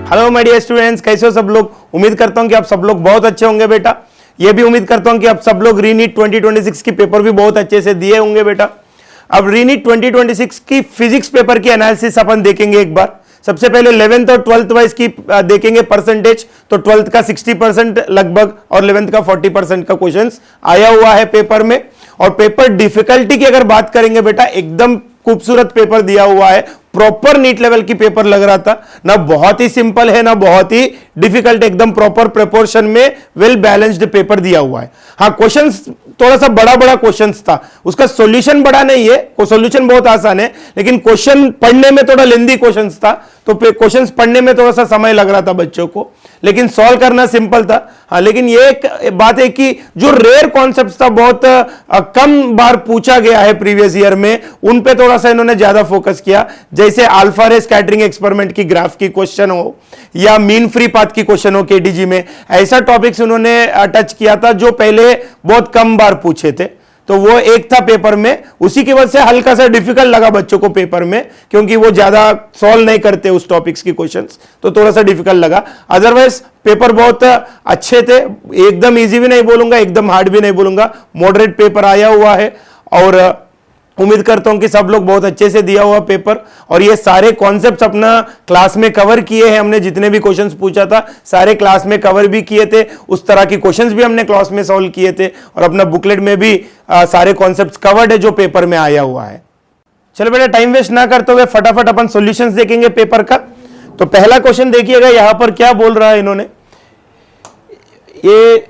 Hello my dear students, कैसे हो सब लोग। उम्मीद करता हूं कि आप सब लोग बहुत अच्छे होंगे बेटा। ये भी उम्मीद करता हूं कि आप सब लोग रीनीट 2026 की पेपर भी बहुत अच्छे से दिए होंगे बेटा। अब रीनीट 2026 की फिजिक्स पेपर की एनालिसिस अपन देखेंगे एक बार। सबसे पहले 11th और 12th वाइज की देखेंगे परसेंटेज। तो 12th का 60% लगभग और 11th का 40% का क्वेश्चंस आया हुआ है पेपर में। और पेपर डिफिकल्टी की अगर बात करेंगे बेटा, एकदम खूबसूरत पेपर दिया हुआ है। प्रॉपर नीट लेवल की पेपर लग रहा था ना, बहुत ही सिंपल है ना बहुत ही डिफिकल्ट, एकदम प्रॉपर प्रोपोर्शन में वेल बैलेंस्ड पेपर दिया हुआ है। हाँ, क्वेश्चंस थोड़ा सा बड़ा बड़ा क्वेश्चंस था, उसका सॉल्यूशन बड़ा नहीं है, सॉल्यूशन बहुत आसान है, लेकिन क्वेश्चन पढ़ने में थोड़ा लेंदी क्वेश्चंस था, तो क्वेश्चंस पढ़ने में थोड़ा सा समय लग रहा था बच्चों को, लेकिन सॉल्व करना सिंपल था। हाँ, लेकिन ये एक बात है कि जो रेयर कॉन्सेप्ट्स था, बहुत कम बार पूछा गया है प्रीवियस ईयर में, उन पे थोड़ा सा इन्होंने ज्यादा फोकस किया। जैसे अल्फा रे स्कैटरिंग एक्सपेरिमेंट की ग्राफ की क्वेश्चन हो या मीन फ्री पाथ की क्वेश्चन हो केटीजी में, ऐसा टॉपिक्स उन्होंने टच किया था जो पहले बहुत कम बार पूछे थे। तो वो एक था पेपर में, उसी की वजह से हल्का सा डिफिकल्ट लगा बच्चों को पेपर में, क्योंकि वो ज्यादा सॉल्व नहीं करते उस टॉपिक्स की क्वेश्चंस, तो थोड़ा सा डिफिकल्ट लगा। अदरवाइज पेपर बहुत अच्छे थे, एकदम इजी भी नहीं बोलूंगा, एकदम हार्ड भी नहीं बोलूंगा, मॉडरेट पेपर आया हुआ है। और उम्मीद करता हूं कि सब लोग बहुत अच्छे से दिया हुआ पेपर, और ये सारे कॉन्सेप्ट्स अपना क्लास में कवर किए हैं हमने। जितने भी क्वेश्चंस पूछा था सारे क्लास में कवर भी किए थे, उस तरह की क्वेश्चंस भी हमने क्लास में सॉल्व किए थे, और अपना बुकलेट में भी सारे कॉन्सेप्ट्स कवर्ड है जो पेपर में आया हुआ है। चलो बेटा, टाइम वेस्ट ना करते हुए फटाफट अपन सॉल्यूशंस देखेंगे पेपर का। तो पहला क्वेश्चन देखिएगा, यहां पर क्या बोल रहा है इन्होंने। ये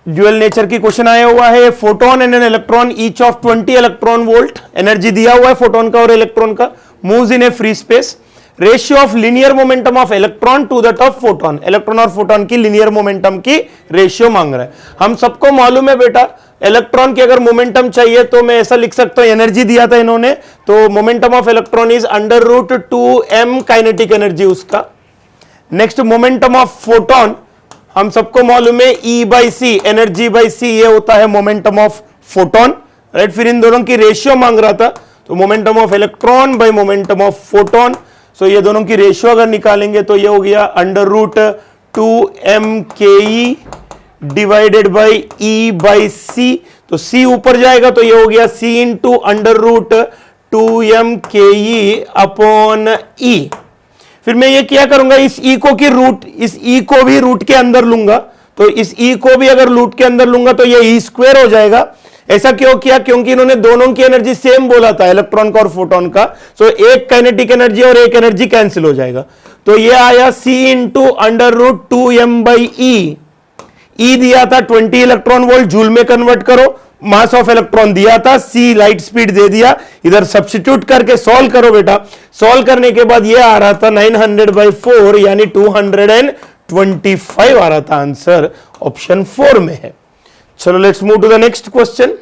ड्यूअल नेचर की क्वेश्चन आया हुआ है। Photon and an electron each of 20 electron volt, energy दिया हुआ है फोटोन का और इलेक्ट्रॉन का, moves in a free space. Ratio of linear momentum of electron to that of photon, electron और फोटोन की लीनियर मोमेंटम की रेशियो मांग रहा है। हम सबको मालूम है बेटा, इलेक्ट्रॉन की अगर मोमेंटम चाहिए तो मैं ऐसा लिख सकता हूं, एनर्जी दिया था इन्होंने, तो momentum of electron is √2m kinetic energy उसका। नेक्स्ट, मोमेंटम ऑफ फोटोन हम सबको मालूम है E/c, एनर्जी बाई c, ये होता है मोमेंटम ऑफ फोटोन, राइट। फिर इन दोनों की रेशियो मांग रहा था, तो momentum of electron by momentum of photon. So ये दोनों की रेशियो अगर निकालेंगे तो ये हो गया √2m ke divided by E/c, तो c ऊपर जाएगा तो ये हो गया c into √2m ke upon e। फिर मैं ये क्या करूंगा, इस ई को की रूट, इस ई को भी रूट के अंदर लूंगा, तो इस ई को भी अगर रूट के अंदर लूंगा तो ये ई स्क्वायर हो जाएगा। ऐसा क्यों किया, क्योंकि इन्होंने दोनों की एनर्जी सेम बोला था, इलेक्ट्रॉन का और फोटोन का। सो एक काइनेटिक एनर्जी और एक एनर्जी कैंसिल हो जाएगा, तो ये आया c into √2m by E. ई दिया था 20 इलेक्ट्रॉन वोल्ट, जूल में कन्वर्ट करो। मास ऑफ इलेक्ट्रॉन दिया था c, लाइट स्पीड दे दिया, इधर सब्स्टिट्यूट करके सॉल्व करो बेटा। सॉल्व करने के बाद ये आ रहा था 900/4 यानी 225 आ रहा था। आंसर ऑप्शन 4 में है। चलो let's move to the next question.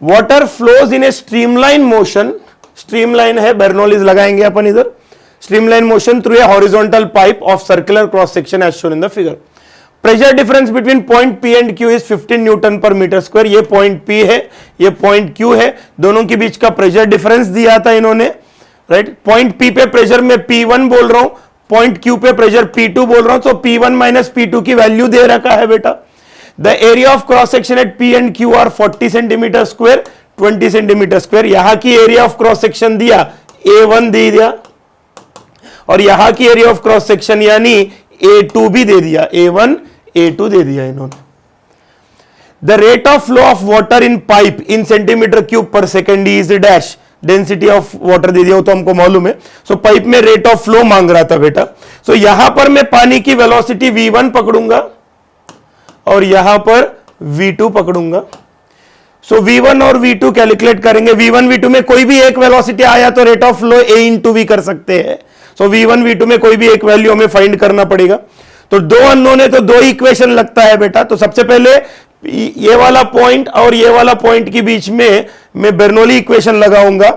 Water flows in a streamline motion, streamline है, बर्नौलीज लगाएंगे अपन इधर, streamline motion through a horizontal pipe of circular cross section as shown in the figure. Pressure difference between point P and Q is 15 newton per metre square. ये point P है, ये point Q है, दोनों के बीच का pressure difference दिया था इन्होंने, राइट। पॉइंट P पे प्रेशर में P1 बोल रहा हूं, पॉइंट Q पे प्रेशर P2 बोल रहा हूं, तो P1 माइनस P2 की वैल्यू दे रखा है बेटा। The area of cross section at P and Q are 40 centimetre square, 20 centimetre square. यहां की एरिया ऑफ क्रॉस सेक्शन दिया A1 दे दिया, और यहां की एरिया ऑफ क्रॉस सेक्शन यानी A2 भी दे दिया, A1 A2 दे दिया इन्होंने। The rate of flow of water in pipe in centimetre cube per second is dash, density of water दे दिया, वो तो हमको मालूम है। सो पाइप में रेट ऑफ फ्लो मांग रहा था बेटा। सो यहां पर मैं पानी की वेलोसिटी v1 पकड़ूंगा और यहां पर v2 पकड़ूंगा। सो v1 और v2 कैलकुलेट करेंगे। v1 v2 में कोई भी एक वेलोसिटी आया तो rate of flow a into v कर सकते हैं। सो v1 v2 में कोई भी एक वैल्यू हमें फाइंड करना पड़ेगा। तो दो अननोन है तो दो इक्वेशन लगता है बेटा। तो सबसे पहले ये वाला पॉइंट और ये वाला पॉइंट के बीच में मैं बर्नौली इक्वेशन लगाऊंगा।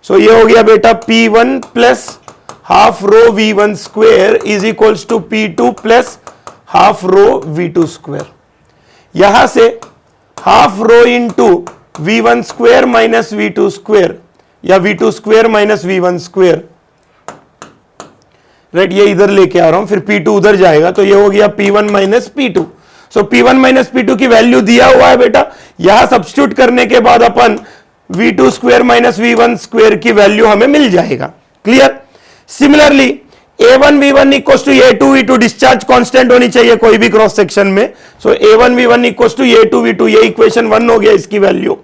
सो ये हो गया बेटा P1 plus half rho V1 square is equals to P2 plus half rho V2 square. यहां से half rho into V1 square minus V2 square या V2 square minus V1 square, right, ये इधर लेके आ रहा हूं, फिर P2 उधर जाएगा, तो ये हो गया P1 माइनस P2। सो P1 माइनस P2 की वैल्यू दिया हुआ है बेटा, यहां सब्स्टिट्यूट करने के बाद अपन V2 square minus V1 square की वैल्यू हमें मिल जाएगा। Clear? Similarly A1 V1 equal to A2 V2, discharge constant होनी चाहिए कोई भी क्रॉस सेक्शन में। सो A1 V1 equal to A2 V2, ये इक्वेशन 1 हो गया इसकी वैल्यू।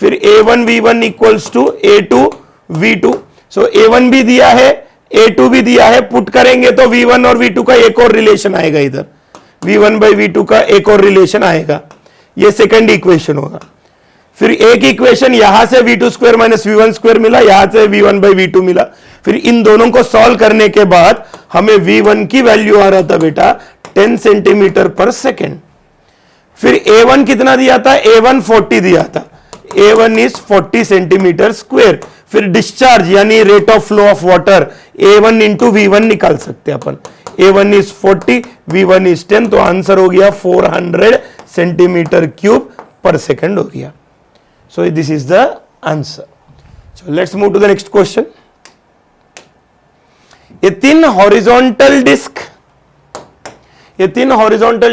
फिर A1 V1 equals to A2 V2। So A1 भी दिया है, A2 भी दिया है, पुट करेंगे तो V1 और V2 का एक और रिलेशन आएगा, इधर V1 बाई V2 का एक और रिलेशन आएगा, ये सेकंड इक्वेशन होगा। फिर एक इक्वेशन यहां से V2 square minus V1 square मिला, यहां से V1 बाई V2 मिला। फिर इन दोनों को सॉल्व करने के बाद हमें V1 की वैल्यू आ रहा था बेटा 10 सेंटीमीटर पर सेकेंड। फिर A1 कितना दिया था? A1 40 दिया था, A1 इज 40 सेंटीमीटर स्क्वायर। फिर डिस्चार्ज यानी rate of flow of water A1 into V1 निकाल सकते हैं अपन। A1 इज 40, V1 इज 10, तो आंसर हो गया 400 सेंटीमीटर क्यूब पर सेकेंड हो गया। So this is the answer. So let's move to the next question. A thin horizontal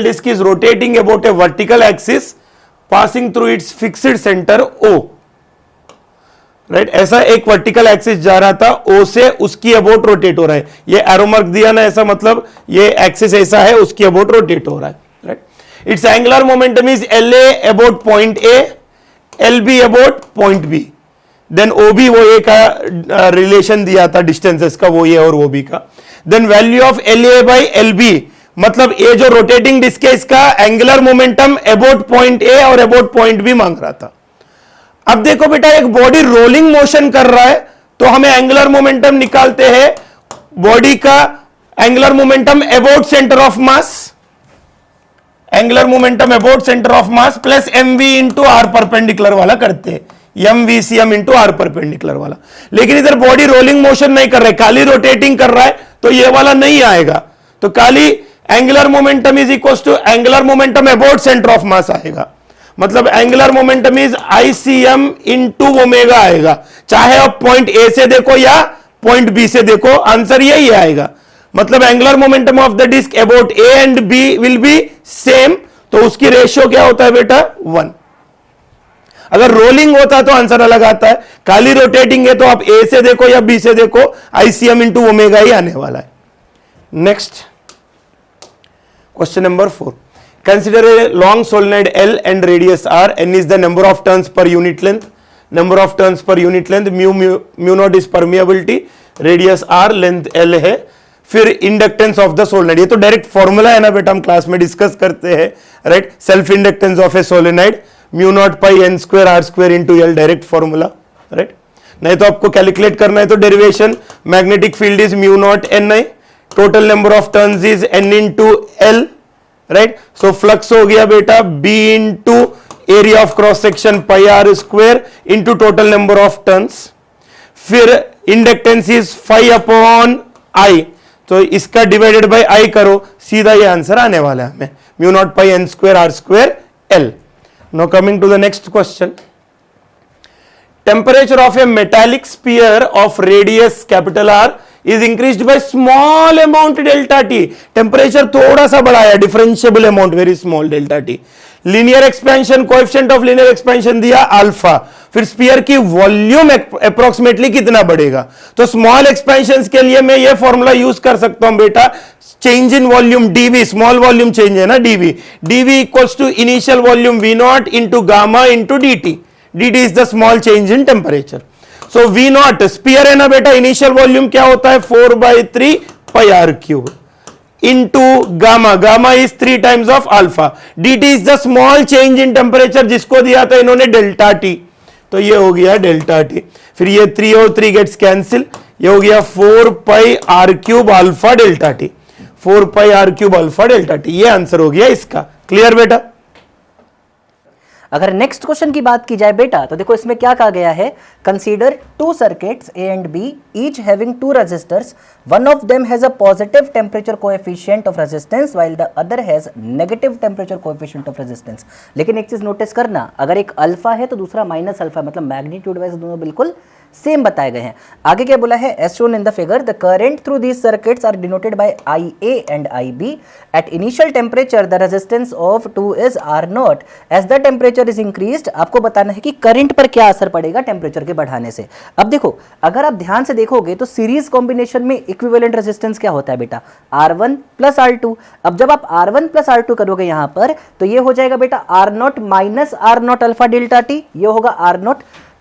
disk is rotating about a vertical axis passing through its fixed center O. Right, ऐसा एक vertical axis जा रहा था, O से उसकी about rotate हो रहा है। ये एरो मार्क दिया ना, ऐसा मतलब ये एक्सिस ऐसा है, उसकी अबाउट रोटेट हो रहा है। Right, it's angular momentum is LA about point A, LB about point B। Then OB वो ए का रिलेशन दिया था डिस्टेंसेस का, वो ये और वो बी का। Then value of LA by LB, मतलब ये जो रोटेटिंग डिस्क है इसका angular momentum about point A और अबाउट पॉइंट B मांग रहा था। अब देखो बेटा, एक बॉडी रोलिंग मोशन कर रहा है, तो हमें एंगुलर मोमेंटम निकालते हैं बॉडी का angular momentum about centre of mass, angular momentum about centre of mass plus mv into r perpendicular वाला करते हैं, mvcm इंटू आर परपेंडिकुलर वाला। लेकिन इधर बॉडी रोलिंग मोशन नहीं कर रहा है, खाली रोटेटिंग कर रहा है, तो ये वाला नहीं आएगा। तो खाली angular momentum is equal to angular momentum about centre of mass आएगा, मतलब angular momentum is ICM into omega आएगा। चाहे आप पॉइंट ए से देखो या पॉइंट बी से देखो, आंसर यही आएगा। मतलब angular momentum of the disc about A and B will be same, तो उसकी रेशियो क्या होता है बेटा? 1। अगर रोलिंग होता तो आंसर अलग आता है, खाली रोटेटिंग है तो आप ए से देखो या बी से देखो, ICM इंटू ओमेगा ही आने वाला है। Next question number 4। Consider a long solenoid L and radius R. N is the number of turns per unit length. Number of turns per unit length. Mu naught is permeability. Radius R, length L है। फिर inductance of the solenoid, ये तो direct formula है ना बेटा, हम class में discuss करते हैं। Right, self inductance of a solenoid mu naught pi n square r square into l, direct formula. Right, नहीं तो आपको कैलकुलेट करना है तो derivation, magnetic field is mu naught n i, total number of turns is n into l. Right, so flux हो गया बेटा B into area of cross section pi r square into total number of turns. फिर inductance is 5 upon I, तो इसका divided by I करो, सीधा ये answer आने वाला है हमें, mu naught pi n square r square l. Now coming to the next question. Temperature of a metallic sphere of radius capital R is increased by small amount delta t। Temperature थोड़ा सा बढ़ाया, differentiable amount, very small delta t. Linear expansion, coefficient of linear expansion दिया alpha. फिर sphere की volume approximately कितना बढ़ेगा, तो small expansion के लिए मैं ये फॉर्मूला यूज कर सकता हूं बेटा, change in volume dV, small volume change है ना dV equals to initial volume V naught into gamma into dt is the small change in temperature. So V naught sphere है ना बेटा, इनिशियल वॉल्यूम क्या होता है 4/3 pi are cube into gamma, gamma is 3 times of alpha, dt is the small change in temperature जिसको दिया था इन्होंने डेल्टा टी, तो ये हो गया डेल्टा टी। फिर ये 3 और 3 गेट्स कैंसिल, ये हो गया 4 pi are cube alpha delta T, 4 pi are cube alpha delta T, ये आंसर हो गया इसका। क्लियर बेटा? अगर नेक्स्ट क्वेश्चन की बात की जाए बेटा, तो देखो इसमें क्या कहा गया है, consider 2 circuits A and B each having 2 resistors, one of them has a positive temperature coefficient of resistance while the other has negative temperature coefficient of resistance। लेकिन एक चीज नोटिस करना, अगर एक अल्फा है तो दूसरा माइनस अल्फा, मतलब मैग्नीट्यूड वाइज दोनों बिल्कुल सेम बताए गए हैं। आगे क्या बोला है, as shown in the figure the current through these circuits are denoted by IA and IB। At initial temperature the resistance of 2 is R0। As the temperature is increased, आपको बताना है कि करंट पर क्या असर पड़ेगा टेम्परेचर के बढ़ाने से। अब देखो, अगर आप ध्यान से देखोगे तो सीरीज कॉम्बिनेशन में इक्विवेलेंट रेजिस्टेंस क्या होता है बेटा, R1 प्लस R2। अब जब आप R1 प्लस R2 करोगे यहां पर, तो ये हो जाएगा बेटा R0 minus R0 alpha delta T, ये होगा R0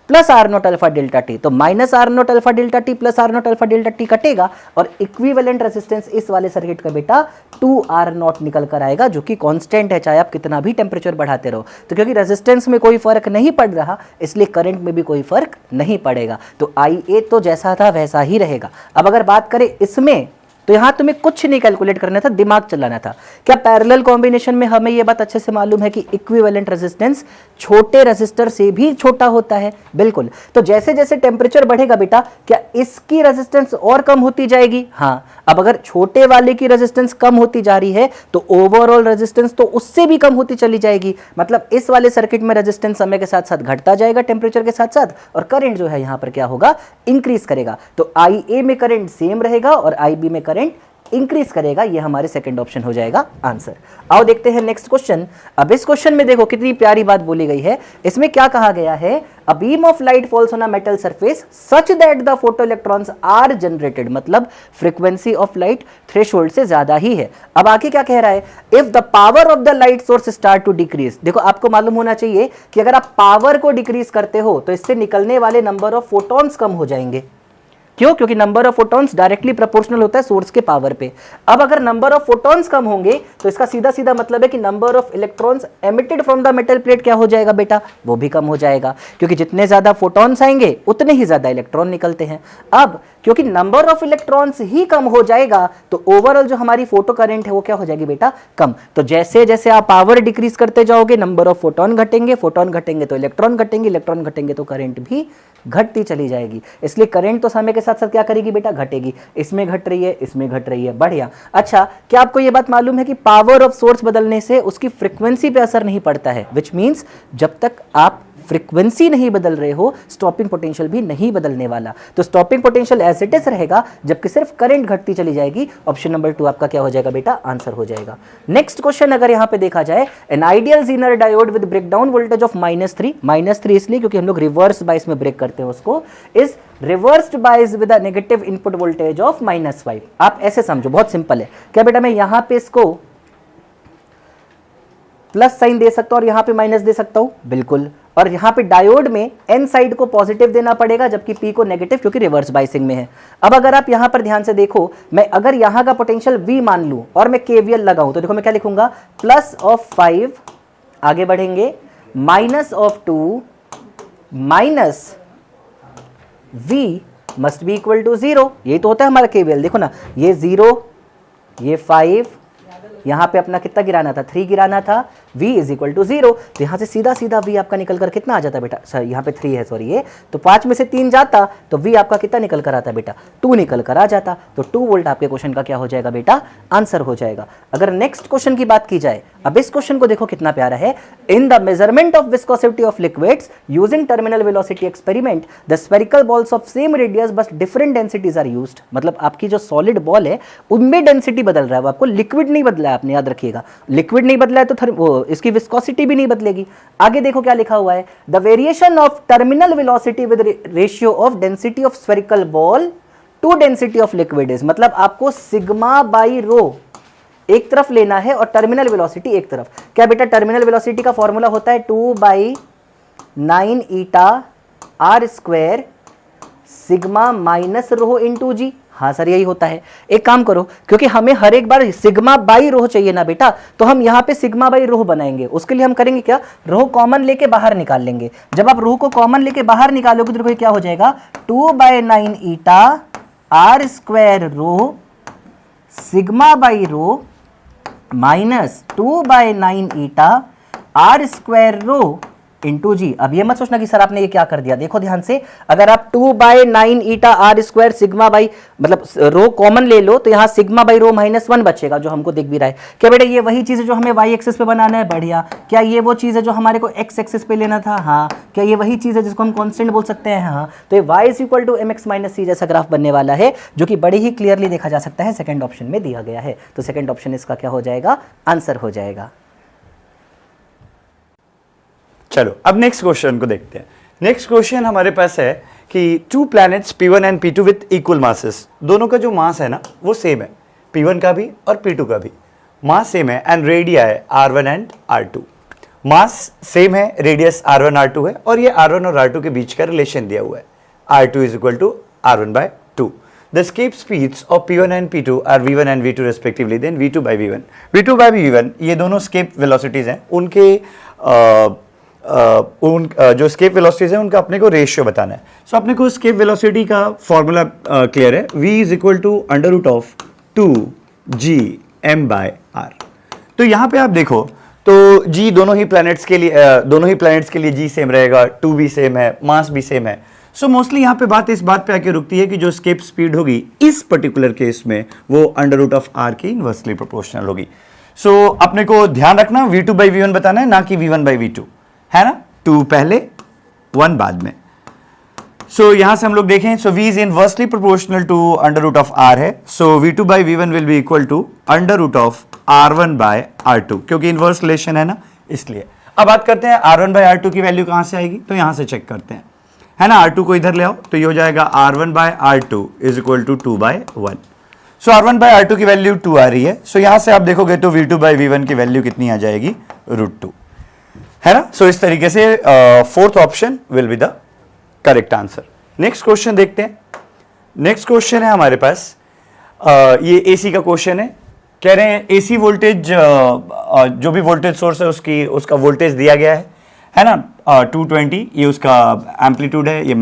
plus R0 alpha delta T. तो minus R0 alpha delta T plus R0 alpha delta T कटेगा और इक्विवेलेंट रेजिस्टेंस इस वाले सर्किट का बेटा 2R0 निकल कर आएगा, जो कि कांस्टेंट है चाहे आप कितना भी टेम्परेचर बढ़ाते रहो। तो क्योंकि रेजिस्टेंस में कोई फर्क नहीं पड़ रहा, इसलिए करंट में भी कोई फर्क नहीं पड़ेगा। तो IA तो जैसा था वैसा ही रहेगा। अब अगर बात करें इसमें, तो यहां तुम्हें कुछ नहीं कैलकुलेट करना था, दिमाग चलाना था। क्या पैरेलल कॉम्बिनेशन में हमें यह बात अच्छे से मालूम है कि इक्विवेलेंट रेजिस्टेंस छोटे रेजिस्टर से भी छोटा होता है? बिल्कुल। तो जैसे जैसे टेम्परेचर बढ़ेगा बेटा, क्या इसकी रेजिस्टेंस और कम होती जाएगी? हाँ। अब अगर छोटे वाले की रेजिस्टेंस कम होती जा रही है तो ओवरऑल रेजिस्टेंस तो उससे भी कम होती चली जाएगी। मतलब इस वाले सर्किट में रेजिस्टेंस समय के साथ साथ घटता जाएगा टेम्परेचर के साथ साथ, और करंट जो है यहां पर क्या होगा, इंक्रीज करेगा। तो IA में करंट सेम रहेगा और IB में करंट इंक्रीज करेगा। ये हमारे सेकंड ऑप्शन हो जाएगा आंसर। आओ देखते हैं नेक्स्ट क्वेश्चन। अब इस क्वेश्चन में देखो कितनी प्यारी बात बोली गई है। इसमें क्या कहा गया है, a beam of light falls on a metal surface such that the photo electrons are generated, मतलब फ्रीक्वेंसी ऑफ लाइट थ्रेशोल्ड से ज्यादा ही है। अब आगे क्या कह रहा है, if the power of the light source start to decrease. देखो आपको मालूम होना चाहिए कि अगर आप पावर को डिक्रीज करते हो तो इससे निकलने वाले नंबर ऑफ फोटॉन्स कम हो जाएंगे। क्यों? क्योंकि number of photons directly proportional होता है सोर्स के पावर पे। अब अगर नंबर ऑफ फोटॉन्स कम होंगे तो इसका सीधा सीधा मतलब है कि number of electrons emitted from the metal plate क्या हो जाएगा बेटा, वो भी कम हो जाएगा। क्योंकि जितने ज्यादा फोटॉन्स आएंगे उतने ही ज्यादा इलेक्ट्रॉन निकलते हैं। अब क्योंकि नंबर ऑफ इलेक्ट्रॉन्स ही कम हो जाएगा तो ओवरऑल जो हमारी फोटो करंट है वो क्या हो जाएगी बेटा, कम। तो जैसे जैसे आप पावर डिक्रीज करते जाओगे नंबर ऑफ फोटॉन घटेंगे, फोटॉन घटेंगे तो इलेक्ट्रॉन घटेंगे, इलेक्ट्रॉन घटेंगे तो करंट भी घटती चली जाएगी। इसलिए करंट तो समय के साथ साथ क्या करेगी बेटा, घटेगी। इसमें घट रही है, इसमें घट रही है, बढ़िया। अच्छा, क्या आपको यह बात मालूम है कि पावर ऑफ सोर्स बदलने से उसकी फ्रीक्वेंसी पे असर नहीं पड़ता है, विच मीन्स जब तक आप फ्रीक्वेंसी नहीं बदल रहे हो स्टॉपिंग पोटेंशियल भी नहीं बदलने वाला। तो stopping potential as it is रहेगा, जबकि सिर्फ करंट घटती चली जाएगी। ऑप्शन नंबर 2 आपका क्या हो जाएगा बेटा, आंसर हो जाएगा। नेक्स्ट क्वेश्चन अगर यहां पे देखा जाए, an ideal Zener diode with breakdown voltage of -3 इसलिए क्योंकि हम लोग रिवर्स बायस में ब्रेक करते हैं उसको, is reversed bias with a negative input voltage of -5। आप ऐसे समझो, बहुत सिंपल है। क्या बेटा मैं यहां पे इसको प्लस साइन दे सकता हूं और यहां पे माइनस दे सकता हूं? बिल्कुल। और यहां पे डायोड में एन साइड को पॉजिटिव देना पड़ेगा जबकि पी को नेगेटिव, क्योंकि रिवर्स बाइसिंग में है। अब अगर आप यहां पर ध्यान से देखो, मैं अगर यहां का पोटेंशियल V मान लूं और मैं KVL लगाऊं तो देखो मैं क्या लिखूंगा, +5, आगे बढ़ेंगे, -2 minus V must be equal to 0। यही तो होता है हमारा KVL। देखो ना, ये 0, ये 5, यहां पे अपना कितना गिराना था, 3 गिराना था, V इज इक्वल टू 0। तो यहां से सीधा सीधा V आपका निकल कर कितना आ जाता बेटा, सर यहां पे 3 है, सॉरी ये, तो 5 में से 3 जाता तो V आपका कितना निकल कर आता बेटा, 2 निकल कर आ जाता। तो 2 वोल्ट आपके क्वेश्चन का क्या हो जाएगा बेटा, आंसर हो जाएगा। अगर नेक्स्ट क्वेश्चन की बात की जाए, अब इस क्वेश्चन को देखो कितना प्यारा है। In the measurement of viscosity of liquids using terminal velocity experiment the spherical balls of same radius but different densities are used. मतलब आपकी जो सॉलिड बॉल है उनमें डेंसिटी बदल रहा है, आपको लिक्विड नहीं बदला है, आपने याद रखिएगा। लिक्विड नहीं बदला है तो इसकी विस्कोसिटी भी नहीं बदलेगी। आगे देखो क्या लिखा हुआ है, the variation of terminal velocity with ratio of density of spherical ball to density of liquid is. मतलब आपको सिग्मा बाई रो एक तरफ लेना है और टर्मिनल वेलोसिटी एक तरफ। क्या बेटा टर्मिनल वेलोसिटी का फॉर्मूला होता है 2/9 eta r square sigma minus rho into g. हाँ सर यही होता है। एक काम करो, क्योंकि हमें हर एक बार सिग्मा बाई रो चाहिए ना बेटा, तो हम यहाँ पे सिग्मा बाई रो बनाएंगे। उसके लिए हम करेंगे क्या, रो कॉमन लेके बाहर निकाल लेंगे। जब आप रो को कॉमन लेके बाहर निकालोगे तो क्या हो जाएगा, 2/9 eta r square rho sigma by rho minus 2/9 eta r square rho into g. अब ये मत सोचना कि सर आपने ये क्या कर दिया, देखो ध्यान से, अगर आप 2/9 ईटा आर स्क्वायर सिग्मा बाई मतलब रो कॉमन ले लो तो यहाँ सिग्मा बाई रो -1 बचेगा, जो हमको दिख भी रहा है। क्या बेटा ये वही चीज है जो हमें वाई एक्सिस पे बनाना है? बढ़िया। क्या ये वो चीज है जो हमारे को एक्स एक्सिस पे लेना था? हाँ। क्या ये वही चीज है जिसको हम कांस्टेंट बोल सकते हैं? हाँ। तो ये y = mx - c जैसा ग्राफ बनने वाला है, जो कि बड़ी ही क्लियरली देखा जा सकता है, सेकंड ऑप्शन में दिया गया है। तो सेकंड ऑप्शन इसका क्या हो जाएगा? आंसर हो जाएगा। चलो अब नेक्स्ट क्वेश्चन को देखते हैं। नेक्स्ट क्वेश्चन हमारे पास है कि to planets P1 and P2 with equal masses, दोनों का जो मास है ना वो सेम है, P1 का भी और P2 का भी मास सेम है, एंड रेडिया है R1 and R2। Mass same है, रेडियस R1 R2 है, और ये R1 और R2 के बीच का रिलेशन दिया हुआ है, R2 = R1/2। The escape speeds of P1 and P2 are V1 and V2 respectively, then V2/V1। V2/V1 ये दोनों escape velocities हैं, उनके जो escape velocities हैं उनका अपने को रेशियो बताना है। सो अपने को escape velocity का फॉर्मूला क्लियर है, V = √2gm/r। तो यहाँ पे आप देखो तो G दोनों ही प्लैनेट्स के लिए G सेम रहेगा, 2 भी सेम है, मास भी सेम है। सो मोस्टली यहाँ पे बात इस बात पे आके रुकती है कि जो escape स्पीड होगी इस पर्टिकुलर केस में वो √r के इनवर्सली प्रोपोर्शनल होगी। सो अपने को ध्यान रखना V2/V1 बताना है, ना कि V1/V2, है ना, 2 पहले 1 बाद में। सो यहां से हम लोग देखें, सो V is inversely proportional to √r है, सो V2/V1 will be equal to √r1/r2, क्योंकि इनवर्स रिलेशन है ना, इसलिए। अब बात करते हैं R1/R2 की वैल्यू कहां से आएगी, तो यहां से चेक करते हैं, है ना। R2 को इधर ले आओ तो ये हो जाएगा R1/R2 = 2/1। सो R1/R2 की वैल्यू 2 आ रही है, सो यहां से आप देखोगे तो V2/V1 की वैल्यू कितनी आ जाएगी, √2, है ना। सो इस तरीके से fourth option will be the correct answer. Next question देखते हैं। नेक्स्ट क्वेश्चन है हमारे पास, ये एसी का क्वेश्चन है। कह रहे हैं एसी वोल्टेज, जो भी वोल्टेज सोर्स है उसका वोल्टेज दिया गया है ना, 220 ये उसका एम्पलीट्यूड है, ये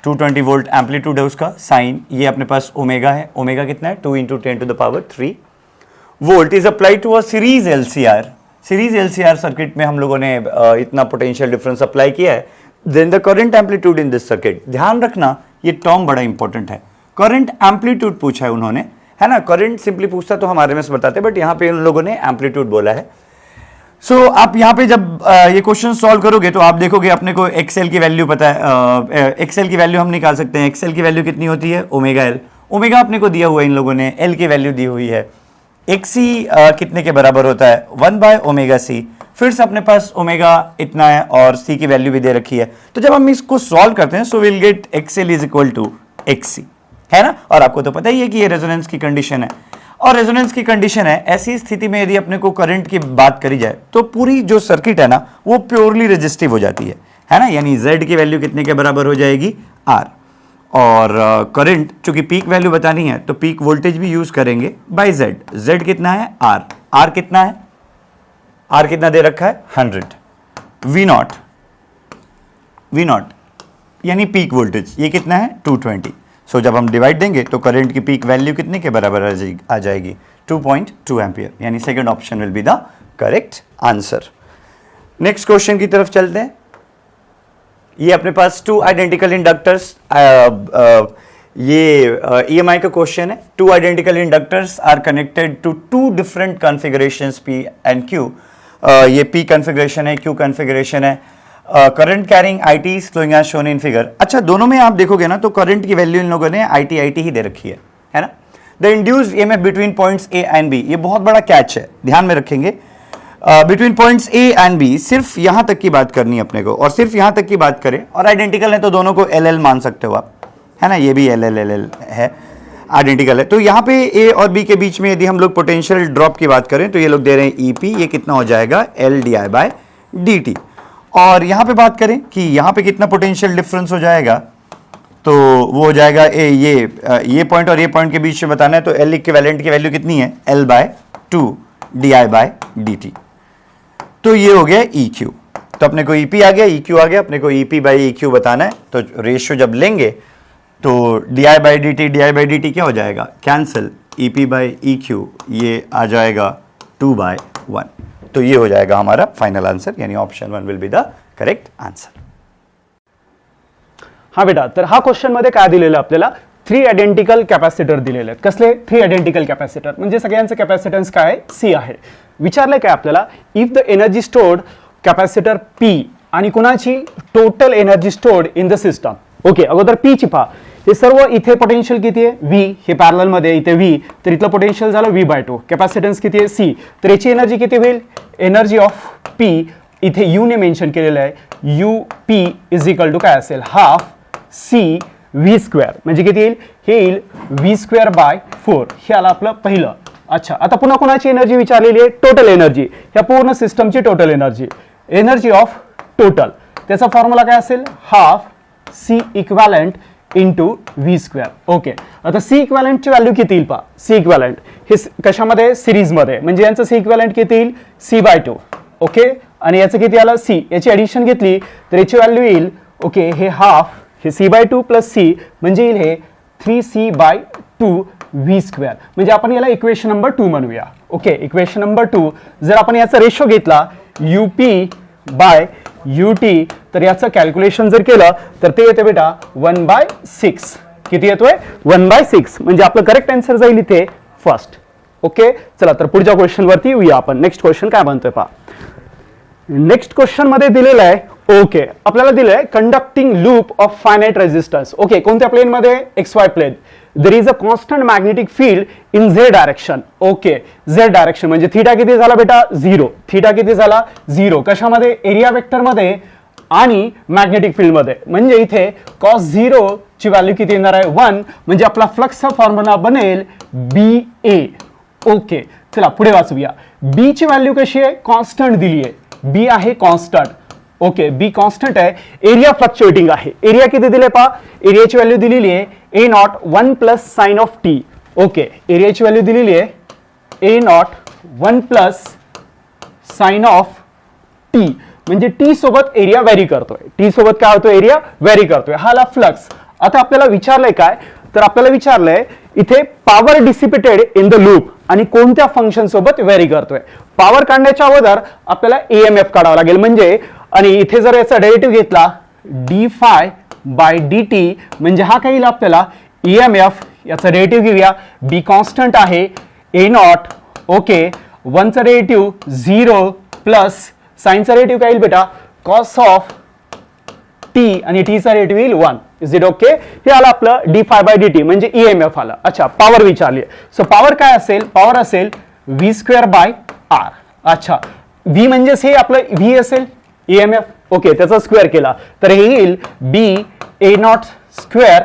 220 वोल्ट एम्पलीट्यूड है उसका, साइन ये अपने पास ओमेगा है, ओमेगा कितना है 2 × 10⁻³ volt is applied to a series LCR। Series LCR circuit में हम लोगों ने इतना पोटेंशियल डिफरेंस अप्लाई किया है, then the current amplitude in this circuit. ध्यान रखना ये टर्म बड़ा इंपॉर्टेंट है, करंट एम्पलीट्यूड पूछा है उन्होंने, है ना। करंट सिंपली पूछता तो हमारे में से बताते, बट यहाँ पे उन लोगों ने एम्पलीट्यूड बोला है। सो आप यहाँ पे जब ये क्वेश्चन सॉल्व करोगे तो आप देखोगे अपने को एक्सएल की वैल्यू पता है, एक्सएल की वैल्यू हम निकाल सकते हैं। एक्सएल की वैल्यू कितनी होती है, ओमेगा एल, ओमेगा अपने को दिया हुआ है इन लोगों ने, एल की वैल्यू दी हुई है, XC कितने के बराबर होता है 1/ωc, फिर से अपने पास ओमेगा इतना है और C की वैल्यू भी दे रखी है। तो जब हम इसको सॉल्व करते हैं so will get XL = XC, है ना। और आपको तो पता ही है कि ये रेजोनेंस की कंडीशन है, और रेजोनेंस की कंडीशन है, ऐसी स्थिति में यदि अपने को करंट की बात करी जाए तो पूरी जो सर्किट है ना वो प्योरली रेजिस्टिव हो जाती है ना। यानी Z की वैल्यू कितने के बराबर हो जाएगी, R, और करंट चूंकि पीक वैल्यू बतानी है तो पीक वोल्टेज भी यूज करेंगे बाय Z। Z कितना है, R कितना है, R कितना दे रखा है 100, V0 यानी पीक वोल्टेज ये कितना है 220। सो जब हम डिवाइड देंगे तो करंट की पीक वैल्यू कितने के बराबर आ जाएगी 2.2 एम्पियर, यानी second option will be the correct answer. Next question की तरफ चलते हैं। ये अपने पास 2 आइडेंटिकल इंडक्टर्स, ये EMI का क्वेश्चन है। 2 identical inductors are connected to 2 different configurations P and Q। ये P कॉन्फ़िगरेशन है, Q कॉन्फ़िगरेशन है। Current carrying IT is flowing as shown in figure. अच्छा, दोनों में आप देखोगे ना तो करंट की वैल्यू इन लोगों ने IT ही दे रखी है ना। The induced EMF between points A and B, ये बहुत बड़ा कैच है, ध्यान में रखेंगे। Between points A and B सिर्फ यहां तक की बात करनी है अपने को, और सिर्फ यहां तक की बात करें, और आइडेंटिकल है तो दोनों को LL मान सकते हो आप, है ना। ये भी LL है, आइडेंटिकल है। तो यहाँ पे A और B के बीच में यदि हम लोग पोटेंशियल ड्रॉप की बात करें तो ये लोग दे रहे हैं EP, ये कितना हो जाएगा LdI/dt। और यहाँ पे बात करें कि यहाँ पे कितना पोटेंशियल डिफरेंस हो जाएगा, तो वो हो जाएगा ये पॉइंट और ये पॉइंट के बीच में बताना है, तो L इक्विवेलेंट की वैल्यू कितनी है L/2 dI/dt। तो ये हो गया EQ। तो अपने को EP आ गया, EQ आ गया, अपने को EP/EQ बताना है। तो रेशियो जब लेंगे तो dI/dt क्या हो जाएगा, कैंसिल, EP/EQ ये आ जाएगा 2/1। तो ये हो जाएगा हमारा फाइनल आंसर, यानी option 1 will be the correct answer. हा बेटा, तर हा क्वेश्चन मध्ये काय दिलेलं आपल्याला 3 आयडेंटिकल कॅपॅसिटर दिलेले आहेत. कसले 3 आयडेंटिकल कॅपॅसिटर, म्हणजे सगळ्यांचं कॅपॅसिटन्स काय C आहे. विचारलंय काय आपल्याला, if the energy stored capacitor P आणि कुणाची total energy stored in the system. Okay, अगोदर P ची पहा, हे सर्व इथे पोटेन्शियल किती आहे V, हे पॅरलल मध्ये इथे V, तर इथलं पोटेन्शियल झालं V/2, कॅपॅसिटन्स किती आहे C, तर याची एनर्जी किती होईल, एनर्जी ऑफ P इथे U ने मेन्शन केलेलं आहे, UP इज इक्वल टू काय असेल, हाफ C V², म्हणजे किती येईल, हे येईल V²/4. हे आलं आपलं पहिलं. अच्छा, आता पुन्हा कोणाची एनर्जी विचारलेली आहे, टोटल एनर्जी, ह्या पूर्ण सिस्टमची total energy, energy of total, त्याचा फॉर्म्युला काय असेल, half C equivalent into V². Okay, आता C इक्वॅलंटची व्हॅल्यू किती येईल पहा, C इक्वॅलंट हे कशामध्ये, सिरीजमध्ये, म्हणजे यांचं C इक्वॅलंट किती येईल, C/2. ओके, आणि याचं किती आलं C, याची ॲडिशन घेतली तर याची व्हॅल्यू येईल, ओके, हे हाफ हे C/2 प्लस C म्हणजे येईल हे 3C/2 V². म्हणजे आपण याला इक्वेशन नंबर 2 म्हणूया. ओके, इक्वेशन नंबर 2 जर आपण याचा रेशो घेतला UP/UT, तर याचं कॅल्क्युलेशन जर केलं तर ते येते बेटा 1/6. किती येतोय, 1/6, म्हणजे आपलं करेक्ट आन्सर जाईल इथे फर्स्ट. ओके, चला तर पुढच्या क्वेश्चन वरती येऊया आपण. नेक्स्ट क्वेश्चन काय म्हणतोय पहा. नेक्स्ट क्वेश्चन मध्ये दिलेलं आहे, ओके, आपल्याला दिलं आहे conducting loop of finite resistance. Okay, कोणत्या प्लेन मध्ये, XY plane. There is a constant magnetic field in Z direction. Okay, Z direction म्हणजे थीटा किती झाला बेटा, 0. थीटा किती झाला, 0. कशामध्ये, एरिया वेक्टर मध्ये आणि मॅग्नेटिक फील्ड मध्ये. म्हणजे इथे cos 0 ची व्हॅल्यू किती येणार आहे, 1. म्हणजे आपला फ्लक्सचा फॉर्म्युला बनेल BA. ओके, चला पुढे वाचूया. B ची व्हॅल्यू कशी आहे, कॉन्स्टंट दिली आहे, B आहे कॉन्स्टंट. ओके, बी कॉन्स्टंट आहे, एरिया फ्लक्च्युएटिंग आहे. एरिया किती दिले पहा, एरियाची व्हॅल्यू दिलेली आहे A0 1 plus sine of T. Okay, एरियाची व्हॅल्यू दिलेली आहे A0 1 plus sine of T, म्हणजे T सोबत एरिया व्हॅरी करतोय. T सोबत काय होतोय, एरिया व्हॅरी करतोय. हा आला फ्लक्स. आता आपल्याला विचारलंय काय, तर आपल्याला विचारलंय इथे power dissipated in the loop आणि कोणत्या फंक्शन सोबत व्हॅरी करतोय. पॉवर काढण्याच्या अगोदर आपल्याला EMF काढावा लागेल, म्हणजे आणि इथे जर याचा डेरिव्हेटिव्ह घेतला dφ/dt, म्हणजे हा काही आपल्याला EMF, याचा डेरिव्हेटिव्ह घेऊया. B कॉन्स्टंट आहे A0. ओके, 1 चा डेरिव्हेटिव्ह 0 प्लस साइनचा डेरिव्हेटिव्ह काय येईल बेटा, cos ऑफ T आणि T चा डेरिव्हेटिव्ह येईल 1. इज इट ओके, हे आलं आपलं dφ/dt म्हणजे EMF आलं. अच्छा, पॉवर विचारली, सो पॉवर काय असेल, पॉवर असेल V²/R. अच्छा, V म्हणजे हे आपलं V असेल EMF. ओके, त्याचा स्क्वेअर केला तर हे येईल B A0²,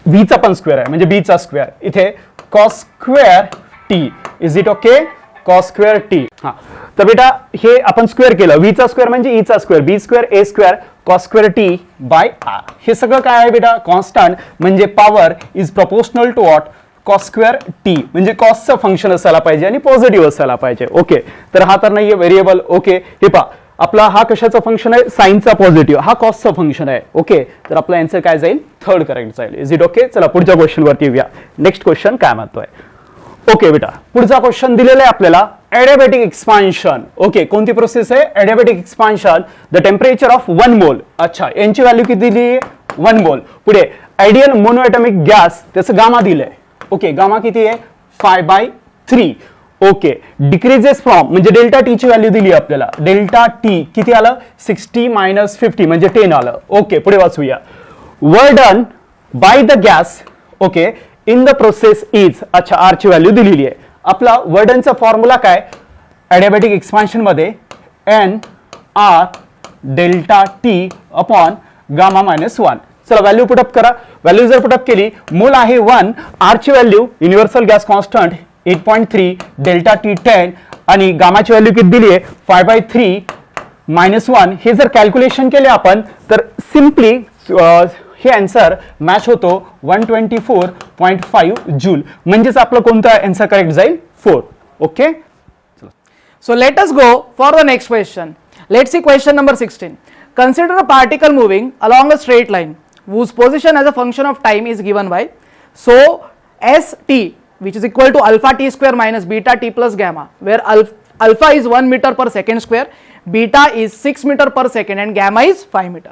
V चा पण स्क्वेअर आहे म्हणजे B चा स्क्वेअर, इथे cos² T. Is it okay, cos² T. हा, तर बेटा हे आपण स्क्वेअर केलं, V चा स्क्वेअर म्हणजे E चा square, B² A² cos² T/R. हे सगळं काय आहे बेटा, कॉन्स्टंट, म्हणजे power is proportional to what, cos² T, म्हणजे कॉसचं फंक्शन असायला पाहिजे आणि पॉझिटिव्ह असायला पाहिजे. ओके, तर हा तर नाहीये व्हेरिएबल. ओके, हे पहा आपला हा कशाचा फंक्शन आहे, साइनचा पॉझिटिव्ह, हा कॉसचा फंक्शन आहे. ओके, तर आपला आन्सर काय जाईल, थर्ड करेक्ट जाईल. इज इट ओके, चला पुढच्या क्वेश्चन वरती येऊया. नेक्स्ट क्वेश्चन काय म्हणतोय. ओके बेटा, पुढचा क्वेश्चन दिलेला आहे आपल्याला एडियाबॅटिक एक्सपान्शन. ओके, कोणती प्रोसेस आहे, एडियाबॅटिक एक्सपान्शन, द टेम्परेचर ऑफ 1 मोल. अच्छा, यांची व्हॅल्यू किती दिली आहे, 1 मोल. पुढे आयडियल मोनोएटॉमिक गॅस, त्याचं गामा दिलंय. ओके, गामा किती आहे, 5/3. ओके, डिक्रीजेस फ्रॉम, म्हणजे डेल्टा टी ची व्हॅल्यू दिली आपल्याला, डेल्टा टी किती आलं, 60 - 50 म्हणजे 10 आलं. ओके, पुढे वाचूया. Work done by the gas, okay, in the process is. अच्छा, आर ची व्हॅल्यू दिलेली आहे. आपला वर्क डनचा फॉर्म्युला काय, एडियाबॅटिक एक्सपान्शन मध्ये NR delta T upon gamma -1. चला व्हॅल्यू पुटअप करा. व्हॅल्यू जर पुटअप केली, मोल आहे 1, आर ची value universal gas constant 8.3, delta T 10 आणि गामाची व्हॅल्यू किती दिली आहे 5/3 -1. हे जर कॅल्क्युलेशन केले आपण तर सिम्पली हे आन्सर मॅच होतो 124.5 जूल. म्हणजेच आपलं कोणतं आन्सर करेक्ट जाईल, 4. Okay, So let us go for the next question. Let's see question number 16. Consider a particle moving along a straight line whose position as a function of time is given by, so st, which is equal to alpha t square minus beta t plus gamma, where alpha is 1 metre per second square, beta is 6 metre per second and gamma is 5 metre.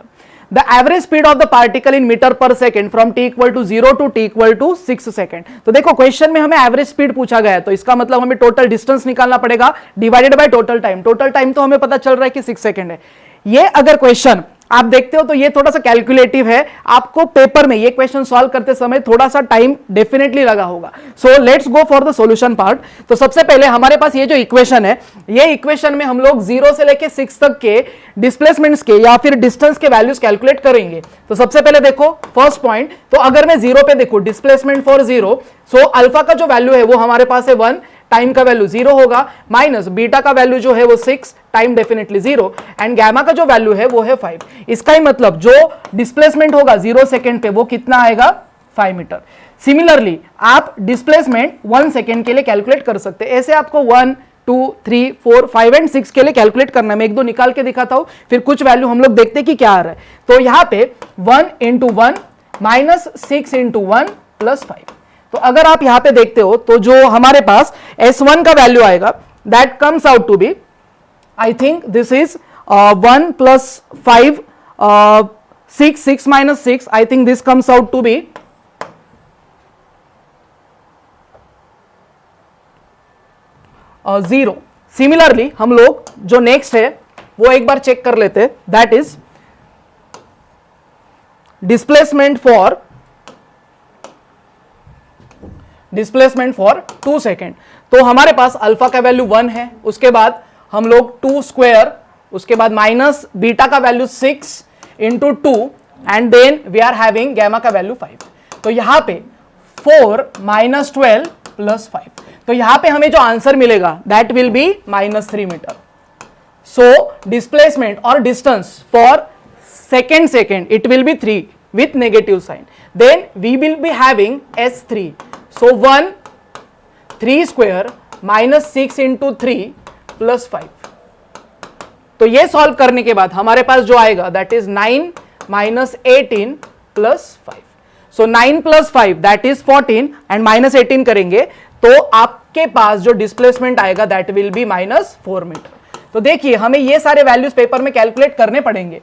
The average speed of the particle in meter per second from t equal to 0 to t equal to 6 second. तो देखो question में हमें average speed पूछा गया है, तो इसका मतलब हमें टोटल डिस्टेंस निकालना पड़ेगा divided by total time. Total time तो हमें पता चल रहा है कि 6 सेकेंड है. ये अगर क्वेश्चन आप देखते हो तो ये थोड़ा सा कैलकुलेटिव है, आपको पेपर में ये क्वेश्चन सॉल्व करते समय थोड़ा सा टाइम डेफिनेटली लगा होगा. So let's go for the solution part. तो सबसे पहले हमारे पास ये जो इक्वेशन है, ये इक्वेशन में हम लोग 0 से लेके 6 तक के डिस्प्लेसमेंट्स के या फिर डिस्टेंस के वैल्यूज कैलकुलेट करेंगे. तो सबसे पहले देखो फर्स्ट पॉइंट, तो अगर मैं 0 पे देखो डिस्प्लेसमेंट फॉर 0, सो अल्फा का जो वैल्यू है वो हमारे पास है 1, टाइम का वैल्यू 0 होगा, माइनस बीटा का वैल्यू जो है वो 6, टाइम डेफिनेटली 0, एंड गैमा का जो वैल्यू है वो है 5. इसका ही मतलब जो डिस्प्लेसमेंट होगा 0 सेकेंड पे वो कितना आएगा, 5 मीटर. सिमिलरली आप डिस्प्लेसमेंट 1 सेकेंड के लिए कैलकुलेट कर सकते हैं. ऐसे आपको 1, 2, 3, 4, 5 एंड 6 के लिए कैलकुलेट करना है. मैं एक दो निकाल के दिखाता हूं, फिर कुछ वैल्यू हम लोग देखते हैं कि क्या आ रहा है. तो यहां पे 1 इंटू 1 माइनस 6 इंटू 1 प्लस 5. तो अगर आप यहां पे देखते हो तो जो हमारे पास S1 का वैल्यू आएगा that comes out to be, I think this is 1 plus 5, 6 minus 6, I think this comes out to be 0. Similarly हम लोग जो नेक्स्ट है वो एक बार चेक कर लेते हैं, that is displacement for 2 second. तो हमारे पास अल्फा का वैल्यू 1 है, उसके बाद हम लोग 2 स्क्वायर, उसके बाद माइनस बीटा का value 6 into 2 and then we are having gamma का वैल्यू 5. तो यहां पे 4 माइनस 12 प्लस 5. तो यहां पे हमें जो आंसर मिलेगा that will be -3 metre. So displacement और distance for second it will be 3 with negative sign. Then we will be having S3. So 1, 3 square minus 6 into 3 plus 5. तो ये सॉल्व करने के बाद हमारे पास जो आएगा that is 9 minus 18 plus 5. So 9 plus 5 that is 14 and minus 18 करेंगे तो आपके पास जो डिस्प्लेसमेंट आएगा दैट विल बी -4 मीटर. तो देखिए हमें ये सारे वैल्यूज पेपर में कैलकुलेट करने पड़ेंगे.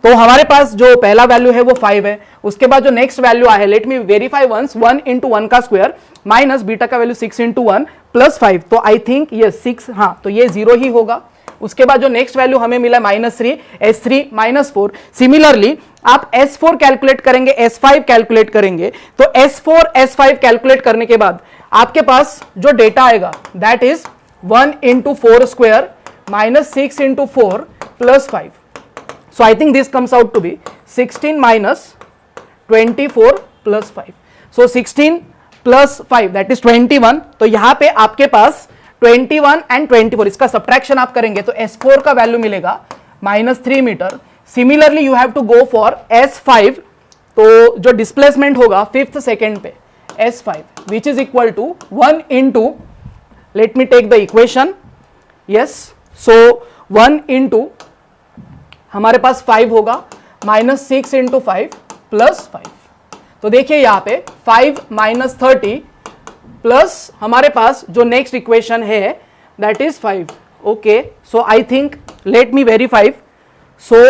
तो हमारे पास जो पहला वैल्यू है वो 5 है, उसके बाद जो नेक्स्ट वैल्यू है, let me verify once, 1 into 1 का स्क्वायर माइनस बीटा का वैल्यू 6 इंटू 1 प्लस 5. तो आई थिंक ये 6, हाँ तो ये 0 ही होगा. उसके बाद जो नेक्स्ट वैल्यू हमें मिला -3, S3 -4. सिमिलरली आप S4 कैलकुलेट करेंगे, S5 कैलकुलेट करेंगे. तो S4 S5 कैलकुलेट करने के बाद आपके पास जो डेटा आएगा that is 1 into 4 square minus 6 into 4 plus 5. So I think this comes out to be 16 minus 24 plus 5. So 16 plus 5 that is 21. तो यहां पे आपके पास 21 and 24 इसका सब्ट्रैक्शन आप करेंगे तो S4 का वैल्यू मिलेगा -3 metre. Similarly you have to go for S5. तो जो डिस्प्लेसमेंट होगा 5th सेकेंड पे S5 which is equal to 1 into, let me take the equation, yes, so 1 into हमारे पास 5 होगा -6 इंटू 5 प्लस 5. तो देखिए यहां पे 5 माइनस 30 प्लस हमारे पास जो नेक्स्ट इक्वेशन है that is 5. Okay, so I think late me verify. So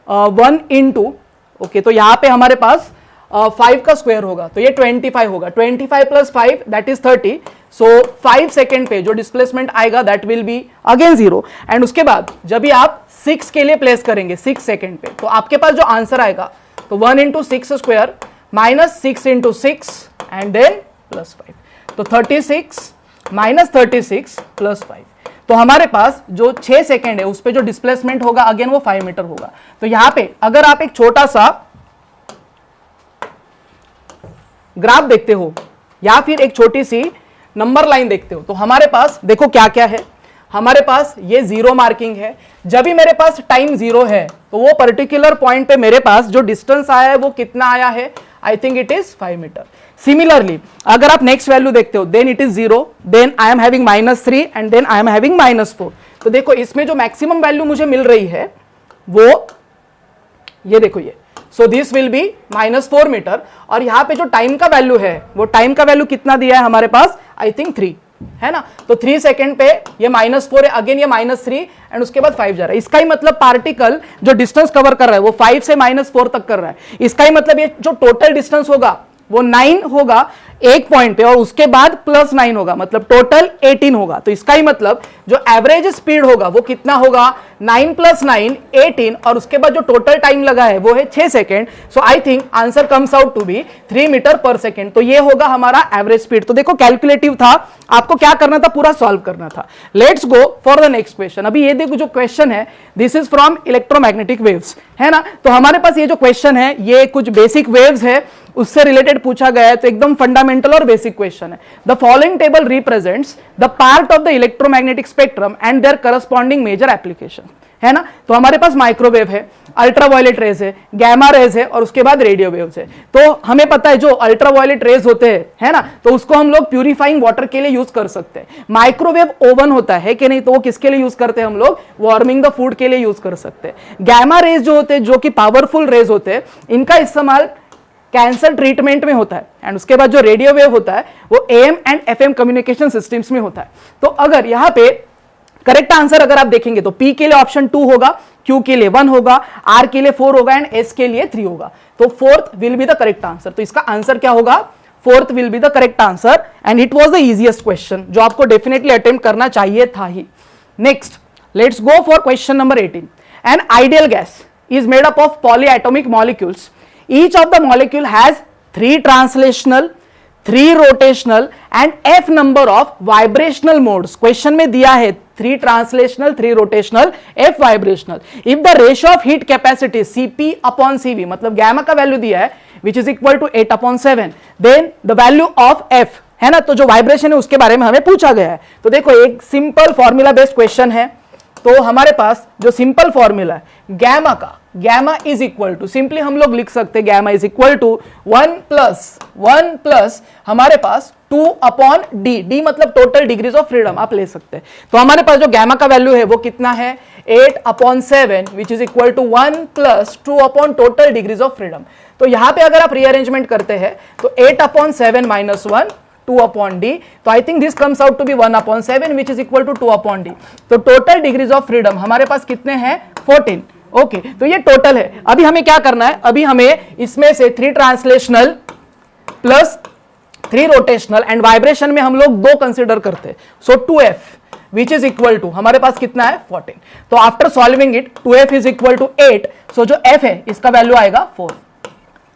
1 into, okay, तो यहां पे हमारे पास 5 का स्क्वायर होगा तो ये 25 होगा. 25 plus 5 that is 30. So 5 second पे जो डिस्प्लेसमेंट आएगा that will be again 0. And उसके बाद जब भी आप 6 के लिए प्लेस करेंगे 6 सेकेंड पे तो आपके पास जो आंसर आएगा तो 1 into 6 square minus 6 into 6 and then plus 5. तो 36 माइनस 36 प्लस 5. तो हमारे पास जो 6 सेकेंड है उस पे जो डिस्प्लेसमेंट होगा अगेन वो 5 मीटर होगा. तो यहां पे अगर आप एक छोटा सा ग्राफ देखते हो या फिर एक छोटी सी नंबर लाइन देखते हो तो हमारे पास देखो क्या क्या है. हमारे पास ये 0 मार्किंग है. जब भी मेरे पास टाइम 0 है तो वो पर्टिकुलर पॉइंट पे मेरे पास जो डिस्टेंस आया है वो कितना आया है, I think it is 5 metre. Similarly अगर आप नेक्स्ट वैल्यू देखते हो then it is 0, then I am having -3 and then I am having -4. तो देखो इसमें जो मैक्सिमम वैल्यू मुझे मिल रही है वो ये देखो ये. So this will be -4 metre. और यहां पे जो टाइम का वैल्यू है वो टाइम का वैल्यू कितना दिया है हमारे पास, आई थिंक 3. है ना। तो 3 सेकंड पे ये -4 है, अगेन ये -3 एंड उसके बाद 5 जा रहा है। इसका ही मतलब पार्टिकल जो डिस्टेंस कवर कर रहा है वो 5 से -4 तक कर रहा है। इसका ही मतलब ये जो टोटल डिस्टेंस होगा वो 9 होगा एक पॉइंट पे और उसके बाद +9 होगा, मतलब टोटल 18 होगा। तो इसका ही मतलब जो एवरेज स्पीड होगा वो कितना होगा, 9 + 9 18, और उसके बाद जो टोटल टाइम लगा है वो है 6 second. So I think answer comes out to be 3 metre per second. तो ये होगा हमारा एवरेज स्पीड। तो देखो कैलकुलेटिव था, आपको क्या करना था, पूरा सॉल्व करना था। Let's go for the next question. अभी ये देखो जो क्वेश्चन है this is from electromagnetic waves, है ना। तो हमारे पास ये जो क्वेश्चन है ये कुछ बेसिक वेव्स है उससे रिलेटेड पूछा गया है, तो एकदम फंडामेंटल और बेसिक क्वेश्चन है। The following table represents the part of the electromagnetic spectrum and their corresponding major application, है ना। तो हमारे पास माइक्रोवेव है, अल्ट्रावायलेट रेज है, गैमा रेज है और उसके बाद रेडियो वेव्स है। तो हमें पता है जो अल्ट्रावायलेट रेज होते हैं, है ना, तो उसको हम लोग प्यूरिफाइंग वाटर के लिए यूज कर सकते हैं। माइक्रोवेव ओवन होता है कि नहीं, तो वो किसके लिए यूज करते हैं हम लोग, वार्मिंग द फूड के लिए यूज कर सकते हैं। गैमा रेज जो होते हैं, जो कि पावरफुल रेज होते हैं, इनका इस्तेमाल कैंसर ट्रीटमेंट में होता है। एंड उसके बाद जो रेडियो वेव होता है वो AM and FM communication systems में होता है। तो अगर यहां पे करेक्ट आंसर अगर आप देखेंगे तो P के लिए ऑप्शन 2 होगा, Q के लिए 1 होगा, R के लिए 4 होगा एंड S के लिए 3 होगा। तो 4th will be the correct answer. तो इसका आंसर क्या होगा, 4th will be the correct answer and it was the easiest question जो आपको डेफिनेटली अटेम्प्ट करना चाहिए था ही। Next let's go for question number 18। An ideal gas is made up of polyatomic molecules. Each of the molecule has 3 translational, 3 rotational and F number of vibrational modes. Question में दिया है 3 translational, 3 rotational, F vibrational. If the ratio of heat capacity Cp/Cv, मतलब gamma का value दिया है which is equal to 8/7, then the value of F, है ना। तो जो वाइब्रेशन है उसके बारे में हमें पूछा गया है। तो देखो एक सिंपल फॉर्मूला बेस्ड क्वेश्चन है। तो हमारे पास जो सिंपल फॉर्मूला है गैमा का, gamma is equal to, simply हम लोग लिख सकते हैं gamma is equal to 1 plus हमारे पास 2/d, d मतलब टोटल डिग्रीज ऑफ फ्रीडम आप ले सकते हैं। तो हमारे पास जो गैमा का वैल्यू है वो कितना है 8/7 which is equal to 1 + 2 total degrees of freedom. तो यहां पे अगर आप रीअरेंजमेंट करते हैं तो 8/7 - 1 2/d, तो I think this comes out to be 1/7 which is equal to 2/d। तो टोटल डिग्रीज ऑफ फ्रीडम हमारे पास कितने हैं 14। ओके, तो ये टोटल है। अभी हमें क्या करना है, अभी हमें इसमें से 3 translational plus 3 rotational and vibration में हम लोग 2 कंसिडर करते हैं। So 2f which is equal to हमारे पास कितना है 14। तो after solving it 2f is equal to 8। So जो f है इसका वैल्यू आएगा 4।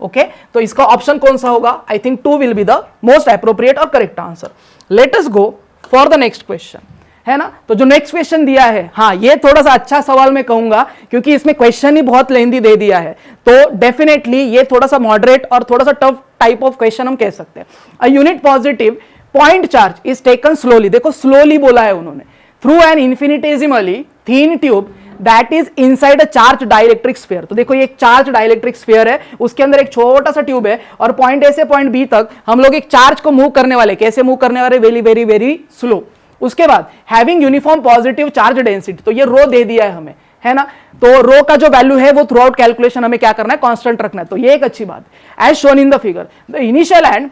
ओके, तो इसका ऑप्शन कौन सा होगा, I think 2 will be the most appropriate और correct answer. Let us go for the next question, है ना। तो जो नेक्स्ट क्वेश्चन दिया है, हाँ ये थोड़ा सा अच्छा सवाल मैं कहूंगा क्योंकि इसमें क्वेश्चन ही बहुत लेंदी दे दिया है। तो डेफिनेटली ये थोड़ा सा मॉडरेट और थोड़ा सा टफ टाइप ऑफ क्वेश्चन हम कह सकते हैं। A unit positive point charge is taken slowly, देखो स्लोली बोला है उन्होंने, through an infinitesimally thin tube that is inside a charge dielectric sphere. तो देखो ये एक चार्ज डाइलेक्ट्रिक स्फीयर है, उसके अंदर एक छोटा सा ट्यूब है और पॉइंट ए से पॉइंट बी तक हम लोग एक चार्ज को मूव करने वाले, कैसे मूव करने वाले, वेरी वेरी वेरी स्लो। उसके बाद having uniform positive charge density, तो ये रो दे दिया है हमें, है ना। तो रो का जो वैल्यू है वो थ्रू आउट कैलकुलेशन हमें क्या करना है, कांस्टेंट रखना है। तो ये एक अच्छी बात। As shown in the figure the initial and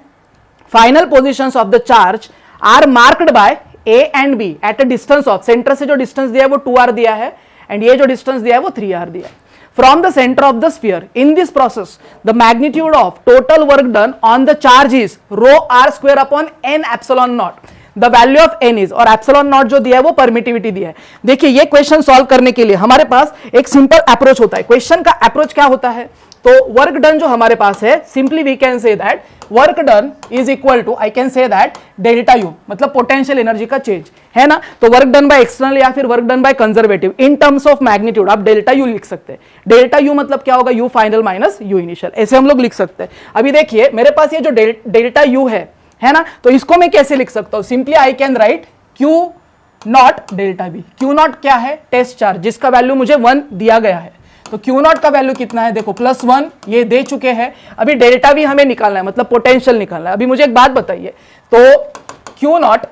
final positions of the charge are marked by A and B at a distance of, centre से जो डिस्टेंस दिया है वो 2r दिया है एंड ये जो डिस्टेंस दिया है वो 3r दिया है, from the centre of the sphere. In this process the magnitude of total work done on the charge is ρr² n epsilon0। The value of n is, और एप्सिलॉन नॉट जो दिया है वो परमिटिविटी दिया है। देखिए ये क्वेश्चन सॉल्व करने के लिए हमारे पास एक सिंपल अप्रोच होता है। क्वेश्चन का अप्रोच क्या होता है, तो वर्क डन जो हमारे पास है, simply we can say that work done is equal to, I can say that delta U, मतलब पोटेंशियल एनर्जी का चेंज, है ना। तो वर्क डन बाय एक्सटर्नल या फिर work done by conservative in terms of magnitude आप delta U लिख सकते हैं। डेल्टा यू मतलब क्या होगा, U final minus U initial, ऐसे हम लोग लिख सकते हैं। अभी देखिए मेरे पास ये जो डेल्टा यू है ना, तो इसको मैं कैसे लिख सकता हूं, simply I can write Q not delta B. Q not क्या है, टेस्ट चार्ज, जिसका वैल्यू मुझे 1 दिया गया है। तो Q नॉट का वैल्यू कितना है, देखो +1 ये दे चुके हैं। अभी डेल्टा भी हमें निकालना है, मतलब पोटेंशियल निकालना है। अभी मुझे एक बात बताइए, तो Q नॉट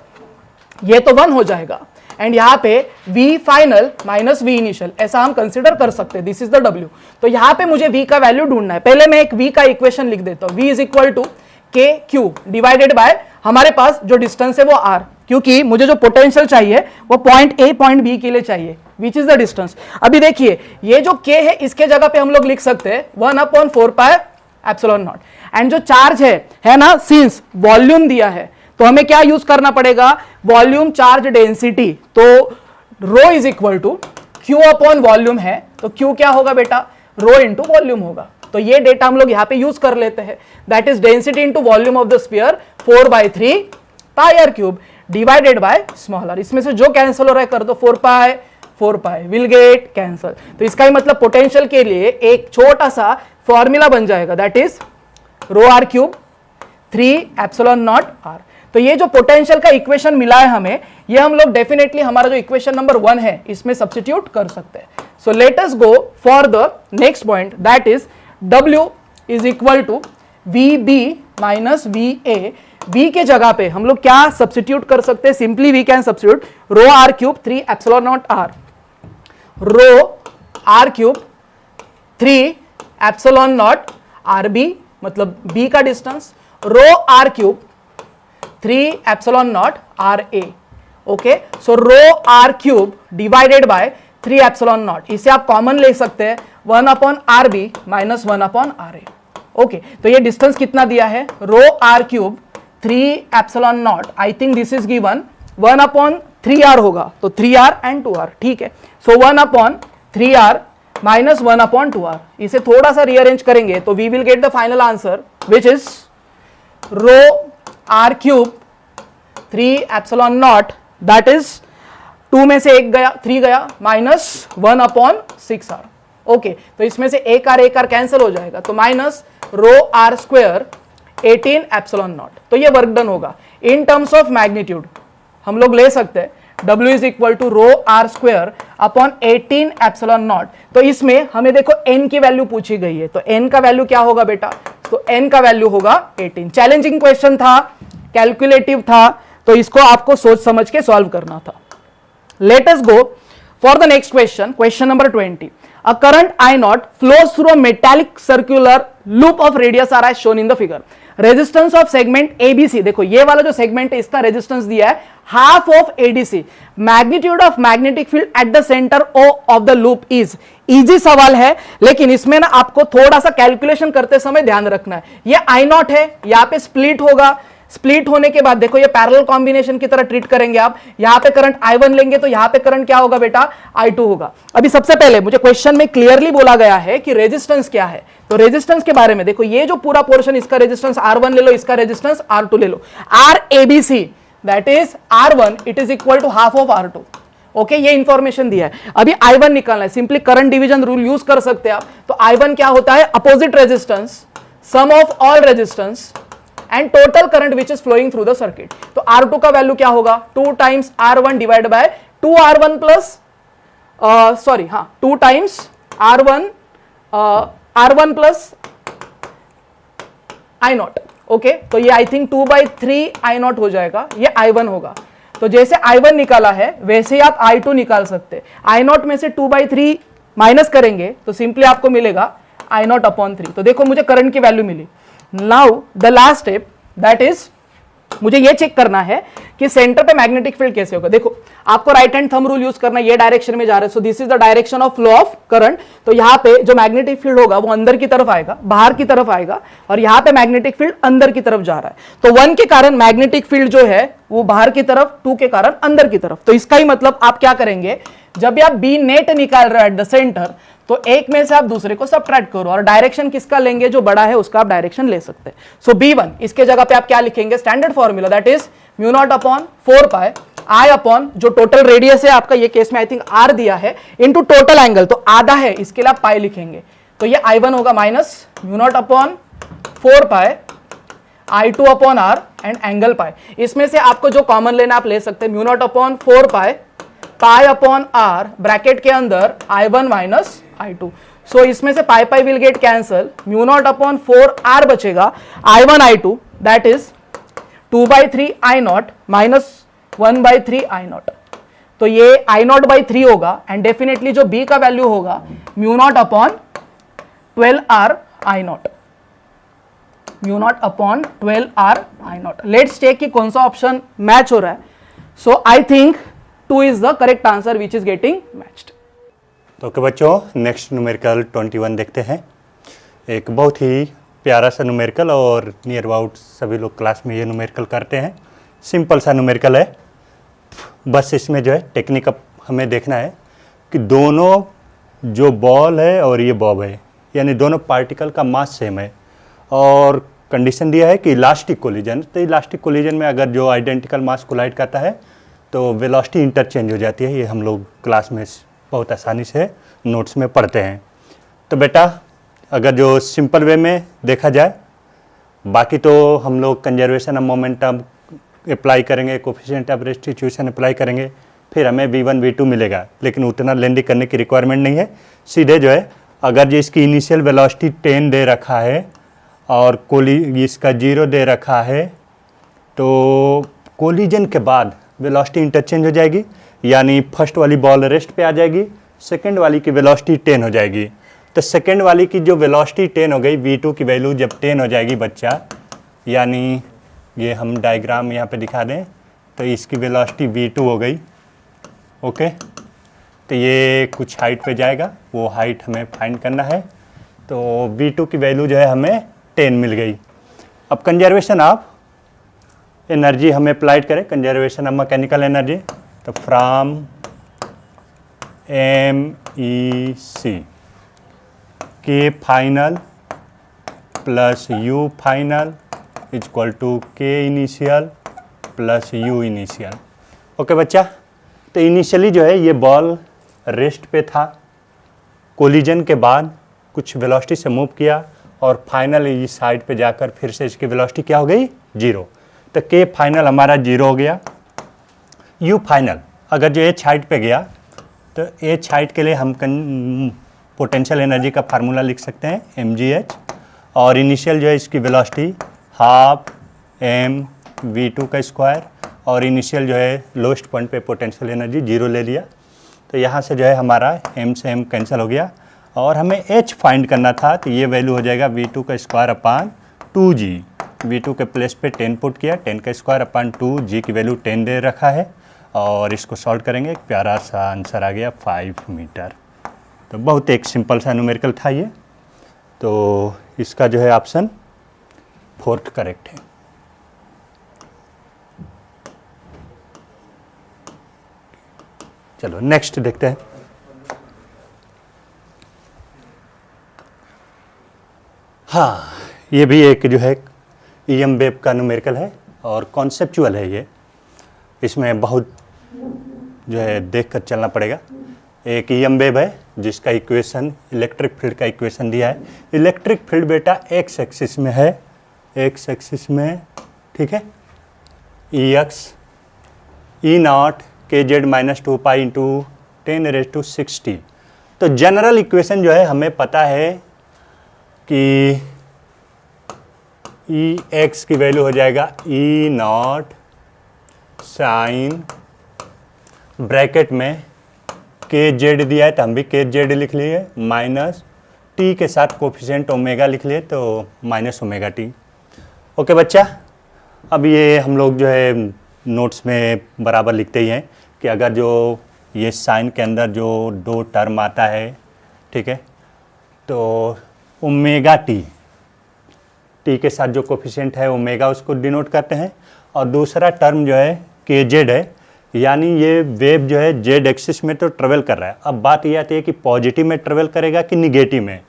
ये तो 1 हो जाएगा एंड यहां पे V final minus V initial, ऐसा हम कंसिडर कर सकते हैं। This is the W। तो यहां पे मुझे V का वैल्यू ढूंढना है। पहले मैं एक V का इक्वेशन लिख देता हूं, V is equal to KQ divided by हमारे पास जो डिस्टेंस है वो R, क्योंकि मुझे जो पोटेंशियल चाहिए वो पॉइंट ए पॉइंट बी के लिए चाहिए, विच इज द डिस्टेंस। अभी देखिए ये जो k है इसके जगह पे हम लोग लिख सकते हैं 1/4 पाई एप्सिलॉन नॉट। एंड जो चार्ज है ना, सिंस वॉल्यूम दिया है तो हमें क्या यूज करना पड़ेगा, वॉल्यूम चार्ज डेंसिटी। तो rho is equal to Q upon volume है, तो क्यू क्या होगा बेटा, रो इंटू वॉल्यूम होगा। तो ये डेटा हम लोग यहां पे यूज कर लेते हैं, that is density into volume of the sphere 4/3 pi are cube divided by small r. इसमें से जो कैंसिल हो रहा है कर दो, 4 पाई विल गेट कैंसल। तो इसका ही मतलब पोटेंशियल के लिए एक छोटा सा फॉर्मूला बन जाएगा, that is rho are cube 3 epsilon not r. तो ये जो पोटेंशियल का इक्वेशन मिला है हमें, ये हम लोग डेफिनेटली हमारा जो इक्वेशन नंबर 1 है इसमें सब्स्टिट्यूट कर सकते हैं। So let us go for the next point, that is W is equal to VB minus VA। V के जगह पे हम लोग क्या सब्स्टिट्यूट कर सकते हैं, simply we can substitute rho are cube 3 epsilon not r, rho are cube 3 epsilon not r B, मतलब B का distance, rho are cube 3 epsilon not r A. Okay, so rho are cube divided by 3 epsilon not, इसे आप common ले सकते हैं 1/RB minus 1/RA। Okay, तो ये distance कितना दिया है, rho are cube 3 epsilon naught, I think this is given 1/3R होगा, तो 3R एंड 2R, ठीक है। सो 1/3R माइनस 1/2R, इसे थोड़ा सा रीअरेंज करेंगे तो we will get the final answer which is rho are cube 3 epsilon not, that is 2 में से 1 गया, 3 गया, माइनस 1/6R। ओके, तो इसमें से एक आर कैंसिल हो जाएगा, तो minus rho r square 18 epsilon not. तो ये वर्क डन होगा। इन टर्म्स ऑफ मैग्नीट्यूड हम लोग ले सकते हैं W is equal to rho r square upon 18 epsilon not. तो इसमें हमें देखो n की वैल्यू पूछी गई है, तो n का वैल्यू क्या होगा बेटा, तो n का वैल्यू होगा 18। चैलेंजिंग क्वेश्चन था, कैलकुलेटिव था, तो इसको आपको सोच समझ के सॉल्व करना था। Let us go for the next question, question number 20. A current I naught flows through a metallic circular loop of radius r as shown in the figure. Resistance of segment ABC, देखो ये वाला जो segment है इसका resistance दिया है half of ADC. Magnitude of magnetic field at the center O of the loop is. Easy सवाल है, लेकिन इसमें ना आपको थोड़ा सा कैलकुलेशन करते समय ध्यान रखना है। ये I naught है, यहाँ पे स्प्लिट होगा, स्प्लिट होने के बाद देखो ये पैरेलल कॉम्बिनेशन की तरह ट्रीट करेंगे आप। यहां पे करंट I1 लेंगे तो यहां पे करंट क्या होगा बेटा, I2 होगा। अभी सबसे पहले मुझे क्वेश्चन में क्लियरली बोला गया है कि रेजिस्टेंस क्या है, तो रेजिस्टेंस के बारे में देखो, ये जो पूरा पोर्शन इसका रेजिस्टेंस R1 ले लो, इसका रेजिस्टेंस R2 ले लो। RABC that is R1 it is equal to half of R2। Okay, ये इंफॉर्मेशन दिया है। अभी I1 निकालना है, सिंपली करंट डिवीजन रूल यूज कर सकते हैं आप। तो I1 क्या होता है, opposite resistance sum of all resistance and total current which is flowing through the circuit. तो R2 का वैल्यू क्या होगा, 2 times R1 divide by 2R1 plus 2 times R1 plus I0। Okay, तो ये आई थिंक 2/3 I0 हो जाएगा, ये I1 होगा। तो जैसे I1 निकाला है वैसे ही आप I2 निकाल सकते हैं। I0 में से 2/3 माइनस करेंगे तो सिंपली आपको मिलेगा I0/3। तो देखो मुझे करंट की वैल्यू मिली। Now the last step that is मुझे ये चेक करना है कि सेंटर पे मैग्नेटिक फील्ड कैसे होगा। देखो आपको right hand thumb rule use करना है, ये डायरेक्शन में जा रहा है, सो this is the direction of flow of current. तो यहाँ पे जो मैग्नेटिक फील्ड होगा वो अंदर की तरफ आएगा, बाहर की तरफ आएगा, और यहाँ पे मैग्नेटिक फील्ड अंदर की तरफ जा रहा है। तो 1 के कारण मैग्नेटिक फील्ड जो है वो बाहर की तरफ, 2 के कारण अंदर की तरफ। तो इसका ही मतलब आप क्या करेंगे, जब भी आप बी नेट निकाल रहे हो एट द सेंटर, तो एक में से आप दूसरे को सबट्रैक्ट करो, और डायरेक्शन किसका लेंगे, जो बड़ा है उसका आप डायरेक्शन ले सकते हैं। सो B1 इसके जगह पे आप क्या लिखेंगे, standard formula that is μ0/4 pi I upon जो टोटल रेडियस है आपका, ये केस में आई थिंक R दिया है, इनटू टोटल एंगल, तो आधा है, इसके लिए आप पाई लिखेंगे। तो ये I1 होगा minus μ0/4 pi I2/R and angle pi. इसमें से आपको जो कॉमन लेना आप ले सकते हैं, μ0/4 पाई अपॉन R ब्रैकेट के अंदर I1 माइनस I2। सो इसमें से पाई विल गेट कैंसल, μ0/4R बचेगा, I1 I2 that is 2/3 I0 minus 1/3 I0। तो ये I0/3 होगा, एंड डेफिनेटली जो B का वैल्यू होगा μ0/12R I0, μ0/12R I0। Let's check कि कौन सा ऑप्शन मैच हो रहा है। So I think 2 is the correct answer which is getting matched. तो ओके बच्चों, नेक्स्ट न्यूमेरिकल 21 देखते हैं। एक बहुत ही प्यारा सा न्यूमेरिकल और नियर अबाउट सभी लोग क्लास में ये न्यूमेरिकल करते हैं। सिंपल सा न्यूमेरिकल है, बस इसमें जो है टेक्निक अब हमें देखना है कि दोनों जो बॉल है और ये बॉब है, यानी दोनों पार्टिकल का मास सेम है और कंडीशन दिया है कि इलास्टिक कोलिजन। तो इलास्टिक कोलिजन में अगर जो आइडेंटिकल मास कोलाइड करता है तो वेलोसिटी इंटरचेंज हो जाती है। ये हम लोग क्लास में बहुत आसानी से नोट्स में पढ़ते हैं। तो बेटा अगर जो सिंपल वे में देखा जाए, बाकी तो हम लोग कंजर्वेशन ऑफ मोमेंटम अप्लाई करेंगे, कोफिशिएंट ऑफ रेस्टिट्यूशन अप्लाई करेंगे, फिर हमें v1 v2 मिलेगा, लेकिन उतना लेंदी करने की रिक्वायरमेंट नहीं है। सीधे जो है अगर जो इसकी इनिशियल वेलोसिटी 10 दे रखा है और इसका 0 दे रखा है, तो कोलिजन के बाद वेलोसिटी इंटरचेंज हो जाएगी, यानी फर्स्ट वाली बॉल रेस्ट पे आ जाएगी, सेकंड वाली की वेलोसिटी 10 हो जाएगी। तो सेकंड वाली की जो वेलोसिटी 10 हो गई, v2 की वैल्यू जब 10 हो जाएगी बच्चा, यानी ये हम डायग्राम यहाँ पे दिखा दें तो इसकी वेलोसिटी v2 हो गई। ओके, तो ये कुछ हाइट पे जाएगा, वो हाइट हमें फाइंड करना है। तो v2 की वैल्यू जो है हमें 10 मिल गई। अब कंजर्वेशन ऑफ एनर्जी हमें अप्लाइड करें, कंजर्वेशन ऑफ मैकेनिकल एनर्जी। तो from MEC K final plus U final is equal to K initial plus U initial. Okay बच्चा, तो इनिशियली जो है ये बॉल रेस्ट पे था, कोलिजन के बाद कुछ वेलोसिटी से मूव किया और फाइनल इस साइड पे जाकर फिर से इसकी वेलोसिटी क्या हो गई, 0। तो K फाइनल हमारा 0 हो गया। U फाइनल अगर जो H हाइट पे गया तो H हाइट के लिए हम पोटेंशियल एनर्जी का फार्मूला लिख सकते हैं mgh, और इनिशियल जो है इसकी वेलोसिटी हाफ m(v2) का स्क्वायर, और इनिशियल जो है लोएस्ट पॉइंट पे पोटेंशियल एनर्जी 0 ले लिया। तो यहाँ से जो है हमारा m से m कैंसिल हो गया और हमें h फाइंड करना था। तो ये वैल्यू हो जाएगा v2 का स्क्वायर अपान 2g। v2 के प्लेस पे 10 पुट किया, 10 का स्क्वायर अपान 2, g की वैल्यू 10 दे रखा है और इसको सॉल्व करेंगे, एक प्यारा सा आंसर आ गया 5 मीटर। तो बहुत एक सिंपल सा न्यूमेरिकल था ये। तो इसका जो है ऑप्शन 4 करेक्ट है। चलो नेक्स्ट देखते हैं। हाँ, ये भी एक जो है EM वेव का न्यूमेरिकल है और कॉन्सेप्चुअल है ये। इसमें बहुत जो है देख कर चलना पड़ेगा। एक EM वेव है जिसका इक्वेशन, इलेक्ट्रिक फील्ड का इक्वेशन दिया है। इलेक्ट्रिक फील्ड बेटा एक्स एक्सिस में है, एक्स एक्सिस में, ठीक है, EX E0 kz minus 2 pi into 10⁻60। तो जनरल इक्वेशन जो है हमें पता है कि EX की वैल्यू हो जाएगा E0 साइन ब्रैकेट में kz दिया है तो हम भी kz लिख लिए, माइनस t के साथ कोफिशिएंट ओमेगा लिख लिए तो माइनस ओमेगा टी। ओके बच्चा, अब ये हम लोग जो है नोट्स में बराबर लिखते ही हैं कि अगर जो ये साइन के अंदर जो 2 टर्म आता है, ठीक है, तो ओमेगा टी के साथ जो कोफिशिएंट है ओमेगा उसको डिनोट करते हैं, और दूसरा टर्म जो है kz है, यानी ये वेव जो है जेड एक्सिस में तो ट्रेवल कर रहा है। अब बात ये आती है कि पॉजिटिव में ट्रेवल करेगा कि निगेटिव में।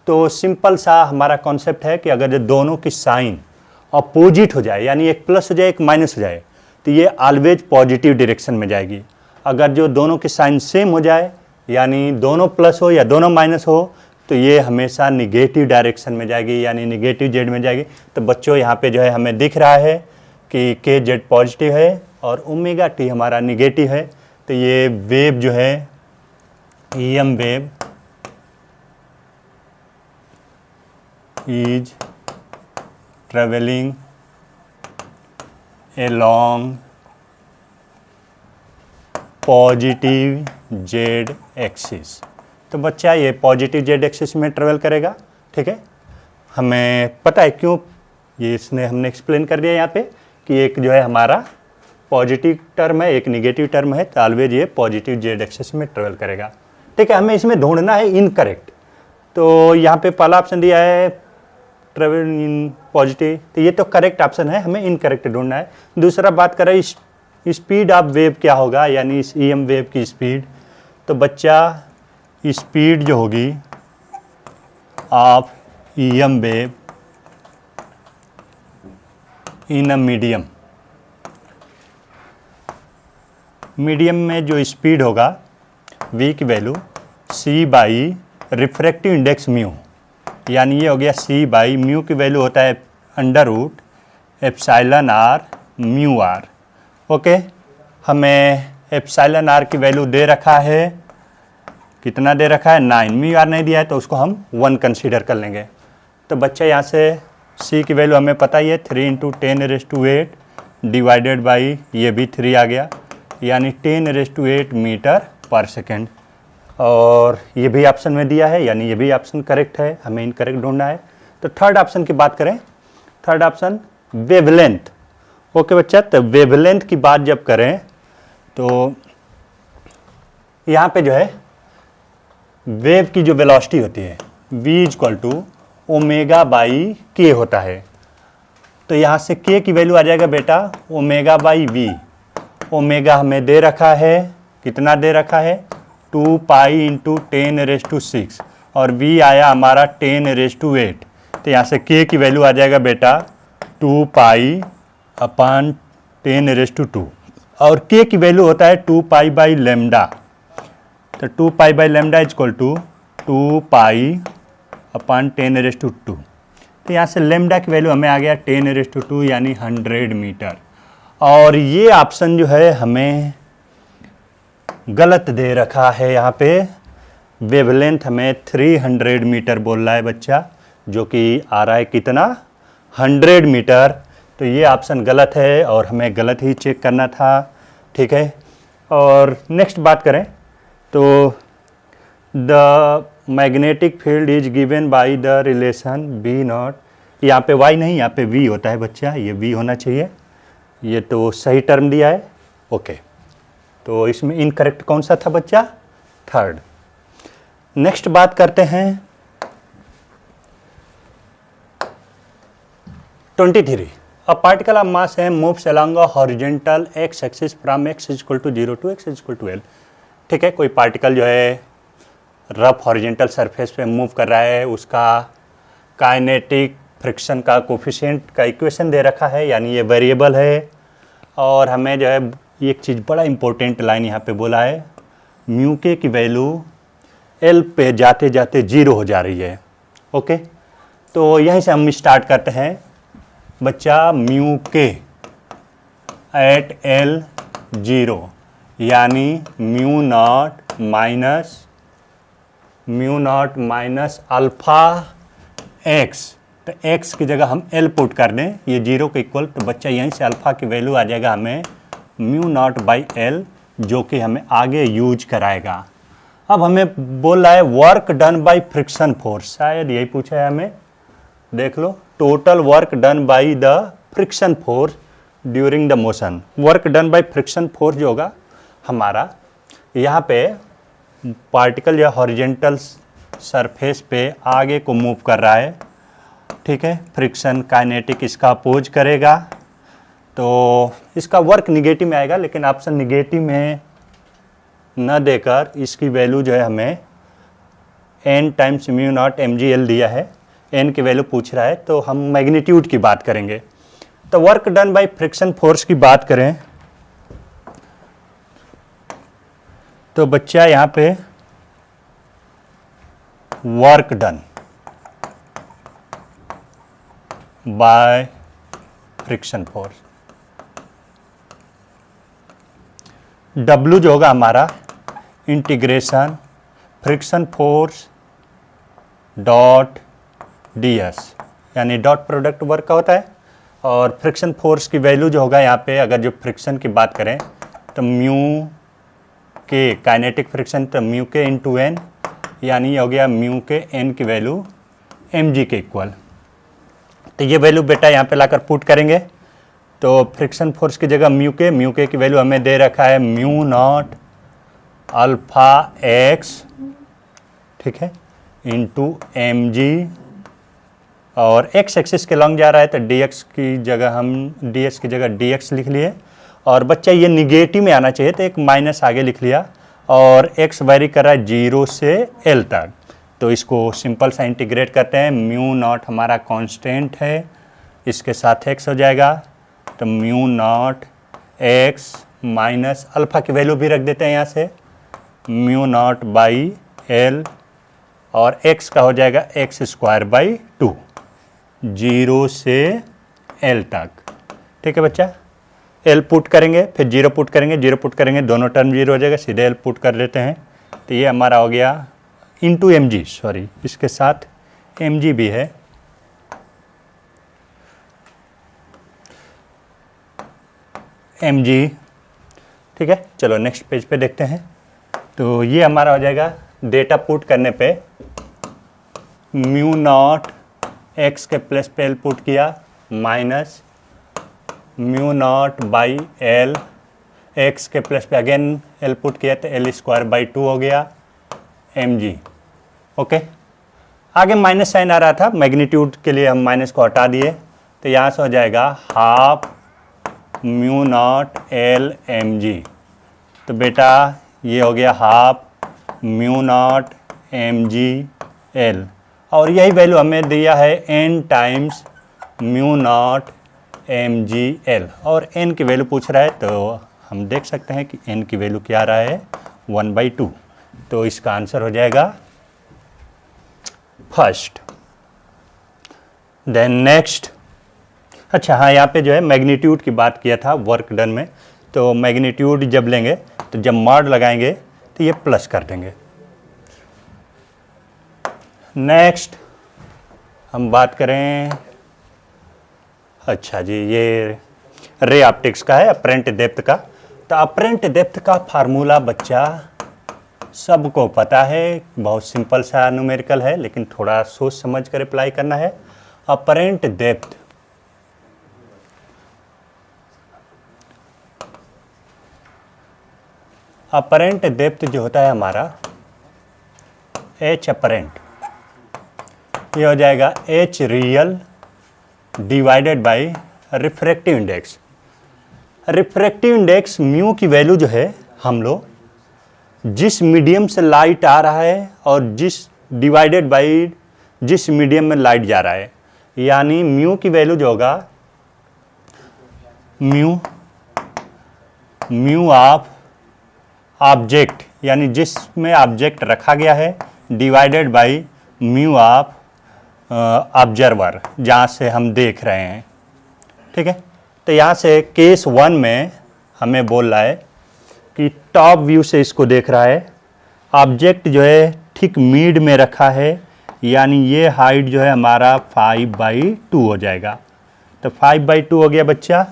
तो सिंपल सा हमारा कॉन्सेप्ट है कि अगर जो दोनों की साइन अपोजिट हो जाए, यानी एक प्लस हो जाए एक माइनस हो जाए, तो ये ऑलवेज पॉजिटिव डायरेक्शन में जाएगी। अगर जो दोनों की साइन सेम हो जाए, यानी दोनों प्लस हो या दोनों माइनस हो, तो ये हमेशा निगेटिव डायरेक्शन में जाएगी, यानी निगेटिव जेड में जाएगी। तो बच्चों यहाँ पे जो है हमें दिख रहा है कि के जेड पॉजिटिव है और ओमेगा टी हमारा निगेटिव है। तो ये वेव जो है EM wave is travelling along positive Z axis. तो बच्चा ये पॉजिटिव जेड एक्सिस में ट्रेवल करेगा, ठीक है। हमें पता है क्यों, ये इसने हमने एक्सप्लेन कर दिया यहाँ पे कि एक जो है हमारा पॉजिटिव टर्म है, एक निगेटिव टर्म है, तो ऑलवेज ये पॉजिटिव जेड एक्सेस में ट्रेवल करेगा। ठीक है, हमें इसमें ढूंढना है इनकरेक्ट। तो यहाँ पे पहला ऑप्शन दिया है ट्रेवल इन पॉजिटिव, तो ये तो करेक्ट ऑप्शन है, हमें इनकरेक्ट ढूंढना है। दूसरा बात करें स्पीड ऑफ वेव क्या होगा, यानी इस EM वेव की स्पीड। तो बच्चा स्पीड जो होगी of EM wave in a medium, medium में जो स्पीड होगा v की value c by refractive index mu, यानी ये हो गया c बाई म्यू की वैल्यू होता है √ε r म्यू r। ओके, हमें ε r की वैल्यू दे रखा है, कितना दे रखा है 9, म्यू r नहीं दिया है तो उसको हम 1 कंसीडर कर लेंगे। तो बच्चा यहाँ से c की वैल्यू हमें पता ही है 3 × 10⁸ डिवाइडेड बाई ये भी 3 आ गया, यानी 10⁸ मीटर पर सेकेंड। और ये भी ऑप्शन में दिया है, यानी ये भी ऑप्शन करेक्ट है, हमें इनकरेक्ट ढूंढना है। तो थर्ड ऑप्शन की बात करें, थर्ड ऑप्शन वेवलेंथ। ओके बच्चा, तो वेवलेंथ की बात जब करें तो यहाँ पे जो है वेव की जो वेलोसिटी होती है v = ω/k होता है। तो यहाँ से k की वैल्यू आ जाएगा बेटा ω/v। ओमेगा हमें दे रखा है, कितना दे रखा है 2 पाई × 10⁶, और v आया हमारा 10⁸। तो यहाँ से k की वैल्यू आ जाएगा बेटा 2 पाई / 10⁻², और k की वैल्यू होता है 2 पाई / लैम्डा। तो 2 पाई / लैम्डा = 2 पाई / 10⁻²। तो यहाँ से लैम्डा की वैल्यू हमें आ गया 10⁻², यानी 100 मीटर। और ये ऑप्शन जो है हमें गलत दे रखा है, यहाँ पे वेवलेंथ हमें 300 मीटर बोल रहा है बच्चा, जो कि आ रहा है कितना 100 मीटर। तो ये ऑप्शन गलत है और हमें गलत ही चेक करना था। ठीक है, और नेक्स्ट बात करें तो the magnetic field is given by the relation B0, यहाँ पे y नहीं, यहाँ पे v होता है बच्चा, ये v होना चाहिए, ये तो सही टर्म दिया है। ओके, तो इसमें इनकरेक्ट कौन सा था बच्चा, थर्ड। नेक्स्ट बात करते हैं 23। A particle of mass m moves along a horizontal x axis from x = 0 to x = L। ठीक है, कोई पार्टिकल जो है रफ हॉरिजेंटल सरफेस पे मूव कर रहा है, उसका काइनेटिक फ्रिक्शन का कोफिशिएंट का इक्वेशन दे रखा है, यानी ये वेरिएबल है। और हमें जो है एक चीज़ बड़ा इंपॉर्टेंट लाइन यहाँ पे बोला है, म्यू के की वैल्यू L पे जाते जाते 0 हो जा रही है। ओके, तो यहीं से हम स्टार्ट करते हैं बच्चा, म्यू के एट L 0, यानी μ0 माइनस अल्फ़ा x। तो x की जगह हम L पुट कर दें, ये 0 के इक्वल। तो बच्चा यहीं से अल्फ़ा की वैल्यू आ जाएगा हमें μ0/L, जो कि हमें आगे यूज कराएगा। अब हमें बोल रहा है work done by friction force, शायद यही पूछा है हमें, देख लो, total work done by the friction force during the motion. Work done by friction force जो होगा हमारा, यहाँ पे पार्टिकल या हॉरिजेंटल सरफेस पे आगे को मूव कर रहा है। ठीक है, फ्रिक्शन काइनेटिक इसका अपोज करेगा, तो इसका वर्क निगेटिव में आएगा, लेकिन ऑप्शन निगेटिव में न देकर इसकी वैल्यू जो है हमें n × μ0 mgl दिया है, n की वैल्यू पूछ रहा है, तो हम मैग्नीट्यूड की बात करेंगे। तो work done by friction force की बात करें तो बच्चा यहाँ पे work done by friction force, W जो होगा हमारा इंटीग्रेशन फ्रिक्शन फोर्स ds, यानी डॉट प्रोडक्ट वर्क का होता है। और फ्रिक्शन फोर्स की वैल्यू जो होगा यहाँ पे, अगर जो फ्रिक्शन की बात करें तो म्यू के काइनेटिक फ्रिक्शन, तो म्यू के × n, यानी हो गया म्यू के n की वैल्यू mg के इक्वल। तो ये वैल्यू बेटा यहाँ पे लाकर पुट करेंगे, तो फ्रिक्शन फोर्स की जगह म्यू के की वैल्यू हमें दे रखा है म्यू नॉट अल्फा एक्स, ठीक है, इंटू एम जी, और एक्स एक्सिस के लॉन्ग जा रहा है तो डी एक्स की जगह हम डी एक्स की जगह डी एक्स लिख लिए, और बच्चा ये निगेटिव में आना चाहिए तो एक माइनस आगे लिख लिया, और एक्स वेरी कर रहा है 0 से एल तक, तो इसको सिंपल सा इंटीग्रेट करते हैं। म्यू नॉट हमारा कांस्टेंट है, इसके साथ एक्स हो जाएगा, तो mu naught x minus alpha की वैल्यू भी रख देते हैं यहाँ से, म्यू नॉट बाई एल, और एक्स का हो जाएगा एक्स स्क्वायर बाई 2, 0 से एल तक, ठीक है बच्चा। एल पुट करेंगे, फिर 0 पुट करेंगे, 0 पुट करेंगे, दोनों टर्म 0 हो जाएगा, सीधे एल पुट कर लेते हैं, तो ये हमारा हो गया इंटू एम जी, सॉरी इसके साथ एम जी भी है, एम जी, ठीक है। चलो नेक्स्ट पेज पे देखते हैं। तो ये हमारा हो जाएगा डेटा पुट करने पे म्यू नॉट एक्स के प्लस पे एल पुट किया minus mu naught by L, x के प्लस पे अगेन एल पुट किया तो एल स्क्वायर बाई 2 हो गया एम जी, ओके। आगे माइनस साइन आ रहा था, मैग्नीट्यूड के लिए हम माइनस को हटा दिए, तो यहाँ से हो जाएगा half mu not L M G, तो बेटा ये हो गया half mu not M G L, और यही वैल्यू हमें दिया है n times mu not M G L, और n की वैल्यू पूछ रहा है तो हम देख सकते हैं कि n की वैल्यू क्या आ रहा है 1/2, तो इसका आंसर हो जाएगा फर्स्ट। देन नेक्स्ट, अच्छा हाँ, यहाँ पे जो है मैग्नीट्यूड की बात किया था वर्क डन में, तो मैग्नीट्यूड जब लेंगे तो जब मॉड लगाएंगे तो ये प्लस कर देंगे। नेक्स्ट हम बात करें, अच्छा जी, ये रे ऑप्टिक्स का है, अपरेंट डेप्थ का। तो अपरेंट डेप्थ का फार्मूला बच्चा सबको पता है, बहुत सिंपल सा न्यूमेरिकल है, लेकिन थोड़ा सोच समझ कर अप्लाई करना है। अपरेंट डेप्थ अपरेंट डेप्थ जो होता है हमारा एच अपरेंट, ये हो जाएगा H real divided by refractive index. Refractive index mu की वैल्यू जो है हम लोग जिस मीडियम से लाइट आ रहा है और डिवाइडेड बाय जिस मीडियम में लाइट जा रहा है, यानी म्यू की वैल्यू जो होगा म्यू ऑफ ऑब्जेक्ट, यानी जिसमें ऑब्जेक्ट रखा गया है, divided by mu of observer, जहाँ से हम देख रहे हैं, ठीक है। तो यहाँ से केस 1 में हमें बोल रहा है कि टॉप व्यू से इसको देख रहा है, ऑब्जेक्ट जो है ठीक मिड में रखा है, यानी ये हाइट जो है हमारा 5/2 हो जाएगा। तो 5/2 हो गया बच्चा,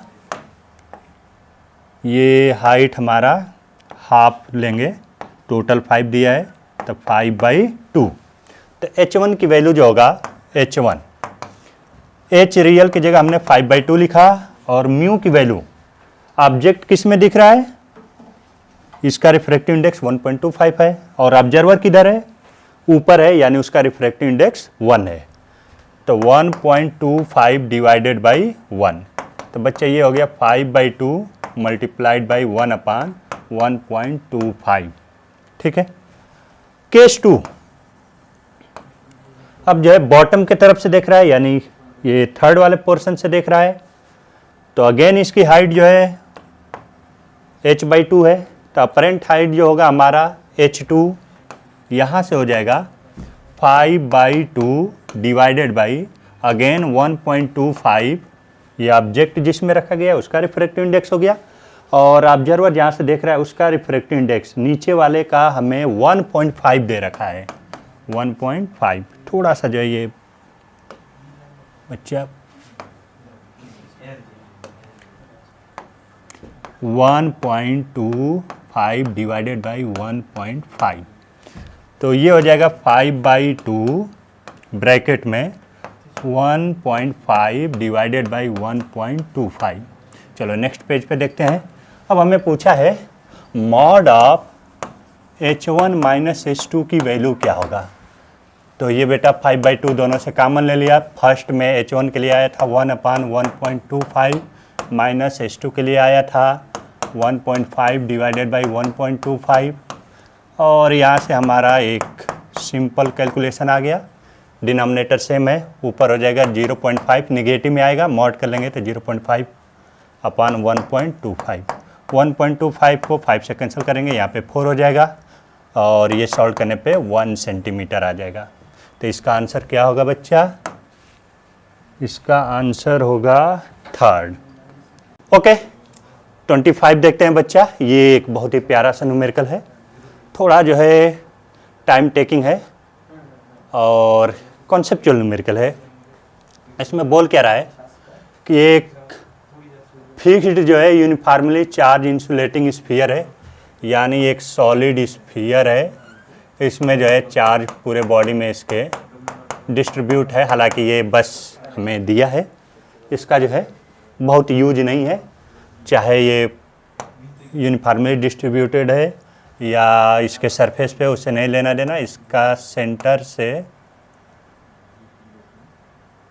ये हाइट हमारा हाफ लेंगे, टोटल 5 दिया है, तो 5/2। तो H1 की वैल्यू जो होगा H1, H रियल की जगह हमने 5/2 लिखा, और म्यू की वैल्यू ऑब्जेक्ट किस में दिख रहा है, इसका रिफ्रैक्टिव इंडेक्स 1.25 है, और ऑब्जर्वर किधर है, ऊपर है, यानी उसका रिफ्रैक्टिव इंडेक्स 1 है, तो 1.25 डिवाइडेड बाई 1। तो बच्चा ये हो गया 5/2 मल्टीप्लाइड बाई 1/1.25, ठीक है। केस 2, अब जो है बॉटम की तरफ से देख रहा है, यानी ये थर्ड वाले पोर्शन से देख रहा है, तो अगेन इसकी हाइट जो है h/2 है, तो अपरेंट हाइट जो होगा हमारा h2, यहाँ से हो जाएगा 5/2 डिवाइडेड बाई अगेन 1.25, ये ऑब्जेक्ट जिसमें रखा गया है उसका रिफ्रैक्टिव इंडेक्स हो गया, और ऑब्जर्वर जहाँ से देख रहा है उसका रिफ्रैक्टिव इंडेक्स नीचे वाले का हमें 1.5 दे रखा है, 1.5। थोड़ा सा जो है ये बच्चा 1.25 डिवाइडेड बाई 1.5, तो ये हो जाएगा 5/2 ब्रैकेट में 1.5 डिवाइडेड बाई 1.25। चलो नेक्स्ट पेज पे देखते हैं। अब हमें पूछा है mod of H1 minus H2 की वैल्यू क्या होगा। तो ये बेटा 5/2 दोनों से कॉमन ले लिया। फर्स्ट में H1 के लिए आया था 1/1.25 माइनस H2 के लिए आया था 1.5 डिवाइडेड बाई 1.25 और यहाँ से हमारा एक सिंपल कैलकुलेशन आ गया। डिनोमिनेटर सेम है, ऊपर हो जाएगा 0.5, निगेटिव में आएगा, मॉड कर लेंगे तो 0.5 अपॉन 1.25। 1.25 को 5 से कैंसिल करेंगे, यहाँ पे 4 हो जाएगा और ये सॉल्व करने पे 1 सेंटीमीटर आ जाएगा। तो इसका आंसर क्या होगा बच्चा? इसका आंसर होगा थर्ड। ओके 25 देखते हैं बच्चा। ये एक बहुत ही प्यारा सा न्यूमेरिकल है, थोड़ा जो है टाइम टेकिंग है और कॉन्सेप्चुअल न्यूमेरिकल है। इसमें बोल क्या रहा है कि एक फिक्स्ड जो है यूनिफॉर्मली चार्ज इंसुलेटिंग स्फीयर है, यानी एक सॉलिड स्फीयर है। इसमें जो है चार्ज पूरे बॉडी में इसके डिस्ट्रीब्यूट है। हालांकि ये बस हमें दिया है, इसका जो है बहुत यूज नहीं है, चाहे ये यूनिफॉर्मली डिस्ट्रीब्यूटेड है या इसके सरफेस पे, उससे नहीं लेना देना। इसका सेंटर से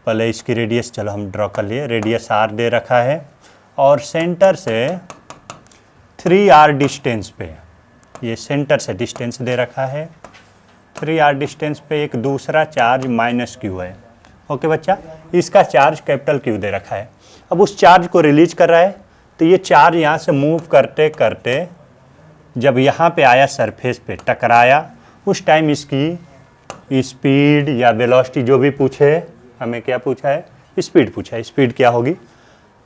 पहले इसकी रेडियस चलो हम ड्रॉ कर लिए, रेडियस r दे रखा है और सेंटर से 3r डिस्टेंस पे, ये सेंटर से डिस्टेंस दे रखा है 3r डिस्टेंस पे एक दूसरा चार्ज माइनस q है। ओके बच्चा, इसका चार्ज कैपिटल Q दे रखा है। अब उस चार्ज को रिलीज कर रहा है, तो ये चार्ज यहाँ से मूव करते करते जब यहाँ पे आया सरफेस पे टकराया, उस टाइम इसकी स्पीड या वेलोसिटी जो भी पूछे, हमें क्या पूछा है? स्पीड पूछा है। स्पीड क्या होगी?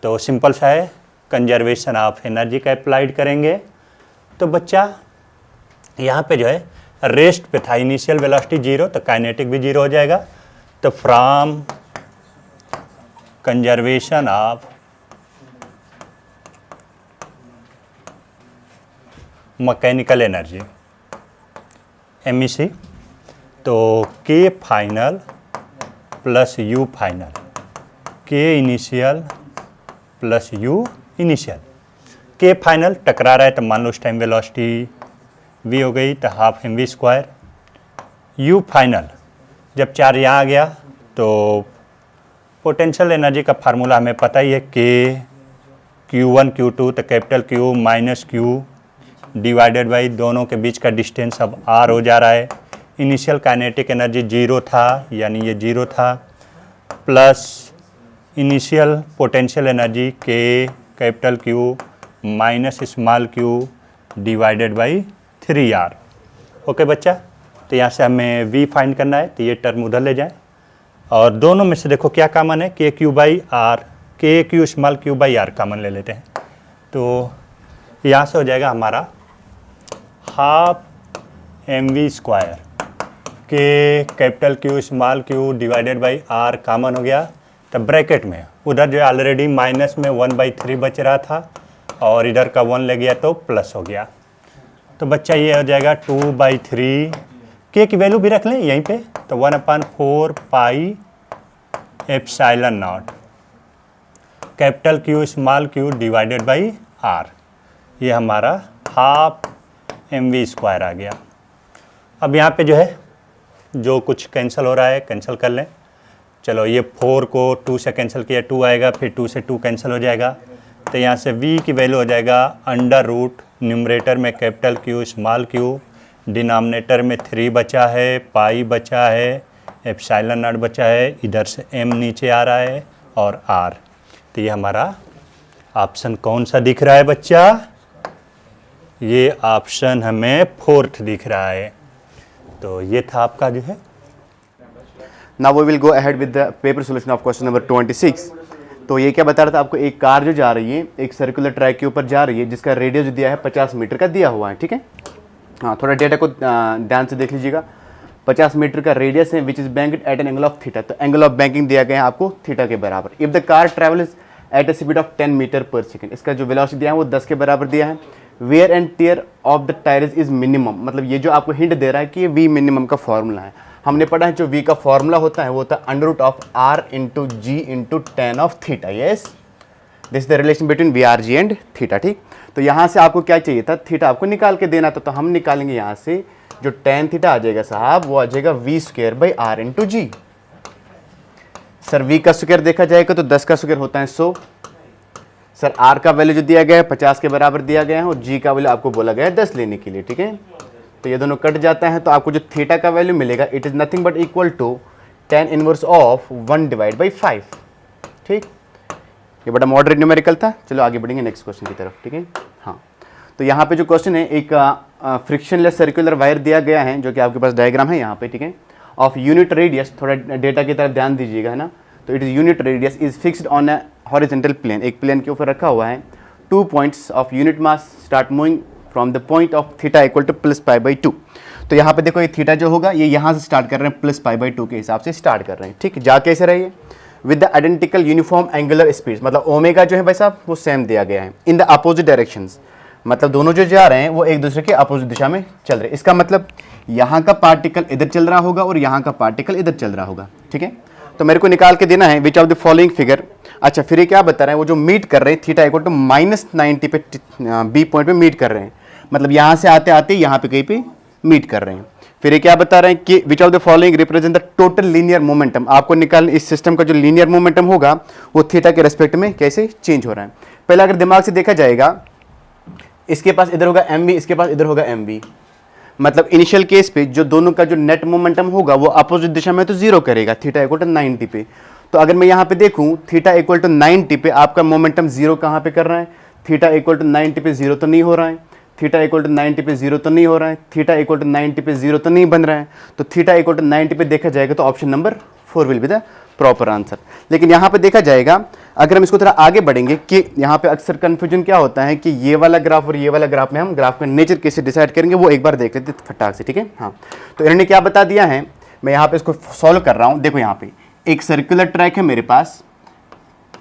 तो सिंपल सा है, कंजर्वेशन ऑफ एनर्जी का अप्लाइड करेंगे। तो बच्चा यहाँ पे जो है रेस्ट पे था इनिशियल वेलोसिटी 0, तो काइनेटिक भी 0 हो जाएगा। तो from conservation of mechanical energy MEC, तो K final plus U final, K initial plus U initial. K final टकरा रहा है तो मान लो उस टाइम वेलोसिटी V हो गई, तो हाफ mv²। U फाइनल जब चार्ज यहाँ आ गया तो पोटेंशियल एनर्जी का फार्मूला हमें पता ही है, K Q1 Q2, तो capital Q minus Q divided by दोनों के बीच का डिस्टेंस अब r हो जा रहा है। इनिशियल काइनेटिक एनर्जी 0 था, यानी ये 0 था, plus initial potential energy K capital Q minus small q divided by 3r। Okay बच्चा, तो यहाँ से हमें v फाइंड करना है, तो ये टर्म उधर ले जाएं और दोनों में से देखो क्या कॉमन है, KQ by R, KQ small q by r common ले लेते हैं। तो यहाँ से हो जाएगा हमारा half mv², K capital Q small q divided by r common हो गया। तब ब्रैकेट में उधर जो है ऑलरेडी माइनस में 1/3 बच रहा था और इधर का 1 ले गया तो प्लस हो गया। तो बच्चा ये हो जाएगा 2/3, K की वैल्यू भी रख लें यहीं पे, तो 1/4 pi epsilon not capital Q small q divided by r, ये हमारा हाफ mv² आ गया। अब यहाँ पे जो है जो कुछ कैंसिल हो रहा है कैंसिल कर लें। चलो ये 4 को 2 से कैंसिल किया, 2 आएगा, फिर 2 से 2 कैंसिल हो जाएगा। तो यहाँ से v की वैल्यू हो जाएगा अंडर रूट, न्यूमरेटर में capital Q small q, denominator में 3 बचा है, पाई बचा है, एप्सिलॉन नॉट बचा है, इधर से m नीचे आ रहा है और r। तो ये हमारा ऑप्शन कौन सा दिख रहा है बच्चा? ये ऑप्शन हमें 4th दिख रहा है। तो ये था आपका जो है। Now we will go ahead with the paper solution of question number 26। तो ये क्या बता रहा था आपको, एक कार जो जा रही है एक सर्कुलर ट्रैक के ऊपर जा रही है जिसका रेडियस जो दिया है 50 मीटर का दिया हुआ है, ठीक है। हाँ, थोड़ा डेटा को ध्यान से देख लीजिएगा। 50 मीटर का रेडियस है which is banked at an angle of theta, तो एंगल ऑफ बैंकिंग दिया गया है आपको थीटा के बराबर। If the car travels at a speed of 10 metre per second, इसका जो वेलोसिटी दिया है वो 10 के बराबर दिया है। Wear and tear of the tyres is minimum, मतलब ये जो आपको हिंट दे रहा है कि ये वी मिनिमम का फॉर्मूला है। हमने पढ़ा है जो वी का फॉर्मूला होता है वो होता है under root of r into G into tan of theta. Yes, this the relation between V R G and theta, ठीक। तो यहाँ से आपको क्या चाहिए था, थीटा आपको निकाल के देना था, तो हम निकालेंगे यहाँ से जो tan थीटा आ जाएगा साहब, वो आ जाएगा v²/r/g। सर v का स्क्वायर देखा जाएगा तो 10 का स्क्वायर होता है 100। सर r का वैल्यू जो दिया गया है 50 के बराबर दिया गया है, और g का वैल्यू आपको बोला गया है 10 लेने के लिए, ठीक है। तो ये दोनों कट जाता है, तो आपको जो थीटा का वैल्यू मिलेगा, it is nothing but equal to tan inverse of 1/5, ठीक। ये बड़ा मॉडरेट न्यूमेरिकल था। चलो आगे बढ़ेंगे नेक्स्ट क्वेश्चन की तरफ, ठीक है। हाँ, तो यहाँ पे जो क्वेश्चन है, एक फ्रिक्शनलेस सर्कुलर वायर दिया गया है, जो कि आपके पास डायग्राम है यहाँ पे, ठीक है, ऑफ यूनिट रेडियस। थोड़ा डेटा की तरफ ध्यान दीजिएगा, है ना। तो it is unit radius is fixed on a horizontal plane, एक प्लेन के ऊपर रखा हुआ है। 2 points of unit mass start moving from the point of theta equal to +π/2। तो यहाँ पे देखो, ये थीटा जो होगा ये यहाँ से स्टार्ट कर रहे हैं, +π/2 के हिसाब से स्टार्ट कर रहे हैं, ठीक। जा कैसे रही है, with the identical uniform angular speed, मतलब ओमेगा जो है भाई साहब वो सेम दिया गया है, इन द अपोजिट डायरेक्शंस, मतलब दोनों जो जा रहे हैं वो एक दूसरे के अपोजिट दिशा में चल रहे हैं। इसका मतलब यहाँ का पार्टिकल इधर चल रहा होगा और यहाँ का पार्टिकल इधर चल रहा होगा, ठीक है। तो मेरे को निकाल के देना है which of the following figure. अच्छा, फिर ये क्या बता रहे हैं, वो जो मीट कर रहे हैं थीटा इक्वल टू -90 पे बी पॉइंट पे मीट कर रहे हैं, मतलब यहाँ से आते आते यहाँ पे कहीं पे मीट कर रहे हैं। फिर ये क्या बता रहे हैं कि which of the following represent the total linear momentum. आपको निकाल, इस सिस्टम का जो लीनियर मोमेंटम होगा वो थीटा के रेस्पेक्ट में कैसे चेंज हो रहा है। पहले अगर दिमाग से देखा जाएगा, इसके पास इधर होगा mv, इसके पास इधर होगा mv, मतलब इनिशियल केस पे जो दोनों का जो नेट मोमेंटम होगा वो अपोजिट दिशा में तो 0 करेगा, थीटा इक्वल टू 90 पे। तो अगर मैं यहाँ पे देखूँ थीटा इक्वल टू 90 पे आपका मोमेंटम 0 कहाँ पे कर रहा है, थीटा इक्वल टू 90 पे 0 तो नहीं हो रहा है, थीटा इक्वल टू 90 पे 0 तो नहीं हो रहा है, थीटा इक्वल टू 90 पे 0 तो नहीं बन रहा है। तो थीटा इक्वल टू 90 पे देखा जाएगा तो option number 4 will be the proper answer. लेकिन यहाँ पे देखा जाएगा, अगर हम इसको थोड़ा आगे बढ़ेंगे, कि यहाँ पे अक्सर कंफ्यूजन क्या होता है कि ये वाला ग्राफ और ये वाला ग्राफ में हम ग्राफ का नेचर कैसे डिसाइड करेंगे, वो एक बार देख लेते फटाक से, ठीक है। हाँ, तो इन्होंने क्या बता दिया है, मैं यहाँ पे इसको सॉल्व कर रहा हूँ। देखो यहाँ पे एक सर्कुलर ट्रैक है मेरे पास,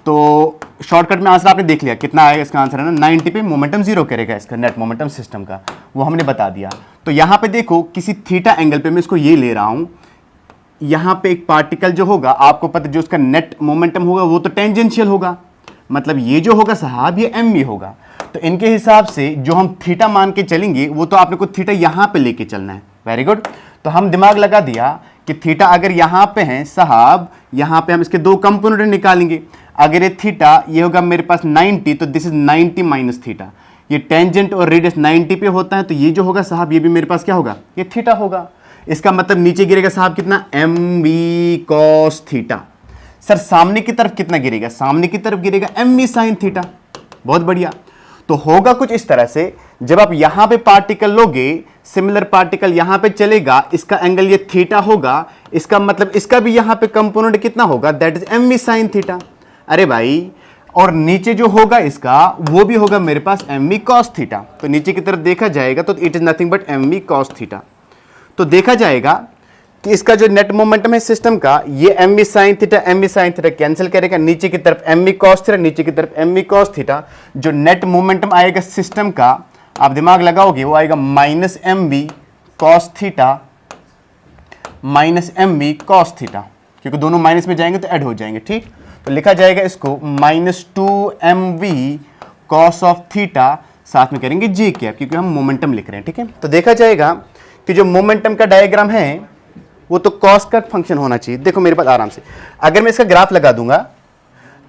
तो शॉर्टकट में आंसर आपने देख लिया, कितना आएगा इसका आंसर है ना, 90 पे मोमेंटम 0 करेगा इसका नेट मोमेंटम सिस्टम का, वो हमने बता दिया। तो यहाँ पे देखो किसी थीटा एंगल पे मैं इसको ये ले रहा हूँ, यहाँ पे एक पार्टिकल जो होगा आपको पता जो उसका नेट मोमेंटम होगा वो तो टेंजेंशियल होगा, मतलब ये जो होगा साहब ये mv होगा। तो इनके हिसाब से जो हम थीटा मान के चलेंगे वो तो आपने को थीटा यहाँ पे लेके चलना है। Very good. तो हम दिमाग लगा दिया कि थीटा अगर यहाँ पे है साहब, यहाँ पे हम इसके 2 कंपोनेंट निकालेंगे। अगर ये थीटा ये होगा मेरे पास 90, तो दिस इज 90 माइनस थीटा, ये टेंजेंट और रेडियस 90 पे होता है, तो ये जो होगा साहब ये भी मेरे पास क्या होगा, ये थीटा होगा। इसका मतलब नीचे गिरेगा साहब कितना, mv cos थीटा। सर सामने की तरफ कितना गिरेगा, सामने की तरफ गिरेगा mv sin थीटा। बहुत बढ़िया। तो होगा कुछ इस तरह से, जब आप यहां पे पार्टिकल लोगे, सिमिलर पार्टिकल यहां पे चलेगा, इसका एंगल ये थीटा होगा, इसका मतलब इसका भी यहां पे कंपोनेंट कितना होगा, that is mv sin theta. अरे भाई, और नीचे जो होगा इसका वो भी होगा मेरे पास mv cos थीटा। तो नीचे की तरफ देखा जाएगा तो it is nothing but mv cos theta. तो देखा जाएगा कि इसका जो नेट मोमेंटम है सिस्टम का, ये mv sin थीटा कैंसिल करेगा, नीचे की तरफ mv cos थीटा, नीचे की तरफ mv cos थीटा। जो नेट मोमेंटम आएगा सिस्टम का, आप दिमाग लगाओगे, वो आएगा -mv cos theta -mv cos theta, क्योंकि दोनों माइनस में जाएंगे तो ऐड हो जाएंगे, ठीक। तो लिखा जाएगा इसको -2mv cos ऑफ थीटा, साथ में करेंगे j कैप, क्योंकि हम मोमेंटम लिख रहे हैं, ठीक है। तो देखा जाएगा कि जो मोमेंटम का डायग्राम है वो तो कॉस का फंक्शन होना चाहिए। देखो मेरे पास आराम से, अगर मैं इसका ग्राफ लगा दूंगा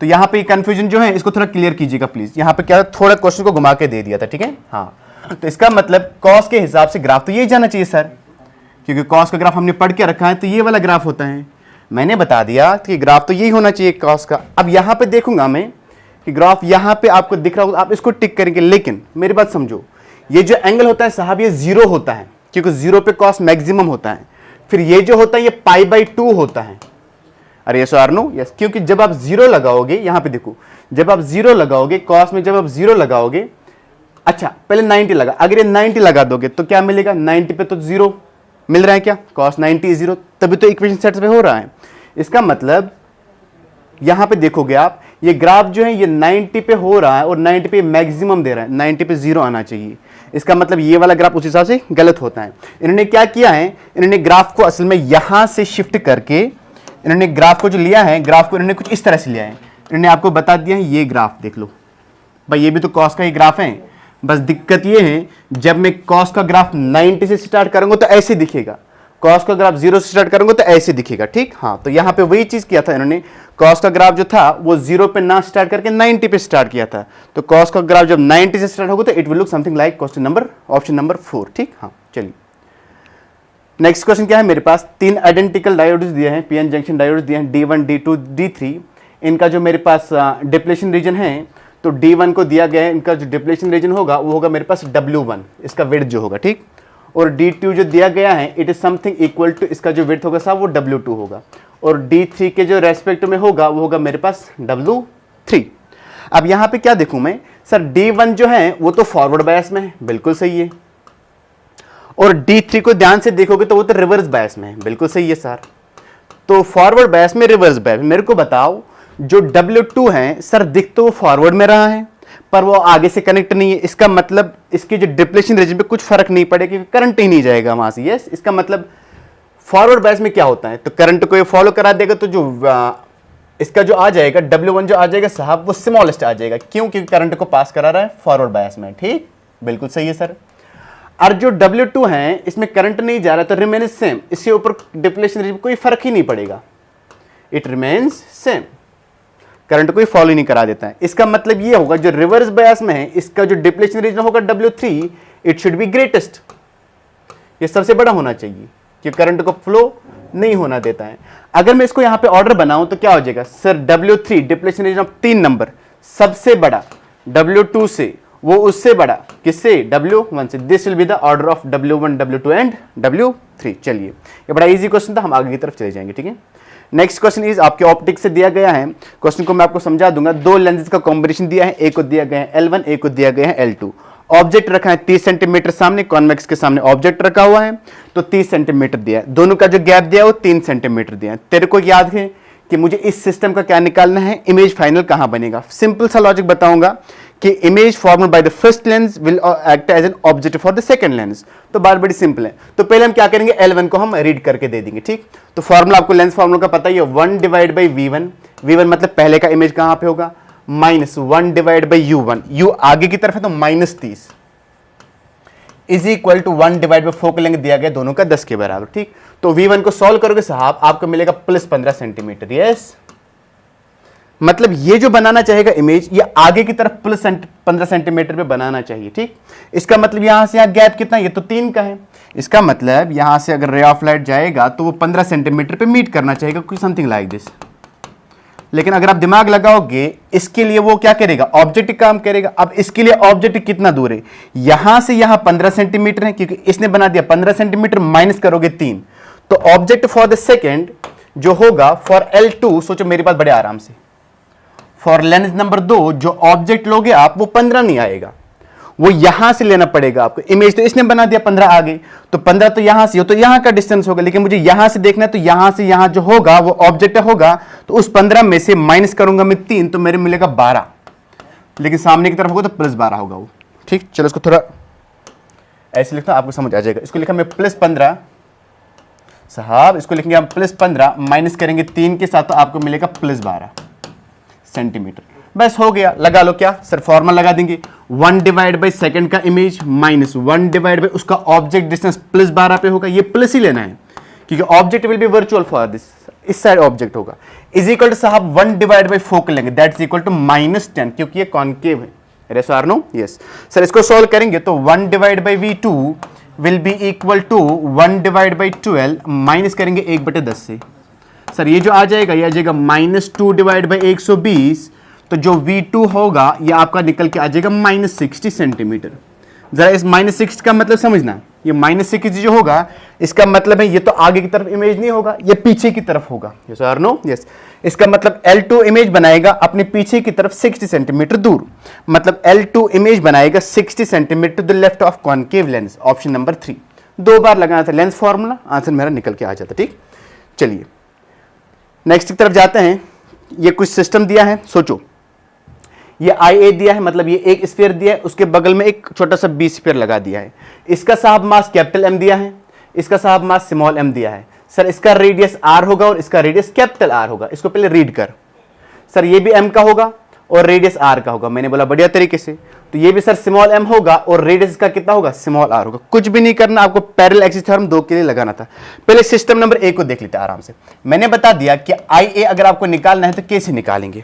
तो यहाँ पे कंफ्यूजन जो है इसको थोड़ा क्लियर कीजिएगा प्लीज। यहाँ पे क्या थोड़ा क्वेश्चन को घुमा के दे दिया था, ठीक है। हाँ, तो इसका मतलब कॉस के हिसाब से ग्राफ तो यही जाना चाहिए सर, क्योंकि कॉस का ग्राफ हमने पढ़ के रखा है, तो ये वाला ग्राफ होता है। मैंने बता दिया कि ग्राफ तो यही होना चाहिए कॉस का। अब यहाँ पे देखूंगा मैं कि ग्राफ यहाँ पे आपको दिख रहा होगा, आप इसको टिक करेंगे। लेकिन मेरी बात समझो, ये जो एंगल होता है साहब ये 0 होता है, क्योंकि 0 पे कॉस मैक्सिमम होता है। फिर ये जो होता है ये π/2 होता है। अरे यस और नो, यस, क्योंकि जब आप 0 लगाओगे, यहां पे देखो, जब आप 0 लगाओगे कॉस में, जब आप 0 लगाओगे, अच्छा पहले 90 लगा, अगर ये 90 लगा दोगे तो क्या मिलेगा, 90 पे तो 0 मिल रहा है, क्या cos 90 0, तभी तो इक्वेशन सेटिस्फाई हो रहा है। इसका मतलब यहां पे देखोगे आप, ये ग्राफ जो है ये 90 पे हो रहा है और 90 पे मैक्सिमम दे रहा है, 90 पे 0 आना चाहिए। इसका मतलब ये वाला ग्राफ उस हिसाब से गलत होता है। इन्होंने क्या किया है, इन्होंने ग्राफ को असल में यहां से शिफ्ट करके, इन्होंने ग्राफ को जो लिया है, ग्राफ को इन्होंने कुछ इस तरह से लिया है, इन्होंने आपको बता दिया है, ये ग्राफ देख लो भाई, ये भी तो कॉस का ही ग्राफ है, बस दिक्कत ये है जब मैं कॉस का ग्राफ 90 से स्टार्ट करूंगा तो ऐसे दिखेगा, कॉस का ग्राफ 0 से स्टार्ट करूंगा तो ऐसे दिखेगा, ठीक। हाँ, तो यहां पे वही चीज किया था इन्होंने, कॉस का ग्राफ जो था वो 0 पे ना स्टार्ट करके 90 पे स्टार्ट किया था, तो कॉस का ग्राफ जब 90 से स्टार्ट होगा तो it will look something like question number option number 4, ठीक। हाँ, चलिए नेक्स्ट क्वेश्चन क्या है मेरे पास, 3 आइडेंटिकल डायोड्स दिए हैं, पीएन जंक्शन डायोड्स दिए हैं, D1 D2 D3। इनका जो मेरे पास डिप्लेशन रीजन है, तो D1 को दिया गया है, इनका जो डिप्लेशन रीजन होगा वो होगा मेरे पास W1, इसका विड्थ जो होगा, ठीक। और D2 जो दिया गया है it is something equal to, इसका जो विड्थ होगा साहब वो W2 होगा, और D3 के जो रेस्पेक्ट में होगा वो होगा मेरे पास W3। अब यहां पे क्या देखूं मैं, सर D1 जो है वो तो फॉरवर्ड बायस में है, बिल्कुल सही है, और D3 को ध्यान से देखोगे तो वो तो रिवर्स बायस में है, बिल्कुल सही है सर। तो फॉरवर्ड बायस में, रिवर्स बायस, मेरे को बताओ जो W2 है सर दिख तो वो फॉरवर्ड में रहा है पर वो आगे से कनेक्ट नहीं है, इसका मतलब इसकी जो डिप्लेशन रीजन पे कुछ फर्क नहीं पड़ेगा क्योंकि करंट ही नहीं जाएगा वहां से। यस, इसका मतलब फॉरवर्ड बायस में क्या होता है, तो करंट को ये फॉलो करा देगा, तो जो इसका जो आ जाएगा W1 जो आ जाएगा साहब वो स्मॉलेस्ट आ जाएगा, क्यों, क्योंकि करंट को पास करा रहा है फॉरवर्ड बायस में, ठीक, बिल्कुल सही है सर। और जो W2 है इसमें करंट नहीं जा रहा तो रिमेन सेम, इसके ऊपर डिप्लेशन रीजन कोई फर्क ही नहीं पड़ेगा, इट रिमेन्स सेम, करंट को ही फॉलो नहीं करा देता है। इसका मतलब ये होगा जो रिवर्स बायस में है इसका जो डिप्लेशन रीजन होगा W3 it should be greatest, ये सबसे बड़ा होना चाहिए कि करंट को फ्लो नहीं होना देता है। अगर मैं इसको यहां पे ऑर्डर बनाऊं तो क्या हो जाएगा sir, W3 depletion region of 3 number सबसे बड़ा W2 से, वो उससे बड़ा किससे, W1 से, this will be the order of W1 W2 and W3। चलिए ये बड़ा इजी क्वेश्चन था, हम आगे की तरफ चले जाएंगे, ठीक है। नेक्स्ट क्वेश्चन इज आपके ऑप्टिक्स से दिया गया है, क्वेश्चन को मैं आपको समझा दूंगा, 2 लेंसेज का कॉम्बिनेशन दिया है, एक को दिया गया है L1, एक को दिया गया है L2, ऑब्जेक्ट रखा है 30 सेंटीमीटर सामने, कॉन्वेक्स के सामने ऑब्जेक्ट रखा हुआ है, तो 30 सेंटीमीटर दिया है, दोनों का जो गैप दिया है वो 3 सेंटीमीटर दिया है। तेरे को याद है कि मुझे इस सिस्टम का क्या निकालना है, इमेज फाइनल कहां बनेगा। सिंपल सा लॉजिक बताऊंगा कि image formed by the first lens will act as an object for the second lens. तो बात बड़ी सिंपल है, तो पहले हम क्या करेंगे, L1 को हम रीड करके दे देंगे, ठीक। तो फॉर्मूला आपको लेंस फॉर्मूला का पता ही है, 1 डिवाइड बाई V1, V1 मतलब पहले का इमेज कहां पे होगा, minus 1 divide by U1, U आगे की तरफ है तो -30 is equal to 1 divide by focal length दिया गया दोनों का 10 के बराबर, ठीक। तो V1 को सॉल्व करोगे साहब आपको मिलेगा +15 सेंटीमीटर। यस, मतलब ये जो बनाना चाहेगा इमेज ये आगे की तरफ +15 सेंटीमीटर पे बनाना चाहिए, ठीक। इसका मतलब यहां से यहां गैप कितना, ये तो 3 का है, इसका मतलब यहां से अगर रे ऑफ लाइट जाएगा तो वो 15 सेंटीमीटर पे मीट करना चाहिए, कुछ समथिंग लाइक दिस। लेकिन अगर आप दिमाग लगाओगे इसके लिए वो क्या करेगा, ऑब्जेक्ट काम करेगा। अब इसके लिए ऑब्जेक्ट कितना दूर है, यहां से यहां 15 सेंटीमीटर है, क्योंकि इसने बना दिया 15 सेंटीमीटर माइनस करोगे 3, तो ऑब्जेक्ट फॉर द सेकेंड जो होगा फॉर L2, सोचो मेरे पास बड़े आराम से, फॉर लेंस नंबर 2 जो ऑब्जेक्ट लोगे आप वो 15 नहीं आएगा, वो यहां से लेना पड़ेगा आपको। इमेज तो इसने बना दिया 15 आगे, तो 15 तो यहां से हो, तो यहां का डिस्टेंस होगा, लेकिन मुझे यहां से देखना है, तो यहां से यहां जो होगा वो ऑब्जेक्ट होगा, तो उस 15 में से माइनस करूंगा मैं 3, तो मेरे मिलेगा 12, लेकिन सामने की तरफ होगा तो +12 होगा वो, ठीक। चलो इसको थोड़ा ऐसे लिखता हूं, आपको समझ आ जाएगा। इसको लिखा मैं +15 साहब, इसको लिखेंगे हम +15 माइनस करेंगे 3 के साथ, तो आपको मिलेगा +12 सेंटीमीटर। बस हो गया, लगा लो क्या सर, फॉर्मूला लगा देंगे, 1 डिवाइड बाई सेकंड का इमेज माइनस 1 डिवाइड बाई उसका ऑब्जेक्ट डिस्टेंस +12 पे होगा, ये प्लस ही लेना है क्योंकि object will be virtual for this, इस साइड ऑब्जेक्ट होगा, इज इक्वल टू साहब 1 डिवाइड बाई फोकल लेंगे, दैट्स इक्वल टू -10, क्योंकि ये कॉनकेव है। यस और नो, यस सर। इसको सोल्व करेंगे तो 1 divide by V2 will be equal to 1 divide by 12 minus करेंगे 1/10 से, सर ये जो आ जाएगा ये आ जाएगा -2 डिवाइड बाई 120, तो जो V2 होगा ये आपका निकल के आ जाएगा -60 सेंटीमीटर। जरा इस -60 का मतलब समझना, ये -60 जो होगा इसका मतलब है ये तो आगे की तरफ इमेज नहीं होगा, ये पीछे की तरफ होगा। यस और नो, यस। इसका मतलब L2 इमेज बनाएगा अपने पीछे की तरफ 60 सेंटीमीटर दूर, मतलब L2 इमेज बनाएगा 60 centimetre the left of concave lens, option number 3। 2 बार लगाना था लेंस फॉर्मूला, आंसर मेरा निकल के आ जाता, ठीक। चलिए नेक्स्ट की तरफ जाते हैं। ये कुछ सिस्टम दिया है, सोचो ये IA दिया है, मतलब ये एक स्फीयर दिया है, उसके बगल में एक छोटा सा B स्फीयर लगा दिया है, इसका साहब मास कैपिटल M दिया है, इसका साहब मास स्मॉल m दिया है। सर इसका रेडियस r होगा और इसका रेडियस कैपिटल R होगा, इसको पहले रीड कर। सर ये भी m का होगा और रेडियस r का होगा। मैंने बोला बढ़िया तरीके से, तो ये भी सर स्मॉल m होगा और रेडियस का कितना होगा, स्मॉल r होगा। कुछ भी नहीं करना, आपको पैरेलल एक्सिस थ्योरम 2 के लिए लगाना था। पहले सिस्टम नंबर 1 को देख लेते हैं आराम से। मैंने बता दिया कि IA अगर आपको निकालना है तो कैसे निकालेंगे।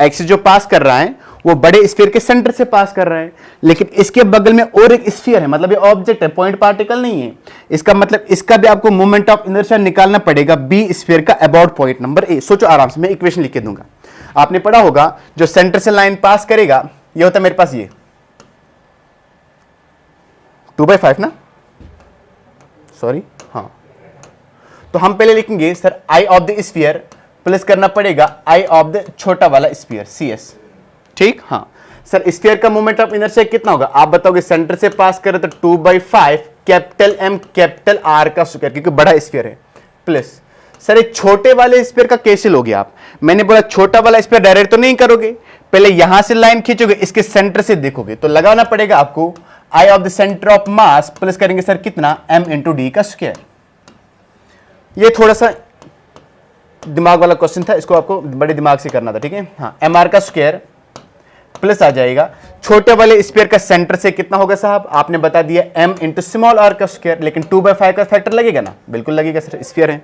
एक्सिस जो पास कर रहा है वो बड़े स्फीयर के सेंटर से पास कर रहा है, लेकिन इसके बगल में और एक स्फीयर है, मतलब ये ऑब्जेक्ट है, पॉइंट पार्टिकल नहीं है। इसका मतलब इसका भी आपको मोमेंट ऑफ इनर्शिया निकालना पड़ेगा बी स्फीयर का अबाउट पॉइंट नंबर ए। सोचो आराम से, मैं इक्वेशन लिख के दूंगा। आपने पढ़ा होगा जो सेंटर से लाइन पास करेगा ये होता है मेरे पास ये 2/5 ना, सॉरी हाँ। तो हम पहले लिखेंगे sir I of the sphere plus करना पड़ेगा आई ऑफ द छोटा वाला स्फीयर CS, ठीक। हाँ सर, स्फीयर का मोमेंट ऑफ इनर्शिया कितना होगा आप बताओगे। सेंटर से पास करें तो 2/5 कैपिटल M कैपिटल R का स्क्वायर, क्योंकि बड़ा स्फीयर है, प्लस सर एक छोटे वाले स्फीयर का कैसे लोगे आप। मैंने बोला छोटा वाला स्फीयर डायरेक्ट तो नहीं करोगे, पहले यहां से लाइन खींचोगे, इसके सेंटर से देखोगे, तो लगाना पड़ेगा आपको I of the centre of mass plus करेंगे सर कितना m इंटू डी का स्क्वायर। ये थोड़ा सा दिमाग वाला क्वेश्चन था, इसको आपको बड़े दिमाग से करना था, ठीक है। हाँ mr का स्क्वायर प्लस आ जाएगा छोटे वाले स्फीयर का सेंटर से कितना होगा साहब, आपने बता दिया m इंटू स्मॉल r का स्क्वायर, लेकिन 2/5 का फैक्टर लगेगा ना, बिल्कुल लगेगा सर, स्फीयर है।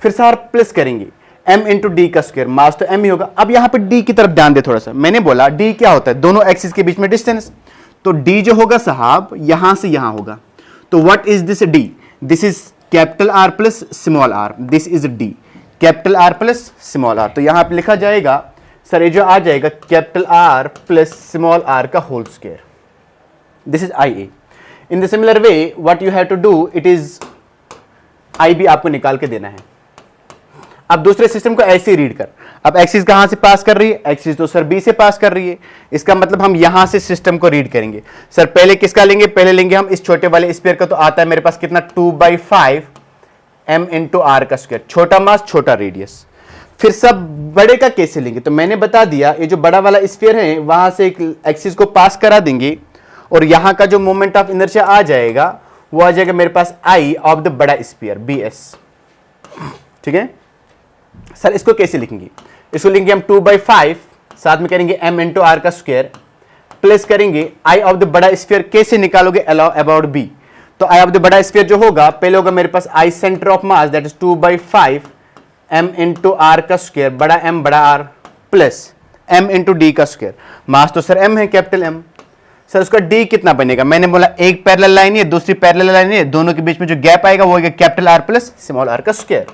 फिर सर प्लस करेंगे m इंटू डी का स्क्वायर, मास तो m ही होगा। अब यहां पे d की तरफ ध्यान दे थोड़ा सा। मैंने बोला d क्या होता है, दोनों एक्सिस के बीच में डिस्टेंस, तो d जो होगा साहब यहां से यहां होगा। तो what is this d, this is capital R plus small r, this is d capital R plus small r। तो यहां पे लिखा जाएगा सर ये जो आ जाएगा capital R plus small r का whole square, this is IA। In the similar way what you have to do, it is IB आपको निकाल के देना है। अब दूसरे सिस्टम को ऐसे ही रीड कर, अब एक्सिस कहां से पास कर रही है, एक्सिस तो सर B से पास कर रही है, इसका मतलब हम यहां से सिस्टम को रीड करेंगे। सर पहले किसका लेंगे, पहले लेंगे हम इस छोटे वाले स्फीयर का, तो आता है मेरे पास कितना 2/5 m इंटू R का स्क्वायर, छोटा मास छोटा रेडियस। फिर सब बड़े का कैसे लेंगे, तो मैंने बता दिया ये जो बड़ा वाला स्फीयर है वहां से एक एक्सिस को पास करा देंगे और यहां का जो मोमेंट ऑफ इनर्शिया आ जाएगा वो आ जाएगा मेरे पास I ऑफ द बड़ा स्फीयर BS, ठीक है। सर इसको कैसे लिखेंगे, इसको लिखेंगे हम 2/5 साथ में करेंगे m इंटू R का स्क्वायर प्लस करेंगे I ऑफ द बड़ा स्फीयर, कैसे निकालोगे अबाउट B। तो I ऑफ द बड़ा स्फीयर जो होगा पहले होगा मेरे पास I centre of mass that is 2/5 m into R का स्क्वायर, बड़ा M बड़ा R plus m into D का स्क्वायर, मास तो सर m है कैपिटल M। सर उसका d कितना बनेगा, मैंने बोला एक पैरेलल लाइन है दूसरी पैरेलल लाइन है, दोनों के बीच में जो गैप आएगा वो होगा capital R plus small r का स्क्वायर।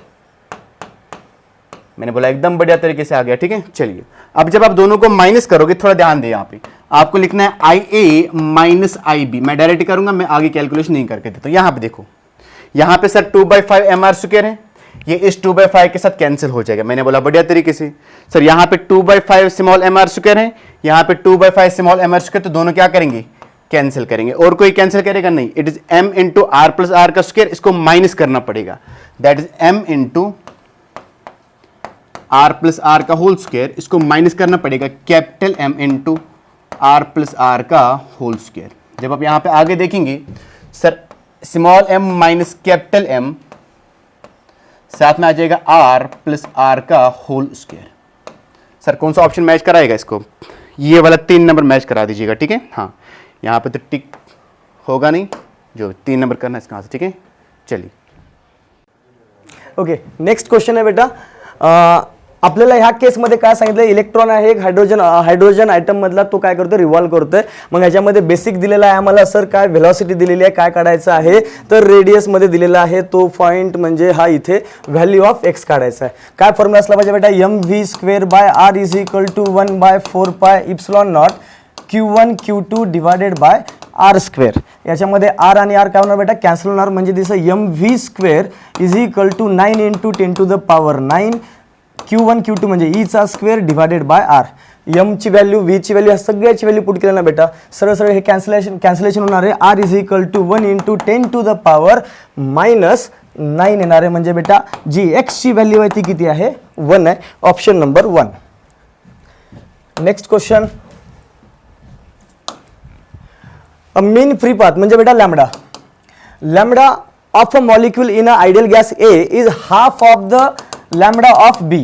मैंने बोला एकदम बढ़िया तरीके से आ गया, ठीक है। चलिए अब जब आप दोनों को माइनस करोगे, थोड़ा ध्यान दें, यहाँ पे आपको लिखना है IA माइनस IB। मैं डायरेक्ट करूंगा, मैं आगे कैलकुलेशन नहीं करके देता। यहाँ पे देखो, यहाँ पे सर 2/5 mr स्क्वायर है, ये इस 2/5 के साथ कैंसिल हो जाएगा। मैंने बोला बढ़िया तरीके से। सर यहाँ पे 2/5 स्मॉल mr स्क्वायर है, यहाँ पे 2/5 स्मॉल mr स्क्वायर, तो दोनों क्या करेंगे, कैंसिल करेंगे। और कोई कैंसिल करेगा नहीं, it is m into R plus R का स्क्वायर, इसको माइनस करना पड़ेगा, that is m into R plus R का होल स्क्वायर, इसको माइनस करना पड़ेगा capital M into R plus R का होल स्क्वायर। जब आप यहाँ पे आगे देखेंगे sir small m minus capital M साथ में आ जाएगा R प्लस R का होल स्क्वायर। सर कौन सा ऑप्शन मैच कराएगा इसको, ये वाला 3 नंबर मैच करा दीजिएगा, ठीक है। हाँ यहाँ पे तो टिक होगा नहीं, जो 3 नंबर करना है इसका आंसर, ठीक है। चलिए ओके, नेक्स्ट क्वेश्चन आहे बेटा, आपल्याला ह्या केसमध्ये काय सांगितलं, इलेक्ट्रॉन आहे एक हायड्रोजन आयटम मधला, तो काय करतो, रिव्हॉल्व करतोय। मग ह्याच्यामध्ये बेसिक दिलेला आहे आम्हाला, सर काय व्हेलॉसिटी दिलेली आहे, काय काढायचं आहे, तर रेडियस मध्ये दिलेला आहे तो पॉइंट म्हणजे हा इथे व्हॅल्यू ऑफ एक्स काढायचा आहे। काय फॉर्म्युला असला पाहिजे बेटा, mv² r is equal to 1/4πε0 q1 q2 divided by r square. याच्यामध्ये r आणि r काय होणार बेटा, कॅन्सल होणार, म्हणजे दिसं mv² is equal to 9 into 10 to the power 9 q1 q2 म्हणजे e चा square divided by r। m ची व्हॅल्यू, v ची व्हॅल्यू, सगळ्याची व्हॅल्यू पुट केलं ना बेटा, सरळ सरळ हे कॅन्सलेशन होणार आहे। r is equal to 1 into 10 to the power -9 येणार आहे, म्हणजे बेटा जी x ची व्हॅल्यू आहे ती किती आहे, 1 आहे, option number 1। Next question, a mean free path म्हणजे बेटा lambda of a molecule in a ideal gas A is half of the lambda of B.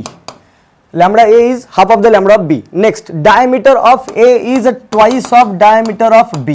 lambda A is half of the lambda of B. Next, diameter of A is twice of diameter of B.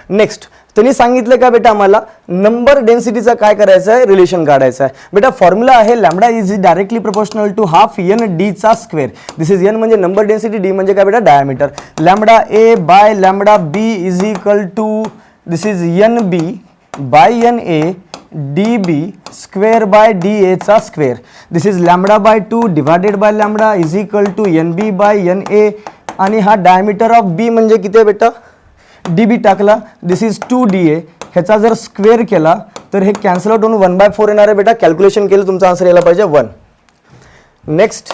Next त्यांनी सांगितलं का बेटा आम्हाला number डेन्सिटीचा काय करायचं आहे, relation काढायचं आहे. बेटा फॉर्म्युला आहे lambda is directly proportional to half N D चा स्क्वेअर. दिस इज एन म्हणजे नंबर डेन्सिटी, डी म्हणजे काय बेटा diameter. Lambda A by lambda B is equal to this is N B by N A D B square by D A चा square. This is lambda by 2 divided by lambda is equal to N B by N A. आणि हा diameter of B म्हणजे किती आहे बेटा, D B टाकला. This is 2DA. ह्याचा जर स्क्वेअर केला तर हे कॅन्सल आउट होऊन 1/4 येणार आहे बेटा. कॅल्क्युलेशन केलं तुमचा आन्सर यायला पाहिजे 1. नेक्स्ट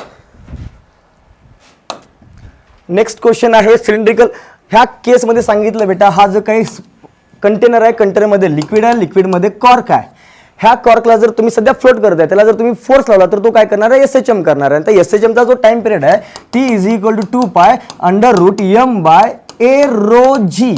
क्वेश्चन आहे सिलेंड्रिकल. ह्या केसमध्ये सांगितलं बेटा हा जो काही कंटेनर आहे, कंटेनरमध्ये लिक्विड आहे, लिक्विडमध्ये कॉर्क आहे. ह्या कॉर्कला जर तुम्ही सध्या फ्लोट करताय, त्याला जर तुम्ही फोर्स लावला तर तो काय करणार आहे, SHM करणार आहे. तर SHMचा जो टाइम पिरियड आहे T is equal to 2π √ m by A rho G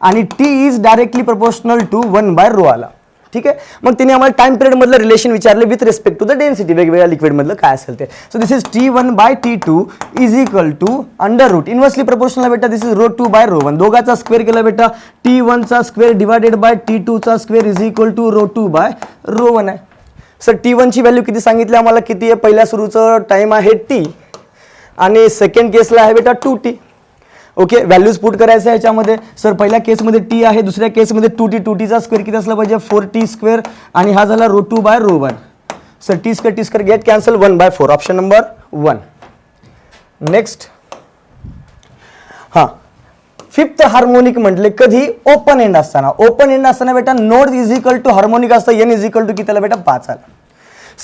आणि T is directly proportional to 1/ρ आला. ठीक आहे. मग तिने आम्हाला टाइम पिरियड मधलं रिलेशन विचारले with respect to the density, वेगवेगळ्या लिक्विड मधलं काय असेल ते. So this is T1 by T2 is equal to √ inversely proportional बेटा. This is ρ2/ρ1. दोघाचा स्क्वेअर केला बेटा. T1 चा स्क्वेअर डिवायडेड बाय T2 चा स्क्वेअर इज इक्वल टू ρ2/ρ1 आहे. सर T1 ची व्हॅल्यू किती सांगितली आम्हाला, किती आहे, पहिल्या सुरूचं टाइम आहे T आणि सेकंड केसला आहे बेटा 2T. ओके, व्हॅल्यूज पुट करायचं आहे याच्यामध्ये. सर पहिल्या केसमध्ये T आहे, दुसऱ्या केसमध्ये 2T चा स्क्वेअर किती असला पाहिजे 4T स्क्वेअर आणि हा झाला ρ2/ρ1. Sir T square get cancel 1/4. Option number 1. Next, हां फिफ्थ हार्मोनिक म्हटले कधी, ओपन एंड असताना. ओपन एंड असताना बेटा node is equal to harmonic असतं, n इज इक्वल टू कितीला बेटा 5 आला.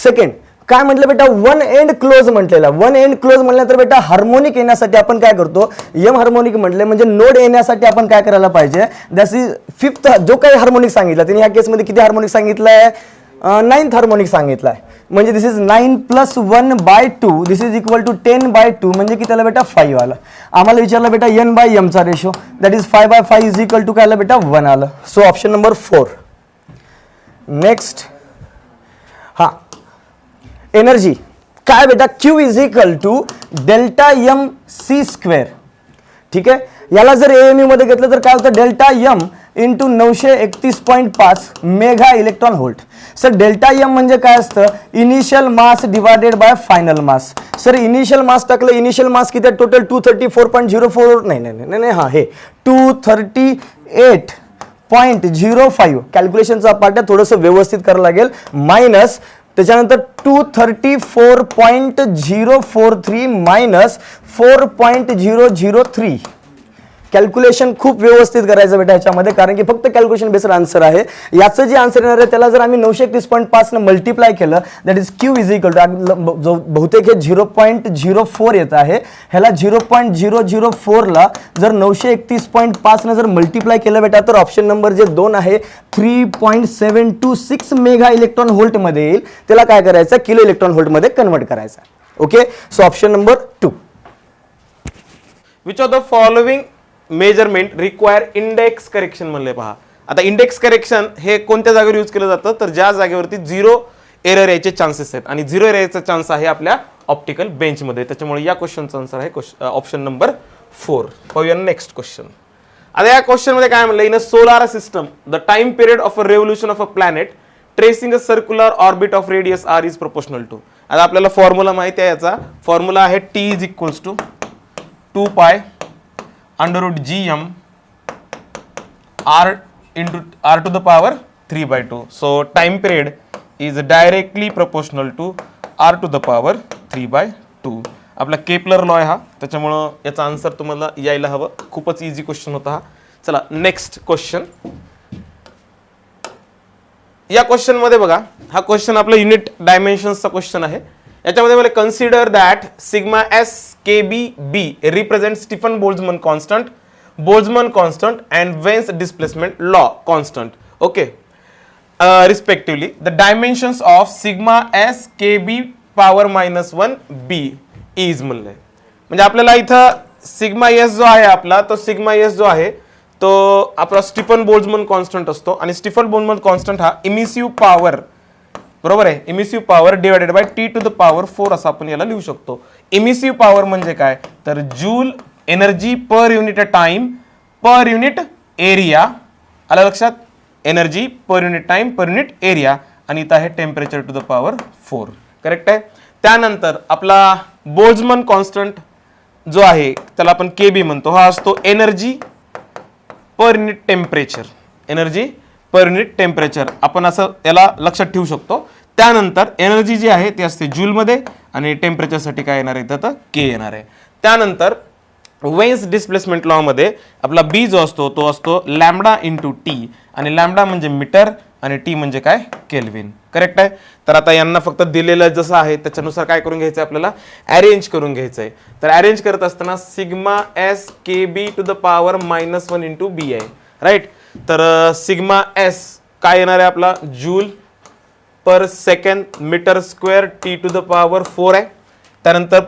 सेकंड काय म्हटलं बेटा, वन एंड क्लोज म्हटलेला. वन एंड क्लोज म्हटलं तर बेटा हार्मोनिक येण्यासाठी आपण काय करतो, एम हार्मोनिक म्हटले म्हणजे नोड येण्यासाठी आपण काय करायला पाहिजे. दॅट इज फिफ्थ जो काही हार्मोनिक सांगितला त्यांनी ह्या केसमध्ये किती हार्मोनिक सांगितलंय, 9th हार्मोनिक सांगितलाय. म्हणजे this is 9 + 1/2 this is equal to 10/2 म्हणजे किती आला बेटा 5 आला. आम्हाला विचारलं बेटा n/m चा रेशो, that is 5/5 is equal to काय आलं बेटा 1 आलं. So option number 4. नेक्स्ट, हा एनर्जी काय बेटा, Q is equal to Δmc². ठीक आहे. याला जर AMU मध्ये घेतलं तर काय होतं, Δm into 931.5 mega electron volt. Sir Δm म्हणजे काय असतं, initial mass divided by final mass. Sir initial mass टाकलं, इनिशियल मास किती आहे टोटल 234.04, नाही हा हे 238.05. कॅल्क्युलेशनचा पार्ट आहे, थोडंसं व्यवस्थित करावं लागेल. मायनस त्याच्यानंतर 234.043 मायनस 4.003. कॅल्क्युलेशन खूप व्यवस्थित करायचं बेटा ह्याच्यामध्ये, कारण की फक्त कॅल्क्युलेशन बेस्ड आन्सर आहे. याचं जे आन्सर येणार आहे त्याला जर आम्ही 931.5 न मल्टिप्लाय केलं that is Q is equal to, जो बहुतेक हे 0.04 येत आहे, ह्याला 0.004 ला जर 931.5 न जर मल्टिप्लाय केलं बेटा तर ऑप्शन नंबर जे 2 आहे 3.726 मेगा इलेक्ट्रॉन व्होल्ट मध्ये येईल. त्याला काय करायचं, किलो इलेक्ट्रॉन व्होल्ट मध्ये कन्वर्ट करायचं. Okay, so option number 2. Which of the following measurement require index correction म्हणले पहा. आता इंडेक्स करेक्शन हे कोणत्या जागेवर यूज केलं जातं, तर ज्या जागेवरती 0 एरर यायचे चान्सेस आहेत आणि 0 एरर यायचा चान्स आहे आपल्या ऑप्टिकल बेंचमध्ये. त्याच्यामुळे या क्वेश्चनचा आन्सर आहे ऑप्शन नंबर 4. पाहूया नेक्स्ट क्वेश्चन. आता या क्वेश्चन मध्ये काय म्हणलं, in a solar system the time period of a revolution of a planet tracing a circular orbit of radius r is proportional to. आता आपल्याला फॉर्म्युला माहिती आहे, याचा फॉर्म्युला आहे T is equals to 2π √gm r into r to the power 3/2. So time period is directly proportional to r to the power 3/2. आपला Kepler law आहे हा, त्याच्यामुळं याचा आन्सर तुम्हाला यायला हवं. खूपच इझी क्वेश्चन होता हा. चला नेक्स्ट क्वेश्चन. या क्वेश्चन मध्ये बघा, हा क्वेश्चन आपला युनिट डायमेन्शन्सचा क्वेश्चन आहे. याच्यामध्ये मला कन्सिडर दॅट सिग्मा एस के B represent Stefan Boltzmann constant and Wien's displacement law constant. Okay, respectively the dimensions of sigma S के बी पॉवर -1 बी इज म्हणलंय. म्हणजे आपल्याला इथं सिग्मा एस जो आहे आपला, तो सिग्मा एस जो आहे तो आपला स्टीफन बोल्ट्झमन कॉन्स्टंट असतो आणि स्टीफन बोल्ट्झमन कॉन्स्टंट हा इमिसिव्ह पॉवर बरोबर आहे. Emissive power divided by T to the power 4 असं आपण याला लिहू शकतो. इमिसिव्ह पॉवर म्हणजे काय तर joule energy per unit time per unit area. आलं लक्षात? Energy per unit time per unit area आणि इथं आहे temperature to the power 4. Correct आहे. त्यानंतर आपला बोल्ट्झमन कॉन्स्टंट जो आहे त्याला आपण केबी म्हणतो. हा असतो energy per unit temperature. Energy per unit temperature आपण असं याला लक्षात ठेवू शकतो. त्यानंतर एनर्जी जी आहे ती असते जूलमध्ये आणि टेम्परेचरसाठी काय येणार आहे तर के येणार आहे. त्यानंतर वेन्स डिस्प्लेसमेंट लॉ मध्ये आपला बी जो असतो तो असतो लॅम्बडा इंटू टी आणि लॅम्बडा म्हणजे मीटर आणि टी म्हणजे काय केल्विन. करेक्ट आहे. तर आता यांना फक्त दिलेलं जसं आहे त्याच्यानुसार काय करून घ्यायचं आपल्याला अरेंज करून घ्यायचं आहे. तर अरेंज करत असताना सिग्मा एस के b to the power -1 into b आहे. राईट. तर सिग्मा एस काय येणार आहे आपला joule per second metre square T to the power 4 आहे. त्यानंतर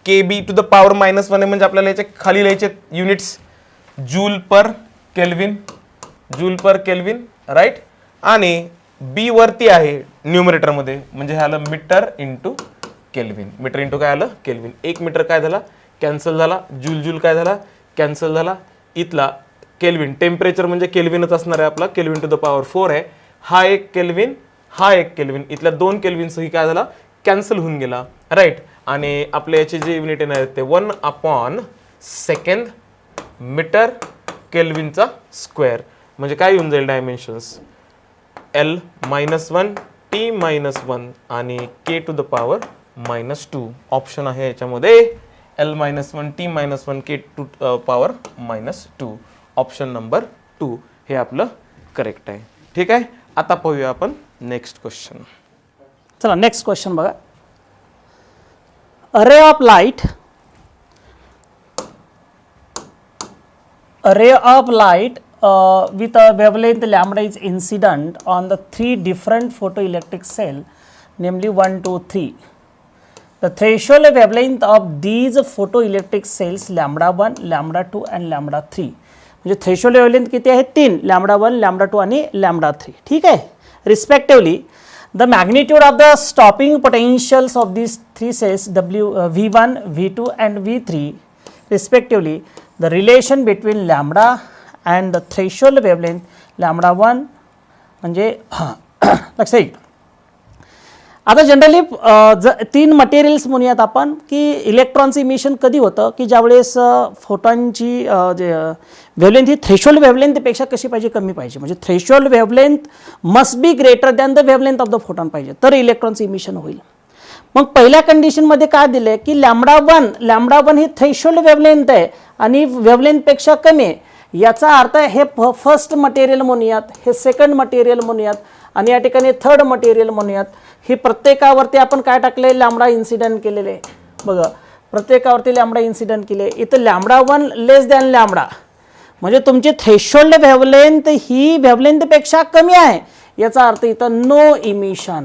के बी टू द पॉवर -1 आहे म्हणजे आपल्याला याचे खाली लिहायचे units joule per kelvin. Joule per kelvin. Right. आणि बी वरती आहे न्यूमरेटर मध्ये म्हणजे हे आलं metre into kelvin. Metre into काय आलं केल्विन. 1 मीटर काय झाला कॅन्सल झाला. जूल जूल काय झाला कॅन्सल झाला. इथला केल्विन टेम्परेचर म्हणजे केल्विनच असणार आहे आपला. केल्विन टू द पॉवर 4 आहे. हा एक केल्विन हा एक केल्विन. इथल्या 2 केल्विन सही काय झाला कॅन्सल होऊन गेला. राईट. आणि आपल्या याचे जे युनिट येणार आहेत ते 1/सेकंड मीटर केल्विनचा स्क्वेअर म्हणजे काय येऊन जाईल डायमेन्शन्स L-1 T-1 आणि K to the power -2. Option आहे याच्यामध्ये L-1 T-1 K to power -2. Option number 2 हे आपलं करेक्ट आहे. ठीक आहे. आता पाहूया आपण नेक्स्ट क्वेश्चन. चला नेक्स्ट क्वेश्चन बघा. A ray of light with a wavelength lambda is incident on the 3 different photoelectric cell, namely 1, 2, 3. The threshold wavelength of these photoelectric cells lambda 1, lambda 2 and lambda 3. म्हणजे threshold wavelength किती आहे 3 lambda 1, lambda 2 आणि lambda 3. ठीक आहे. Respectively, the magnitude of the stopping potentials of these 3 cells V1, V2 and V3 respectively, the relation between lambda and the threshold wavelength lambda 1 म्हणजे लक्षात येईल. आता जनरली 3 मटेरियल्स म्हणूयात आपण की इलेक्ट्रॉनचं इमिशन कधी होतं की ज्यावेळेस फोटॉनची जे वेवलेंथ ही थ्रेशोल्ड वेवलेंथपेक्षा कशी पाहिजे कमी पाहिजे. म्हणजे threshold wavelength must be greater than the wavelength of the photon पाहिजे तर इलेक्ट्रॉनचं इमिशन होईल. मग पहिल्या कंडिशनमध्ये काय दिलं की लॅम्बडा वन ही थ्रेशोल्ड वेवलेंथ आहे आणि वेवलेंथपेक्षा कमी आहे. याचा अर्थ हे फर्स्ट मटेरियल म्हणूयात, हे सेकंड मटेरियल म्हणूयात आणि या ठिकाणी थर्ड मटेरियल म्हणूयात. ही प्रत्येकावरती आपण काय टाकले लॅम्बडा इन्सिडेंट केलेले बघा. प्रत्येकावरती लॅम्बडा इन्सिडेंट केले. इथं लॅम्बडा 1 लेस दॅन लॅम्बडा म्हणजे तुमची थ्रेशोल्ड वेवलेंथ ही वेवलेंथपेक्षा कमी आहे. याचा अर्थ इथं नो इमिशन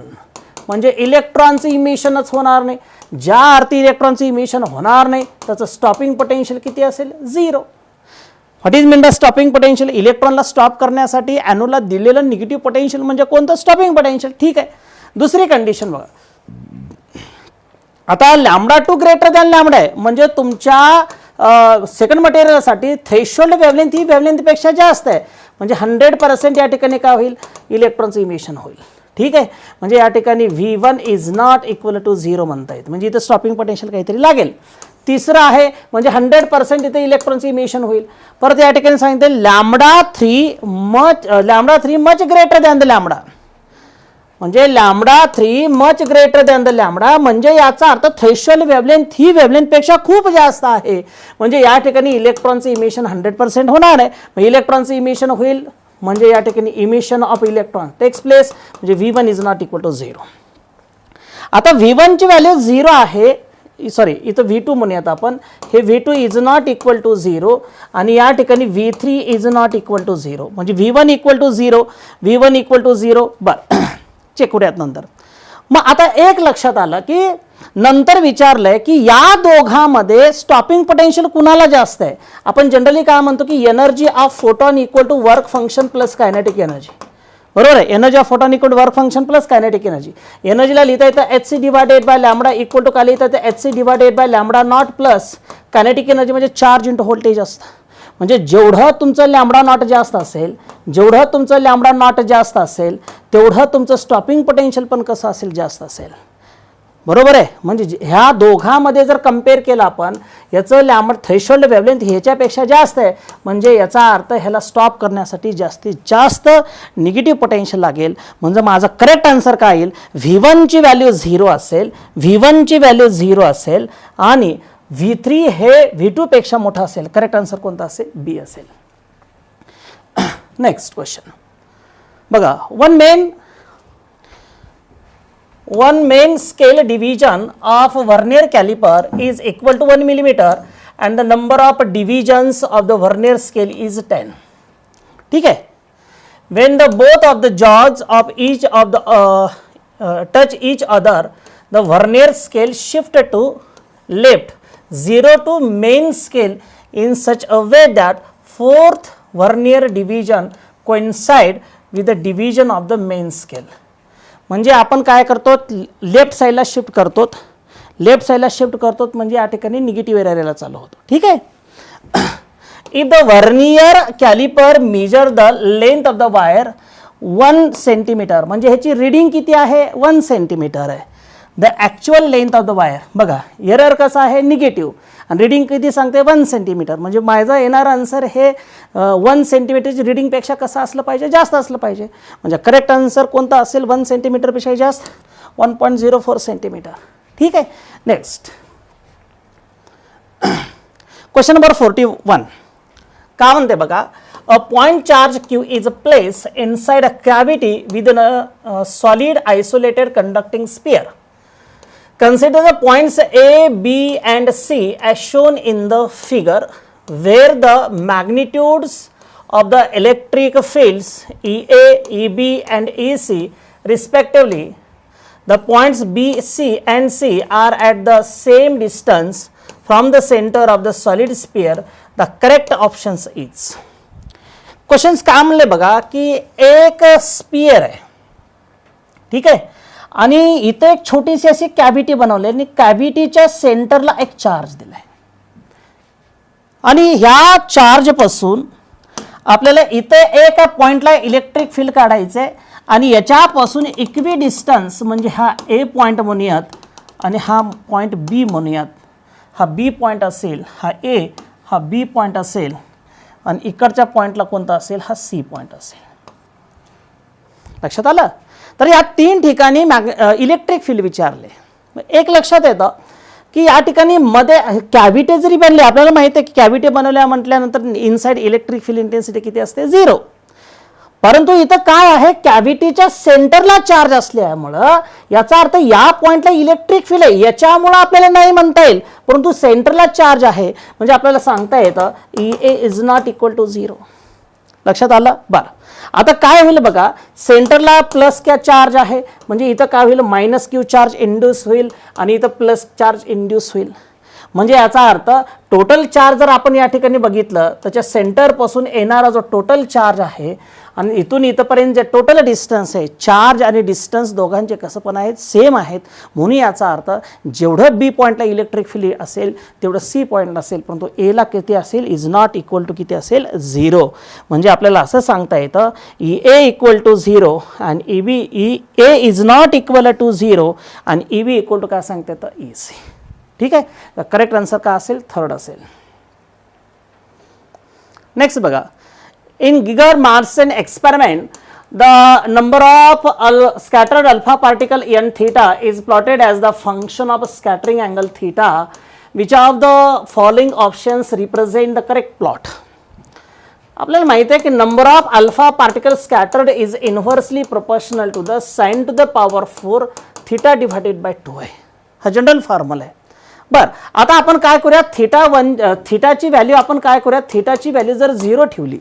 म्हणजे इलेक्ट्रॉनचं इमिशनच होणार नाही. ज्या अर्थी इलेक्ट्रॉनचं इमिशन होणार नाही त्याचं स्टॉपिंग पोटेन्शियल किती असेल 0. What is mean the stopping potential. इलेक्ट्रॉनला स्टॉप करण्यासाठी ॲनोडला दिलेलं निगेटिव्ह पोटेन्शियल म्हणजे कोणतं स्टॉपिंग पोटेन्शियल. ठीक आहे. दुसरी कंडिशन बघा. आता लॅम्बडा 2 ग्रेटर दॅन लॅम्बडा आहे म्हणजे तुमच्या सेकंड मटेरियलसाठी थ्रेशोल्ड वेवलेंथ ही वेवलेंथपेक्षा जास्त आहे म्हणजे 100% या ठिकाणी काय होईल इलेक्ट्रॉनचं इमिशन होईल. ठीक आहे. म्हणजे या ठिकाणी V1 is not equal to 0 म्हणता येत म्हणजे इथं स्टॉपिंग पोटेन्शियल काहीतरी लागेल. तिसरं आहे म्हणजे 100% इथे इलेक्ट्रॉनचं इमिशन होईल. परत या ठिकाणी सांगितलं lambda 3 much greater than the lambda म्हणजे lambda 3 much greater than the lambda म्हणजे याचा अर्थ थ्रेशोल्ड वेवलेंथ ही वेवलेंथपेक्षा खूप जास्त आहे म्हणजे या ठिकाणी इलेक्ट्रॉनचं इमिशन 100% होणार आहे. मग इलेक्ट्रॉनचं इमिशन होईल म्हणजे या ठिकाणी emission of electron takes place म्हणजे V1 is not equal to 0. आता V1 ची व्हॅल्यू 0 आहे. सॉरी इथं V2 म्हणूयात आपण. हे V2 is not equal to 0 आणि या ठिकाणी V3 is not equal to 0 म्हणजे V1 equal to 0 V1 equal to 0. बरं चेक करूयात नंतर. मग आता एक लक्षात आलं की नंतर विचारलंय की या दोघांमध्ये स्टॉपिंग पोटेन्शियल कुणाला जास्त आहे. आपण जनरली काय म्हणतो की energy of photon equal to work function plus kinetic energy बरोबर आहे. Energy of photon equal to work function plus kinetic energy. एनर्जीला लिहिता येतं H C divided by lambda equal to काय लिहिता येतं H C divided by lambda naught plus kinetic energy म्हणजे charge into voltage असतं. म्हणजे जेवढं तुमचं लॅम्बडा नॉट जास्त असेल, जेवढं तुमचं लॅम्बडा नॉट जास्त असेल, तेवढं तुमचं स्टॉपिंग पोटेन्शियल पण कसं असेल, जास्त असेल. बरोबर आहे. म्हणजे ह्या दोघांमध्ये जर कम्पेअर केलं आपण, याचं लॅम्बडा थ्रेशोल्ड वेव्हलेंथ ह्याच्यापेक्षा जास्त आहे, म्हणजे याचा अर्थ ह्याला स्टॉप करण्यासाठी जास्तीत जास्त निगेटिव्ह पोटेन्शियल लागेल. म्हणजे माझा करेक्ट आन्सर काय येईल, V1ची व्हॅल्यू 0 असेल, V1ची व्हॅल्यू 0 असेल आणि V3 हे V2 पेक्षा मोठा असेल. करेक्ट आन्सर कोणता असेल, बी असेल. नेक्स्ट क्वेश्चन बघा. one main scale division of vernier caliper is equal to 1 millimeter and the number of divisions of the vernier scale is 10. ठीक है. When the both of the jaws of each of the touch each other, the vernier scale shift to left 0 to main scale in such a way that fourth vernier division coincide with the division of the main scale. म्हणजे आपण काय करतो, left साईडला shift करतो, left साईडला shift करतो म्हणजे या ठिकाणी निगेटिव्ह एरियाला चालू होतो. ठीक आहे. If the vernier calliper measure the length of the wire 1 centimetre, म्हणजे ह्याची रीडिंग किती आहे, 1 सेंटीमीटर आहे. The actual length of the wire बघा, एरर कसा आहे, निगेटिव्ह, आणि रीडिंग किती सांगते, 1 सेंटीमीटर. म्हणजे माझा येणारा आन्सर हे 1 सेंटीमीटरची रीडिंगपेक्षा कसं असलं पाहिजे, जास्त असलं पाहिजे. म्हणजे करेक्ट आन्सर कोणता असेल, 1 सेंटीमीटरपेक्षा जास्त, 1.04 सेंटीमीटर. ठीक आहे. नेक्स्ट क्वेश्चन नंबर 41 का म्हणते बघा. A point charge Q is place inside a cavity with a solid isolated conducting sphere. Consider the points A, B and C as shown in the figure where the magnitudes of the electric fields EA, EB and EC respectively. The points B, C and C are at the same distance from the center of the solid sphere. The correct options is. Questions काय म्हणले बघा की एक spear आहे. ठीक आहे. आणि इथे एक छोटीशी अशी कॅव्हिटी बनवली आणि कॅव्हिटीच्या सेंटरला एक चार्ज दिलाय आणि ह्या चार्जपासून आपल्याला इथे एका पॉइंटला इलेक्ट्रिक फील्ड काढायचं आहे आणि याच्यापासून इक्वी डिस्टन्स म्हणजे हा ए पॉइंट म्हणूयात आणि हा पॉइंट बी म्हणूयात. हा बी पॉइंट असेल, हा ए, हा बी पॉइंट असेल आणि इकडच्या पॉइंटला कोणता असेल, हा सी पॉइंट असेल. लक्षात आलं. तर या 3 ठिकाणी इलेक्ट्रिक फील्ड विचारले. एक लक्षात येतं की या ठिकाणी मध्ये कॅव्हिटी जरी बनली, आपल्याला माहिती आहे की कॅव्हिटी बनवल्या म्हटल्यानंतर इनसाइड इलेक्ट्रिक फील्ड इंटेन्सिटी किती असते, 0. परंतु इथं काय आहे, कॅव्हिटीच्या सेंटरला चार्ज असल्यामुळं याचा अर्थ या पॉइंटला इलेक्ट्रिक फील्ड आहे, याच्यामुळं आपल्याला नाही म्हणता येईल, परंतु सेंटरला चार्ज आहे म्हणजे आपल्याला सांगता येतं EA is not equal to 0. लक्षात आलं. बरं, आता काय होईल बघा, सेंटरला प्लस क्या चार्ज आहे म्हणजे इथं काय होईल, -Q चार्ज इंड्यूस होईल आणि इथं प्लस चार्ज इंड्यूस होईल. म्हणजे याचा अर्थ टोटल चार्ज जर आपण या ठिकाणी बघितलं, त्याच्या सेंटरपासून येणारा जो टोटल चार्ज आहे आणि इथून इथपर्यंत जे टोटल डिस्टन्स आहे, चार्ज आणि डिस्टन्स दोघांचे कसं पण आहेत, सेम आहेत. म्हणून याचा अर्थ जेवढं बी पॉईंटला इलेक्ट्रिक फील्ड असेल तेवढं सी पॉईंटला असेल, परंतु एला किती असेल, इज नॉट इक्वल टू किती असेल, 0. म्हणजे आपल्याला असं सांगता येतं EA इक्वल टू 0 आणि EA is not equal to 0 आणि EB इक्वल टू काय सांगता येतं, EC. ठीक आहे. करेक्ट आन्सर काय असेल, 3rd असेल. नेक्स्ट बघा. In Giger-Marsen experiment, the number of scattered alpha particle n theta is plotted as the function of scattering angle theta. Which of the following options represent the correct plot? आपल्याला माहिती आहे की number of alpha particle scattered is inversely proportional to the sine to the power 4 theta divided by 2 आहे. हा general formula आहे. बर, आता आपण काय करूया, थीटाची व्हॅल्यू आपण काय करूया, थीटाची व्हॅल्यू जर 0 ठेवली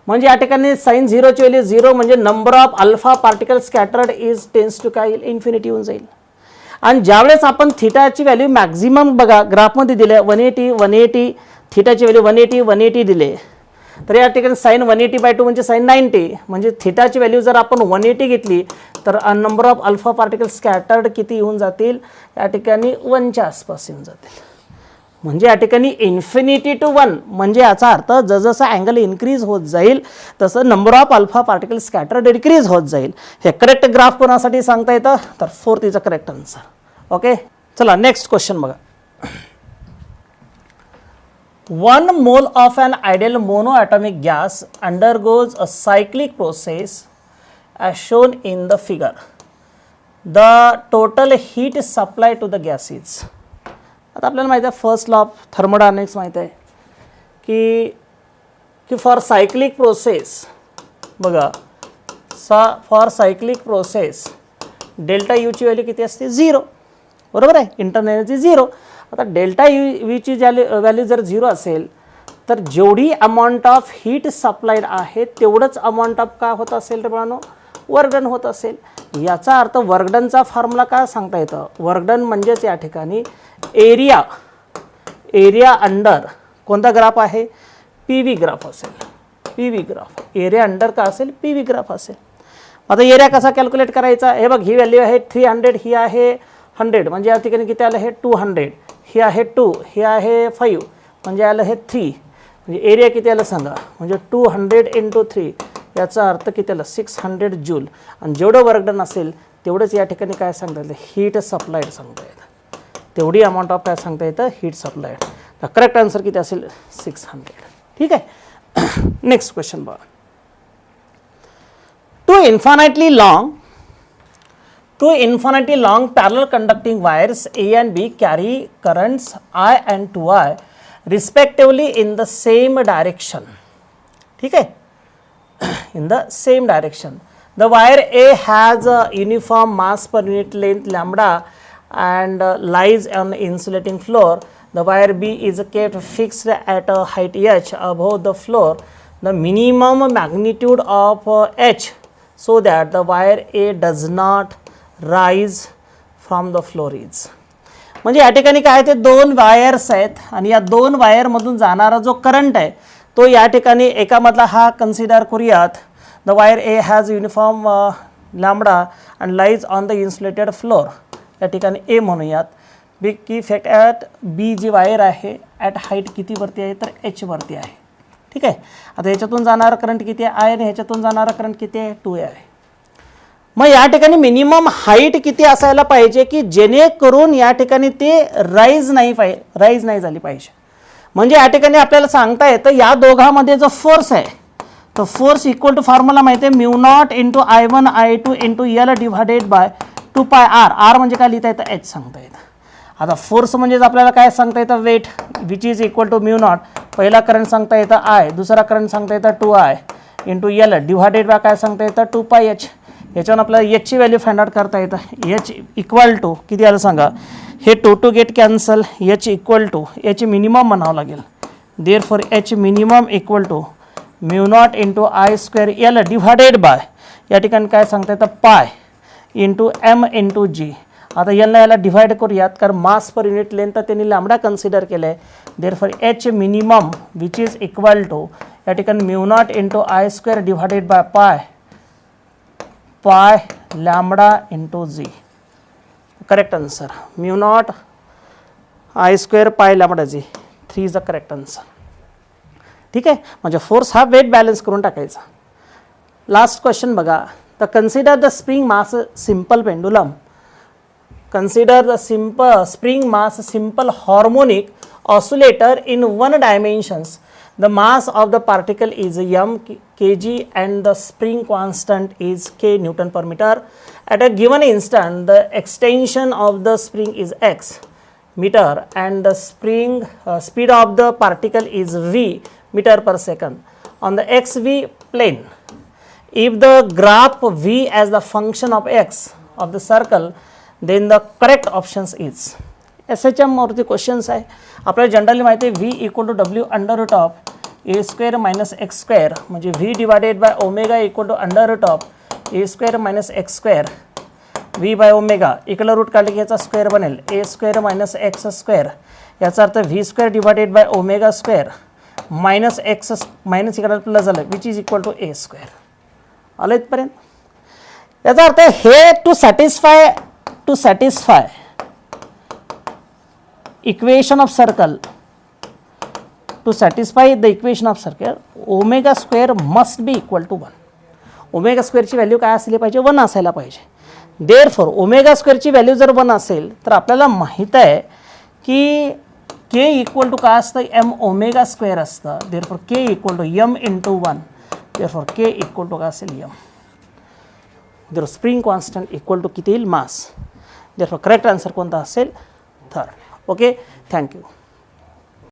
म्हणजे या ठिकाणी साइन 0 ची व्हॅल्यू 0 म्हणजे number of alpha particle scattered is tends to काय, इन्फिनिटी होऊन जाईल. आणि ज्यावेळेस आपण थीटाची व्हॅल्यू मॅक्झिमम बघा ग्राफमध्ये दिले 180 थीटाची व्हॅल्यू 180 दिले तर या ठिकाणी साईन 180/2 म्हणजे साईन 90, म्हणजे थिटाची व्हॅल्यू जर आपण 180 घेतली तर number of alpha particle scattered किती येऊन जातील, या ठिकाणी 1च्या आसपास येऊन जातील. म्हणजे या ठिकाणी इन्फिनिटी टू 1 म्हणजे याचा अर्थ जसं अँगल इन्क्रीज होत जाईल तसं number of alpha particle scattered decrease होत जाईल. हे करेक्ट ग्राफ कोणासाठी सांगता येतं, तर 4th is a correct answer. Okay, चला नेक्स्ट क्वेश्चन बघा. 1 mole of an ideal monoatomic gas undergoes a cyclic process as shown in the figure. The total heat supplied to the gas is. आता आपल्याला माहिती आहे first law of thermodynamics माहिती आहे की for cyclic process बघा, for cyclic process delta यूची value किती असते, 0. बरोबर आहे, इंटरनल एनर्जी 0. आता डेल्टा यूची व्हॅल्यू जर 0 असेल तर जेवढी अमाऊंट ऑफ हीट सप्लाइड आहे तेवढंच अमाऊंट ऑफ काय होत असेल रे बाळांनो, वर्क डन होत असेल. याचा अर्थ वर्क डनचा फॉर्म्युला काय सांगता येतं, वर्क डन म्हणजेच या ठिकाणी एरिया अंडर कोणता ग्राफ आहे, पी व्ही ग्राफ असेल. P V graph area under का असेल, पी व्ही ग्राफ असेल. आता एरिया कसा कॅल्क्युलेट करायचा, हे बघ ही व्हॅल्यू आहे 300, ही आहे 100 म्हणजे या ठिकाणी किती आलं, हे 200, ही आहे 2, ही आहे 5 म्हणजे आलं हे 3. म्हणजे एरिया किती आलं सांगा, म्हणजे 200 × 3 याचा अर्थ किती आलं, 600 जूल. आणि जेवढं वर्क डन असेल तेवढंच या ठिकाणी काय सांगता येतं, हीट सप्लाइड सांगता येतं. तेवढी अमाऊंट ऑफ काय सांगता येतं, हीट सप्लाइड. तर करेक्ट आन्सर किती असेल, 600. ठीक आहे. नेक्स्ट क्वेश्चन बघा. Two infinitely long parallel conducting wires A and B carry currents I and 2I respectively in the same direction. ठीक है, in the same direction. The wire A has a uniform mass per unit length lambda and lies on insulating floor. The wire B is kept fixed at a height h above the floor. The minimum magnitude of h so that the wire A does not rise from the floor is. म्हणजे या ठिकाणी काय ते 2 wires आहेत आणि या 2 वायरमधून जाणारा जो करंट आहे तो या ठिकाणी एकामधला हा कन्सिडर करूयात. The wire A has uniform lambda and lies on the insulated floor. या ठिकाणी ए म्हणूयात. बी की फॅक्ट ॲट बी जी वायर आहे ॲट हाईट कितीवरती आहे तर एच वरती आहे. ठीक आहे. आता ह्याच्यातून जाणारा करंट किती आहे आय आणि ह्याच्यातून जाणारा करंट किती आहे 2 आहे. मग या ठिकाणी मिनिमम हाईट किती असायला पाहिजे की जेणेकरून या ठिकाणी ते राईज नाही झाली पाहिजे. म्हणजे या ठिकाणी आपल्याला सांगता येतं या दोघांमध्ये जो फोर्स आहे तो फोर्स इक्वल टू फॉर्म्युला माहिती आहे μ0 × I1 I2 × L divided bye 2πr. Are म्हणजे काय लिहिता येतं एच सांगता येतं. आता फोर्स म्हणजेच आपल्याला काय सांगता येतं weight which is equal to μ0. पहिला करंट सांगता येतं आय, दुसरा करंट सांगता येतं 2I × L डिवायडेड बाय काय सांगता येतं 2πh. याच्यावर आपल्याला एचची व्हॅल्यू फाइंड आउट करता येतं. एच इक्वल टू किती आलं सांगा. हे 2 get cancel. H equal to H minimum म्हणावं लागेल. Therefore H minimum equal to μ0 × I² L divided by या ठिकाणी काय सांगता येतं पाय × M × G. आता याला डिवाइड करूयात कारण मास पर युनिट लेंथ त्यांनी लॅम्बडा कन्सिडर केलं आहे. Therefore H minimum which is equal to या ठिकाणी μ0 × I² divided by pi lambda × G. Correct answer μ0 I² pi lambda G. 3 is the correct answer. ठीक आहे. म्हणजे फोर्स हा weight balance करून टाकायचा. लास्ट क्वेश्चन बघा. The consider the spring mass simple pendulum. Consider the spring mass simple harmonic oscillator in 1 dimensions. The mass of the particle is m kg and the spring constant is k Newton per meter. At a given instant, the extension of the spring is x meter and the spring speed of the particle is v meter per second on the xv plane. If the graph v as the function of x of the circle, then the correct options is. SHM वरती questions आहे. आपल्याला generally माहिती आहे v equal to W under root of a² minus x² म्हणजे v divided by omega equal to under root of a² - x². v by omega इकडला root काढले की याचा स्क्वेअर बनेल a² - x². याचा अर्थ v² divided by omega square minus X minus इकडे plus झालं which is equal to A square. आलं इथपर्यंत. याचा अर्थ हे to satisfy equation of circle, to satisfy the equation of circle omega square must be equal to 1. Omega स्क्वेअरची value काय असली पाहिजे, 1 असायला पाहिजे. देअरफॉर ओमेगा स्क्वेअरची व्हॅल्यू जर 1 असेल तर आपल्याला माहीत आहे की के इक्वल टू काय असतं, एम ओमेगा स्क्वेअर असतं. Therefore k equal to m into 1. Therefore k equal to काय असेल m. Therefore spring constant equal to किती येईल, मास. देअरफॉर करेक्ट आन्सर कोणता असेल, थर्ड. Okay, thank you.